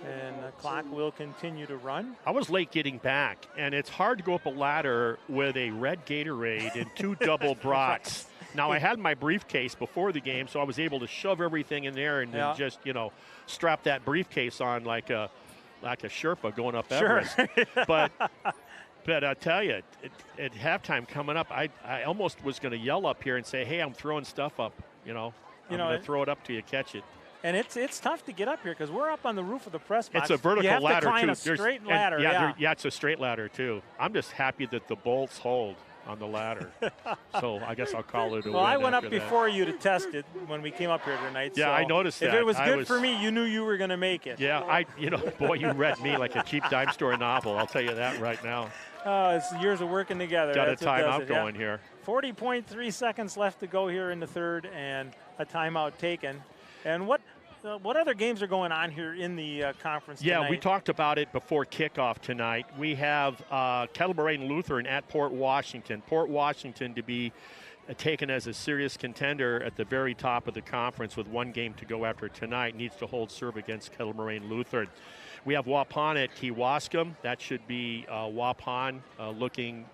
And the clock will continue to run. I was late getting back, and it's hard to go up a ladder with a red Gatorade and 2 double brats. Now, I had my briefcase before the game, so I was able to shove everything in there and then just, strap that briefcase on like a Sherpa going up Everest. But I tell you, at halftime coming up, I almost was going to yell up here and say, "Hey, I'm throwing stuff up." I'm going to throw it up till you catch it. And it's tough to get up here because we're up on the roof of the press box. It's a vertical ladder, you have to climb too. a straight ladder. Yeah, it's a straight ladder, too. I'm just happy that the bolts hold on the ladder. So I guess I'll call it a win. Well, I went up that. before you to test it when we came up here tonight. Yeah, so I noticed that. If it was good for me, you knew you were going to make it. Yeah, boy, you read me like a cheap dime store novel. I'll tell you that right now. It's years of working together. Got That's a timeout going here. 40.3 seconds left to go here in the third, and a timeout taken. And what other games are going on here in the conference tonight? Yeah, we talked about it before kickoff tonight. We have Kettle Moraine Lutheran at Port Washington. Port Washington to be taken as a serious contender at the very top of the conference with 1 game to go after tonight, needs to hold serve against Kettle Moraine Lutheran. We have Waupun at Kewaskum. That should be Waupun looking,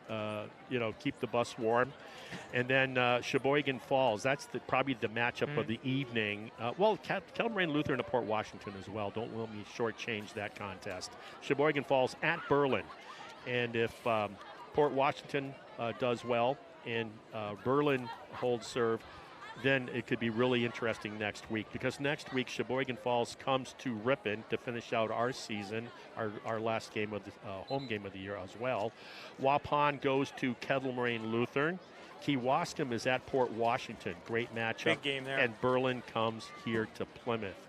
keep the bus warm. And then Sheboygan Falls. That's probably the matchup of the evening. Kettle Moraine Lutheran to Port Washington as well. Don't let me shortchange that contest. Sheboygan Falls at Berlin. And if Port Washington does well and Berlin holds serve, then it could be really interesting next week, because next week Sheboygan Falls comes to Ripon to finish out our season, our last game of the home game of the year as well. Waupun goes to Kettle Moraine Lutheran. Kewaskum is at Port Washington. Great matchup. Big game there. And Berlin comes here to Plymouth.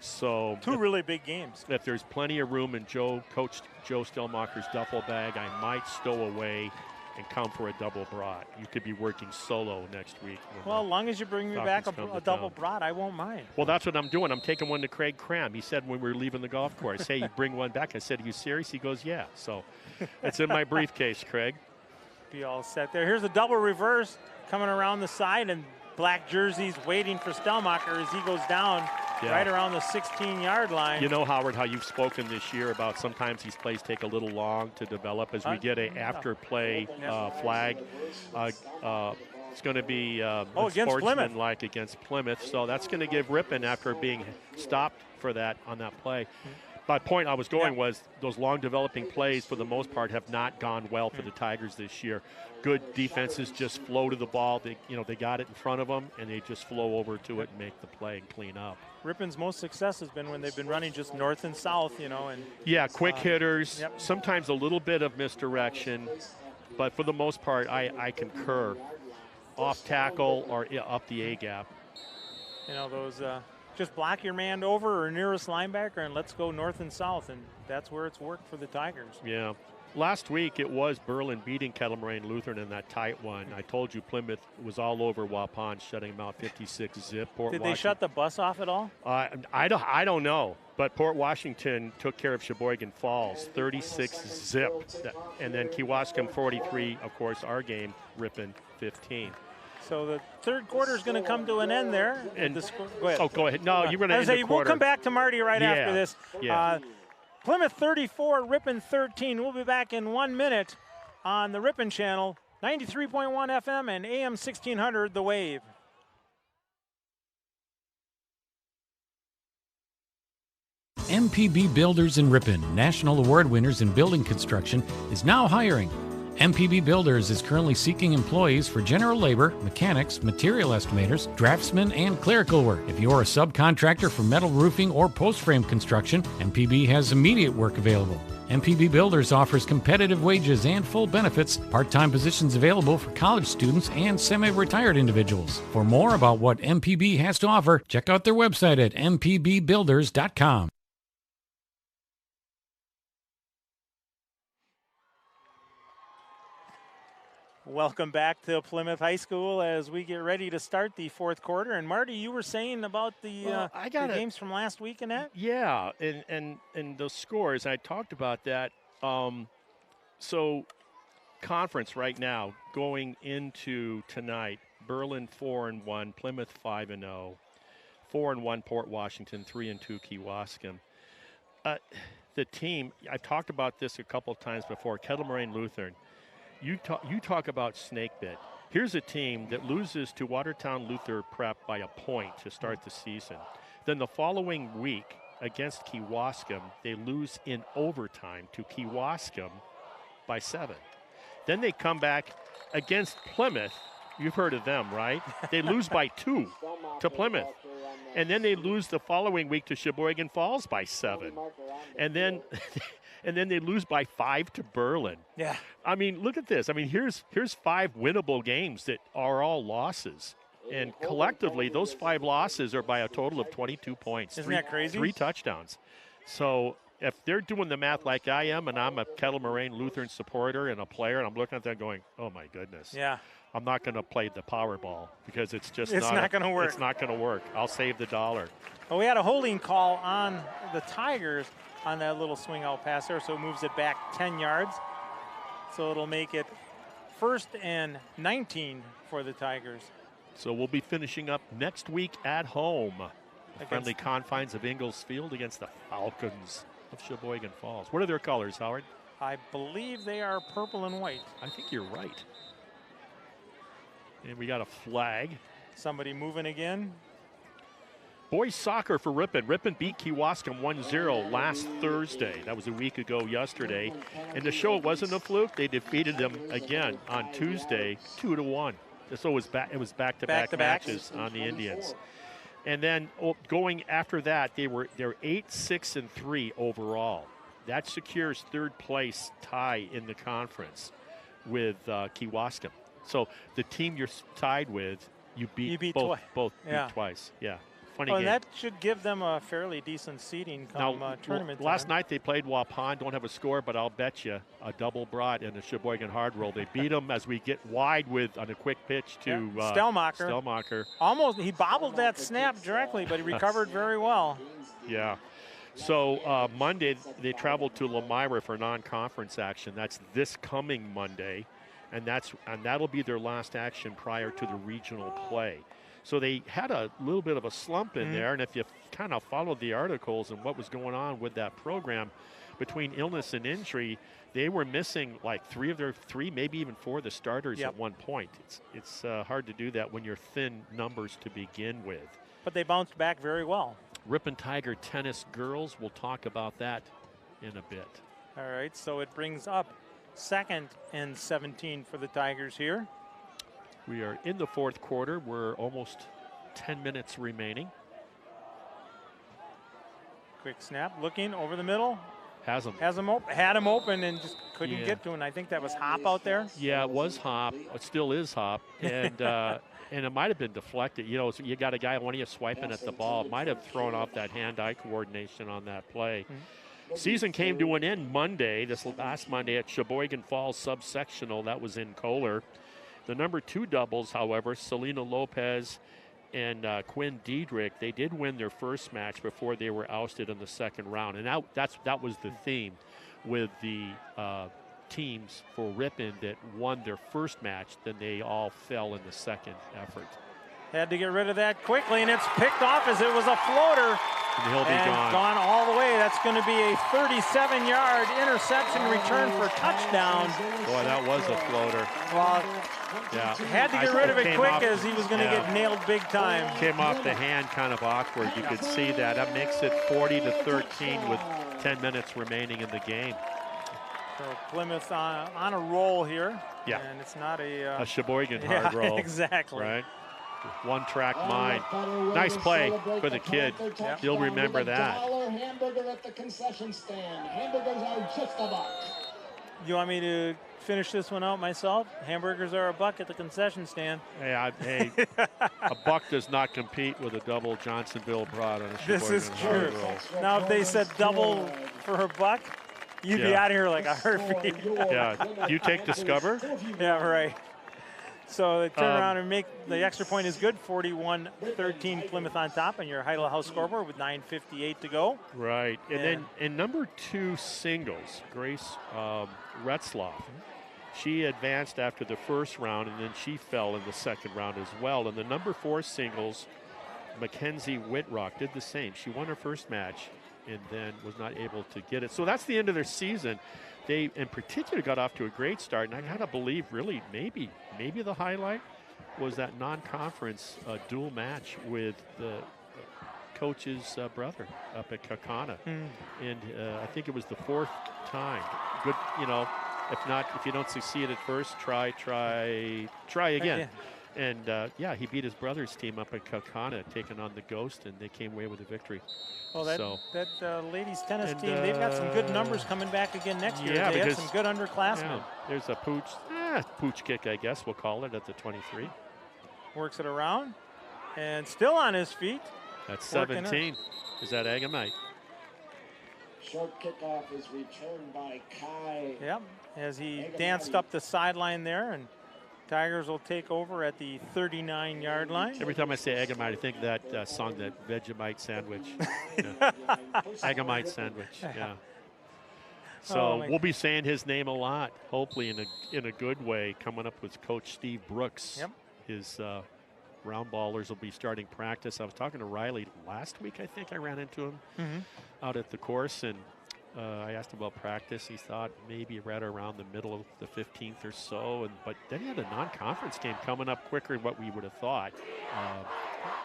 So 2 really big games. If there's plenty of room in Coach Joe Stelmacher's duffel bag, I might stow away and come for a double brat. You could be working solo next week. Well, as long as you bring me back a double brat, I won't mind. Well, that's what I'm doing. I'm taking one to Craig Cram. He said when we were leaving the golf course, hey, you bring one back. I said, are you serious? He goes, yeah. So it's in my briefcase, Craig. Be all set there. Here's a double reverse coming around the side, and black jerseys waiting for Stelmacher as he goes down right around the 16-yard line. You know, Howard, how you've spoken this year about sometimes these plays take a little long to develop. As we get a after-play flag, it's going to be sportsman-like against Plymouth. So that's going to give Ripon, after being stopped for that on that play. My point I was going was those long developing plays, for the most part, have not gone well for the Tigers this year. Good defenses just flow to the ball. They got it in front of them, and they just flow over to it and make the play and clean up. Ripon's most success has been when they've been running just north and south, quick hitters, sometimes a little bit of misdirection, but for the most part, I concur. Off tackle or up the A-gap. Those just block your man over or nearest linebacker and let's go north and south, and that's where it's worked for the Tigers. Yeah. Last week it was Berlin beating Kettle Moraine Lutheran in that tight one. I told you Plymouth was all over Waupun, shutting them out 56-zip. Did they shut the bus off at all? I don't know, but Port Washington took care of Sheboygan Falls 36-zip, and then Kewaskum 43. Of course, our game, Ripon 15. So the third quarter is going to come to an end there. And go ahead. Oh, go ahead. No, you're going to end the quarter. We'll come back to Marty after this. Yeah. Plymouth 34, Ripon 13. We'll be back in 1 minute on the Ripon channel, 93.1 FM and AM 1600, The Wave. MPB Builders in Ripon, national award winners in building construction, is now hiring. MPB Builders is currently seeking employees for general labor, mechanics, material estimators, draftsmen, and clerical work. If you're a subcontractor for metal roofing or post-frame construction, MPB has immediate work available. MPB Builders offers competitive wages and full benefits, part-time positions available for college students and semi-retired individuals. For more about what MPB has to offer, check out their website at mpbbuilders.com. Welcome back to Plymouth High School as we get ready to start the fourth quarter. And Marty, you were saying about the games from last week and that? Yeah, and the scores, I talked about that. So conference right now going into tonight, Berlin 4-1, Plymouth 5-0, 4-1 Port Washington, 3-2 Kewaskum. The team, I've talked about this a couple of times before, Kettle Moraine Lutheran. You talk about snake bit. Here's a team that loses to Watertown Luther Prep by a point to start the season. Then the following week against Kewaskum, they lose in overtime to Kewaskum by 7. Then they come back against Plymouth. You've heard of them, right? They lose by 2 to Plymouth. And then they lose the following week to Sheboygan Falls by 7. And then they lose by 5 to Berlin. Yeah. I mean, look at this. I mean, here's 5 winnable games that are all losses. And collectively, those 5 losses are by a total of 22 points. Isn't that crazy? 3 touchdowns. So if they're doing the math like I am, and I'm a Kettle Moraine Lutheran supporter and a player, and I'm looking at that going, oh, my goodness. Yeah. I'm not going to play the Powerball because it's just not going to work. It's not going to work. I'll save the $1. Well, we had a holding call on the Tigers on that little swing out pass there, so it moves it back 10 yards. So it'll make it 1st and 19 for the Tigers. So we'll be finishing up next week at home. The friendly confines of Ingalls Field against the Falcons of Sheboygan Falls. What are their colors, Howard? I believe they are purple and white. I think you're right. And we got a flag. Somebody moving again. Boys soccer for Ripon. Ripon beat Kewaskum 1-0 last Thursday. That was a week ago yesterday. And to show it wasn't a fluke, they defeated them again on Tuesday 2-1. So it was back-to-back matches on the Indians. And then going after that, they're 8-6-3 overall. That secures third place tie in the conference with Kewaskum. So the team you're tied with, you beat both twice. Yeah. Funny game. That should give them a fairly decent seeding come tournament time. Last night they played Waupun. Don't have a score, but I'll bet you a double brought in the Sheboygan hard roll. They beat them as we get wide on a quick pitch to Stelmacher. Almost, he bobbled that snap directly, but he recovered very well. Yeah. So Monday they traveled to Lemira for non-conference action. That's this coming Monday, and that'll be their last action prior to the regional play. So they had a little bit of a slump in there, and if you kind of followed the articles and what was going on with that program, between illness and injury, they were missing like three, maybe even 4 of the starters at one point. It's hard to do that when you're thin numbers to begin with. But they bounced back very well. Ripon Tiger tennis girls, we'll talk about that in a bit. All right, so it brings up 2nd and 17 for the Tigers here. We are in the 4th quarter. We're almost 10 minutes remaining. Quick snap, looking over the middle. Had him open and just couldn't get to him. I think that was Hop out there. Yeah, it was Hop. It still is Hop. And and it might have been deflected. You know, so you got a guy, one of you swiping at the ball. Might have thrown off that hand-eye coordination on that play. Season came to an end Monday, this last Monday at Sheboygan Falls subsectional. That was in Kohler. The number 2 doubles, however, Selena Lopez and Quinn Diedrich, they did win their first match before they were ousted in the 2nd round. And that was the theme with the teams for Ripon that won their first match. Then they all fell in the 2nd effort. Had to get rid of that quickly, and it's picked off as it was a floater. And he'll be gone all the way. That's going to be a 37-yard interception return for touchdown. Boy, that was a floater. Well, had to get rid of it quick as he was going to get nailed big time. Came off the hand kind of awkward. You could see that. That makes it 40-13 with 10 minutes remaining in the game. So Plymouth on a roll here. Yeah. And it's not a Sheboygan hard roll. Exactly. Right. One-track mind. Nice play for the kid. Yep. He'll remember that. Hamburger at the concession stand. Hamburgers are just $1. You want me to finish this one out myself? Hamburgers are $1 at the concession stand. Hey, a buck does not compete with a double Johnsonville brat on a Sheboygan. This is true. Now, if they said double for $1, you'd be out of here like a heartbeat. Yeah. You take Discover? Yeah, right. So they turn around and make the extra point is good. 41-13 Plymouth on top on your Heidel House scoreboard with 9:58 to go. Right. And then in number 2 singles, Grace Retzloff, she advanced after the first round, and then she fell in the 2nd round as well. And the number 4 singles, Mackenzie Whitrock, did the same. She won her first match and then was not able to get it. So that's the end of their season. They, in particular, got off to a great start, and I gotta believe, really, maybe the highlight was that non-conference dual match with the coach's brother up at Kakana, and I think it was the 4th time. Good, if you don't succeed at first, try again. And he beat his brother's team up at Kakana, taking on the Ghost, and they came away with a victory. Well, that ladies tennis team, they've got some good numbers coming back again next year. They have some good underclassmen. Yeah, there's a pooch kick, I guess we'll call it, at the 23. Works it around, and still on his feet. That's 17. Is that Agamite? Short kickoff is returned by Kai. Yep, as he danced up the sideline there, and Tigers will take over at the 39-yard line. Every time I say Agamite, I think that song, that Vegemite sandwich. Agamite sandwich, yeah. So we'll be saying his name a lot, hopefully in a good way, coming up with Coach Steve Brooks. Yep. His round ballers will be starting practice. I was talking to Riley last week, I think I ran into him out at the course, and I asked him about practice. He thought maybe right around the middle of the 15th or so, but then he had a non-conference game coming up quicker than what we would have thought.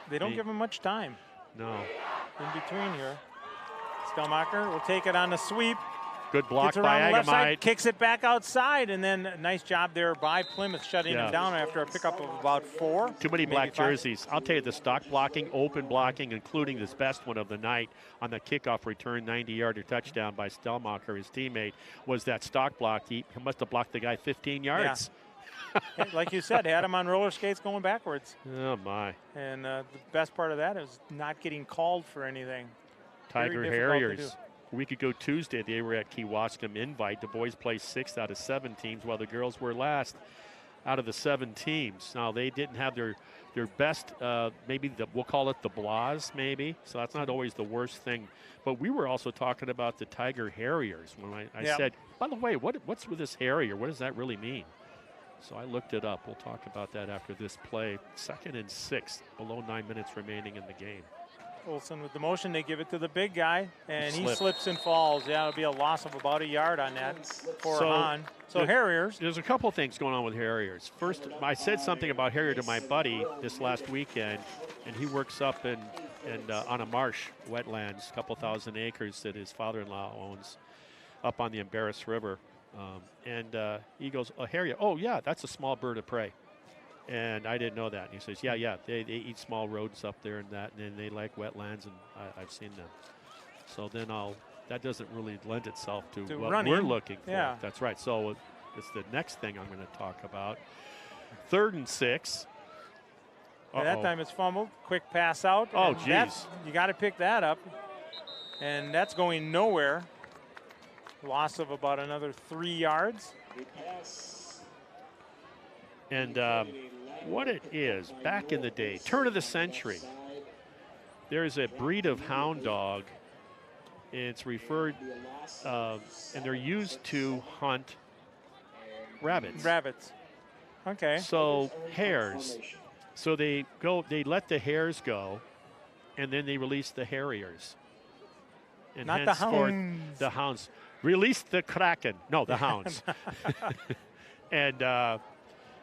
They don't give him much time. No. In between here. Stelmacher will take it on the sweep. Good block Gets by around the left side, Agamite. kicks it back outside, and then a nice job there by Plymouth shutting him down after a pickup of about 4. Too many black 5. jerseys. I'll tell you, the stock blocking, open blocking, including this best one of the night on the kickoff return, 90-yarder touchdown by Stelmacher, his teammate, was that stock block. He must have blocked the guy 15 yards. Yeah. Like you said, had him on roller skates going backwards. Oh, my. And the best part of that is not getting called for anything. Tiger Harriers. A week ago Tuesday, they were at Kewaskum Invite. The boys placed 6th out of 7 teams, while the girls were last out of the 7 teams. Now, they didn't have their best, maybe we'll call it the blahs, maybe. So that's not always the worst thing. But we were also talking about the Tiger Harriers when I said, by the way, what's with this Harrier? What does that really mean? So I looked it up. We'll talk about that after this play. 2nd and 6, below 9 minutes remaining in the game. Olsen with the motion, they give it to the big guy, and he slips and falls. Yeah, it'll be a loss of about 1 yard on that for Hahn. So Harriers. There's a couple things going on with Harriers. First, I said something about Harrier to my buddy this last weekend, and he works up in on a marsh, wetlands, a couple thousand acres that his father-in-law owns up on the Embarrass River. He goes, a Harrier, oh yeah, that's a small bird of prey. And I didn't know that. And he says, yeah, they eat small roads up there and that, and then they like wetlands, and I've seen them. So then that doesn't really lend itself to what running. We're looking for. Yeah. That's right. So it's the next thing I'm going to talk about. 3rd and 6. At that time it's fumbled. Quick pass out. Oh, geez. You got to pick that up. And that's going nowhere. Loss of about another 3 yards. And what it is, back in the day, turn of the century, there's a breed of hound dog. It's referred, and they're used to hunt rabbits. Rabbits. Okay. So hares. So they let the hares go, and then they release the harriers. And not the hounds. The hounds. Release the kraken. No, the hounds.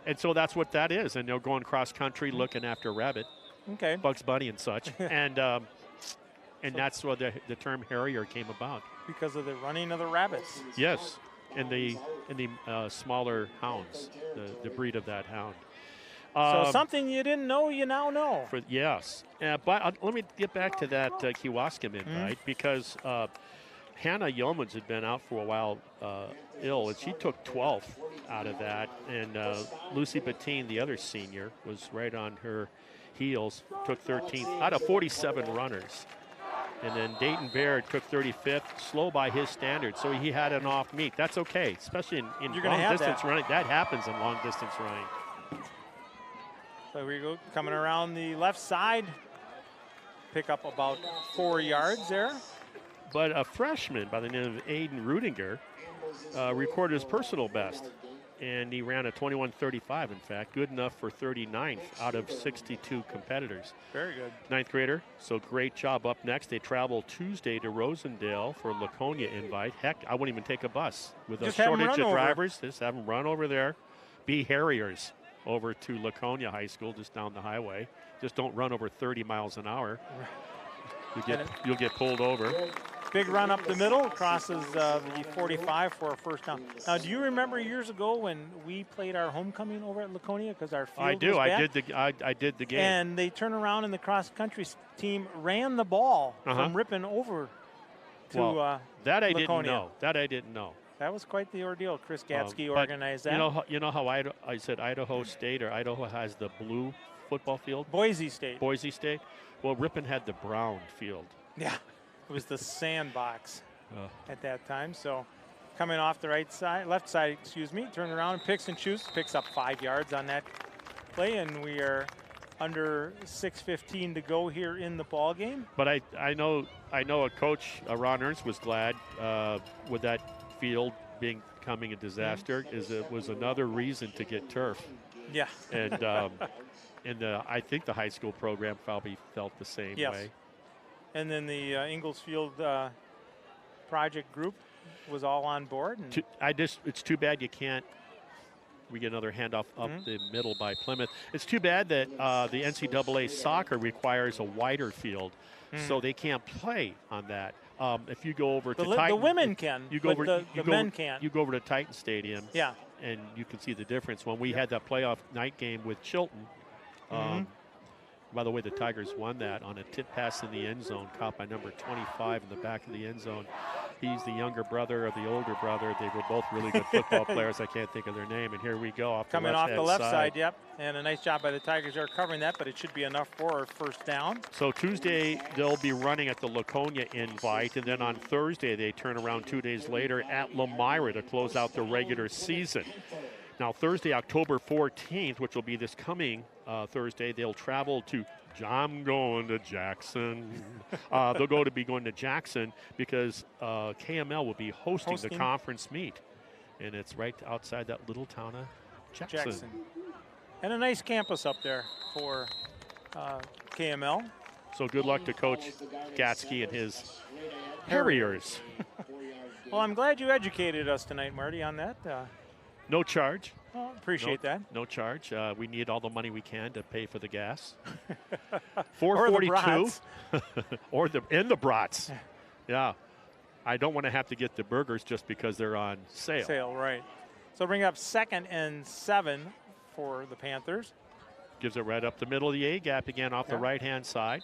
And so that's what that is. And they're going cross country looking after rabbit, Bugs Bunny and such. and that's where the term Harrier came about. Because of the running of the rabbits. Yes, and the smaller hounds, the breed of that hound. So something you didn't know, you now know. Yes. But let me get back to that Kewaskum invite because Hannah Yeomans had been out for a while ill, and she took 12th out of that. And Lucy Bettine, the other senior, was right on her heels, took 13th out of 47 runners. And then Dayton Baird took 35th, slow by his standards, so he had an off meet. That's okay, especially in long distance running. That happens in long distance running. So we go coming around the left side, pick up about 4 yards there. But a freshman by the name of Aiden Rudinger recorded his personal best, and he ran a 21:35, in fact, good enough for 39th out of 62 competitors. Very good. 9th grader, so great job. Up next, they travel Tuesday to Rosendale for Laconia invite. Heck, I wouldn't even take a bus. With a shortage of drivers, just have them run over there, be Harriers over to Laconia High School, just down the highway. Just don't run over 30 miles an hour. You'll get pulled over. Big run up the middle, crosses the 45 for a first down. Now, do you remember years ago when we played our homecoming over at Laconia because our field was bad? I did the game. And they turned around and the cross-country team ran the ball from Ripon over to that I Laconia. I didn't know. That was quite the ordeal. Chris Gatsky organized that. You know how I said Idaho State or Idaho has the blue football field? Boise State. Boise State. Well, Ripon had the brown field. Yeah. It was the sandbox at that time. So coming off the left side, turn around and picks and shoots, picks up 5 yards on that play, and we are under 6:15 to go here in the ball game. But I know a coach, Ron Ernst, was glad with that field becoming a disaster was another reason to get turf. Yeah. And I think the high school program probably felt the same way. And then the Inglesfield project group was all on board. And it's too bad you can't. We get another handoff up the middle by Plymouth. It's too bad that the NCAA soccer requires a wider field, so they can't play on that. If you go over to Titan, the women can, but the men can't. You go over to Titan Stadium, and you can see the difference. When we had that playoff night game with Chilton, by the way, the Tigers won that on a tip pass in the end zone, caught by number 25 in the back of the end zone. He's the younger brother of the older brother. They were both really good football players. I can't think of their name. And here we go coming off the left side. Yep. And a nice job by the Tigers there covering that, but it should be enough for a first down. So Tuesday, they'll be running at the Laconia invite. And then on Thursday, they turn around 2 days later at Lemira to close out the regular season. Now, Thursday, October 14th, which will be this coming Thursday, they'll travel to I'm going to Jackson. They'll be going to Jackson because KML will be hosting the conference meet. And it's right outside that little town of Jackson. And a nice campus up there for KML. So good luck to Coach Gatsky and his Harriers. Well, I'm glad you educated us tonight, Marty, on that. No charge. Well, appreciate that. No charge. We need all the money we can to pay for the gas. 442. Or the brats. Yeah. I don't want to have to get the burgers just because they're on sale. Sale, right. So bring up 2nd and 7 for the Panthers. Gives it right up the middle of the A gap again off the right-hand side.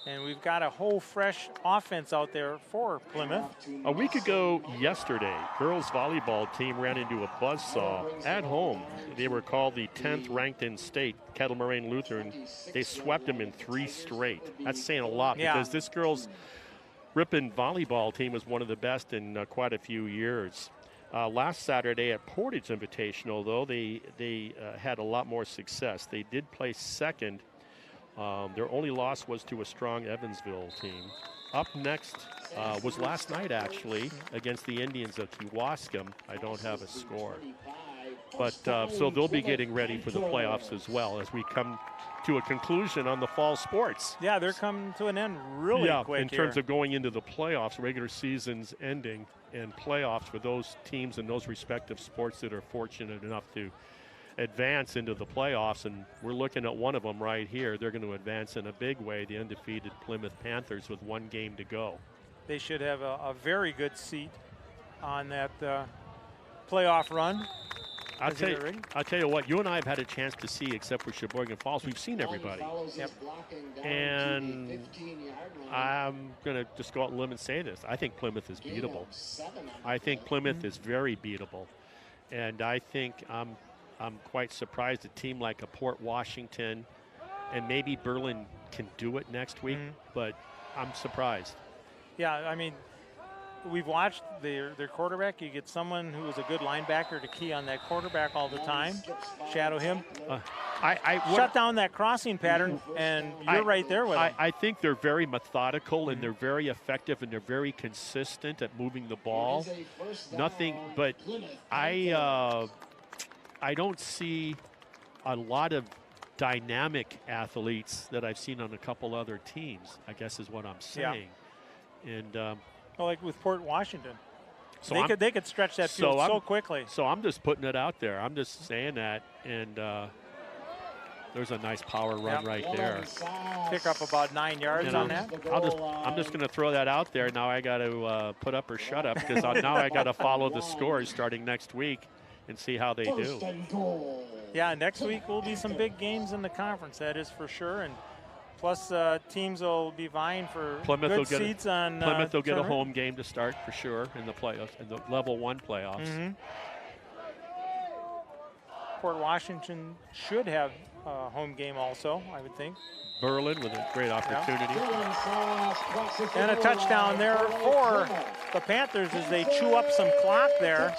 And we've got a whole fresh offense out there for Plymouth. A week ago yesterday, girls volleyball team ran into a buzzsaw at home. They were called the 10th ranked in state, Kettle Moraine Lutheran. They swept them in 3 straight. That's saying a lot because this girls' Ripon volleyball team was one of the best in quite a few years. Last Saturday at Portage Invitational, though, they had a lot more success. They did place 2nd. Their only loss was to a strong Evansville team. Up next was last night, actually, against the Indians of Kewaskum. I don't have a score. But so they'll be getting ready for the playoffs as well as we come to a conclusion on the fall sports. Yeah, they're coming to an end really quick in terms of going into the playoffs, regular season's ending, and playoffs for those teams and those respective sports that are fortunate enough to advance into the playoffs, and we're looking at one of them right here. They're going to advance in a big way, the undefeated Plymouth Panthers with 1 game to go. They should have a very good seat on that playoff run. I'll tell you what, you and I have had a chance to see, except for Sheboygan Falls, we've seen everybody. Yep. And I'm going to just go out on a limb and say this. I think Plymouth is beatable. I think Plymouth is very beatable. And I think I'm quite surprised a team like a Port Washington and maybe Berlin can do it next week, but I'm surprised. Yeah, I mean, we've watched their quarterback. You get someone who is a good linebacker to key on that quarterback all the time, shadow him. Shut down that crossing pattern, and you're right there with them. I think they're very methodical, and they're very effective, and they're very consistent at moving the ball. Nothing, but I don't see a lot of dynamic athletes that I've seen on a couple other teams, I guess is what I'm saying. Yeah. And well, like with Port Washington, so they could stretch that field so quickly. So I'm just putting it out there. I'm just saying that, and there's a nice power run right there. Pick up about 9 yards on that. I'm just going to throw that out there. Now I got to put up or shut up because now I got to follow the scores starting next week and see how they do. Yeah, next week will be some big games in the conference, that is for sure. And plus, teams will be vying for good seats on Plymouth will get a home game to start for sure in the playoffs, in the level 1 playoffs. Port Washington should have a home game also, I would think. Berlin with a great opportunity. And a touchdown there for the Panthers as they chew up some clock there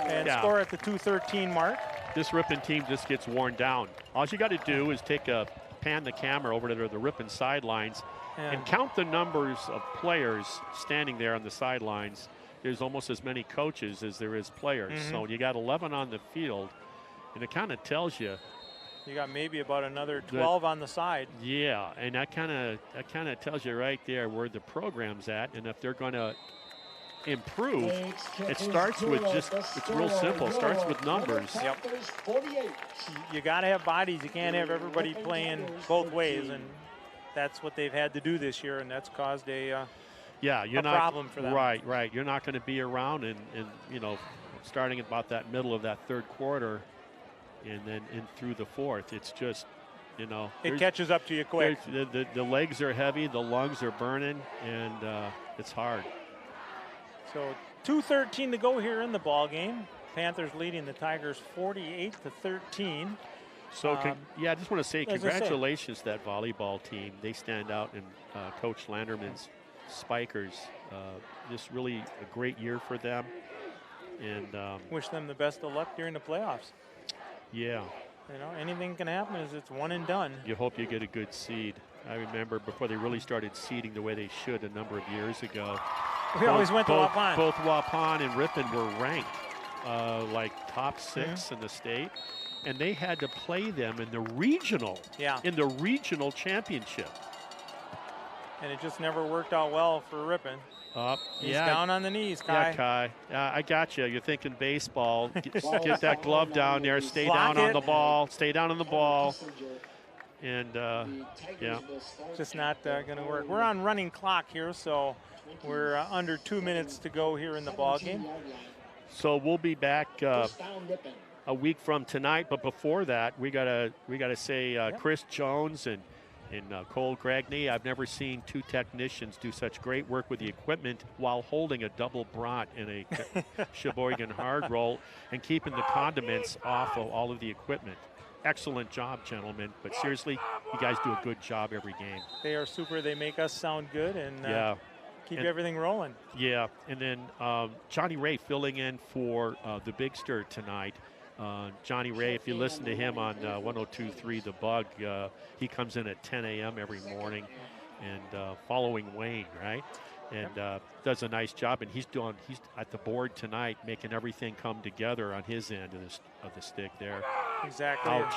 and score at the 2:13 mark. This Ripon team just gets worn down. All you got to do is pan the camera over to the Ripon sidelines and count the numbers of players standing there on the sidelines. there's almost as many coaches as there is players. So you got 11 on the field, and it kind of tells you. You got maybe about another 12 on the side. Yeah, and that kind of tells you right there where the program's at, and if they're going to improve, it starts with it's real simple. It starts with numbers. Yep. You got to have bodies. You can't have everybody playing both ways, and that's what they've had to do this year, and that's caused a problem for them. Right. You're not going to be around, and starting about that middle of that third quarter, and then in through the fourth. It's just, it catches up to you quick. The legs are heavy, the lungs are burning, and it's hard. So 2:13 to go here in the ball game. Panthers leading the Tigers 48-13. So I just want to say congratulations to that volleyball team. They stand out in Coach Landerman's Spikers. Just really a great year for them. And wish them the best of luck during the playoffs. Yeah. Anything can happen. Is it's one and done. You hope you get a good seed. I remember before they really started seeding the way they should a number of years ago. We always went to Waupun. Both Waupun and Ripon were ranked like top 6 in the state, and they had to play them in the regional championship. And it just never worked out well for Ripon. He's down on the knees, Kai. Yeah, Kai. I got you. You're thinking baseball. Get that glove down there. Stay down on the ball. Stay down on the ball. And, just not going to work. We're on running clock here, so we're under 2 minutes to go here in the ball game. So we'll be back a week from tonight, but before that, we gotta say Chris Jones and Cole Gragney. I've never seen two technicians do such great work with the equipment while holding a double brat in a Sheboygan hard roll and keeping the condiments off of all of the equipment. Excellent job, gentlemen. But seriously, you guys do a good job every game. They are super. They make us sound good and keep everything rolling. Yeah, and then Johnny Ray filling in for the Big Stir tonight. Johnny Ray, if you listen to him on 102.3 The Bug, he comes in at 10 a.m. every morning and following Wayne, right? And does a nice job. And he's at the board tonight, making everything come together on his end of the stick there. Exactly. Ouch.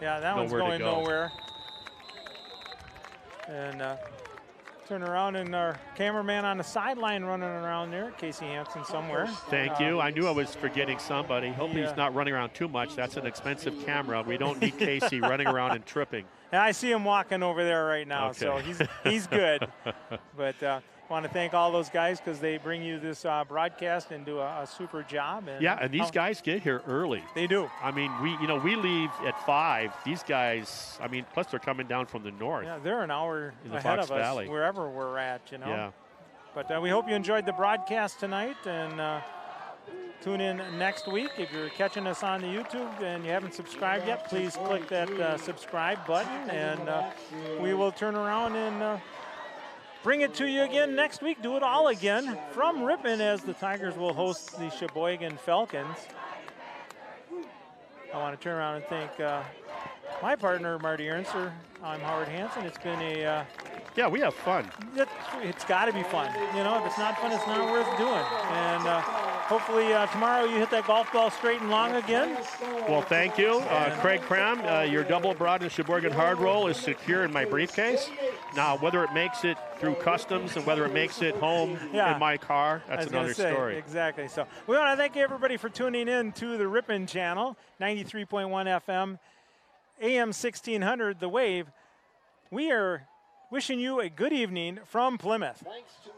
Yeah, that one's going nowhere. And turn around, and our cameraman on the sideline running around there, Casey Hansen somewhere. Thank you. I knew I was forgetting somebody. Hope he's not running around too much. That's an expensive camera. We don't need Casey running around and tripping. Yeah, I see him walking over there right now, okay. So he's good. But I want to thank all those guys because they bring you this broadcast and do a super job. And yeah, and these guys get here early. They do. I mean, we leave at 5. These guys, I mean, plus they're coming down from the north. Yeah, they're an hour in the ahead Fox of Valley. us, wherever we're at, Yeah. But we hope you enjoyed the broadcast tonight, and tune in next week. If you're catching us on the YouTube and you haven't subscribed yet, please click that subscribe button, and we will turn around and bring it to you again next week. Do it all again from Ripon as the Tigers will host the Sheboygan Falcons. I want to turn around and thank my partner, Marty Ernster. I'm Howard Hansen. It's been a... yeah, we have fun. It's got to be fun. If it's not fun, it's not worth doing. And hopefully tomorrow you hit that golf ball straight and long again. Well, thank you. Craig Cram, your double broad and Sheboygan hard roll is secure in my briefcase. Now, whether it makes it through customs and whether it makes it home in my car, that's another story. Exactly. So we want to thank everybody for tuning in to the Ripon channel, 93.1 FM, AM 1600, The Wave. We are wishing you a good evening from Plymouth. Thanks to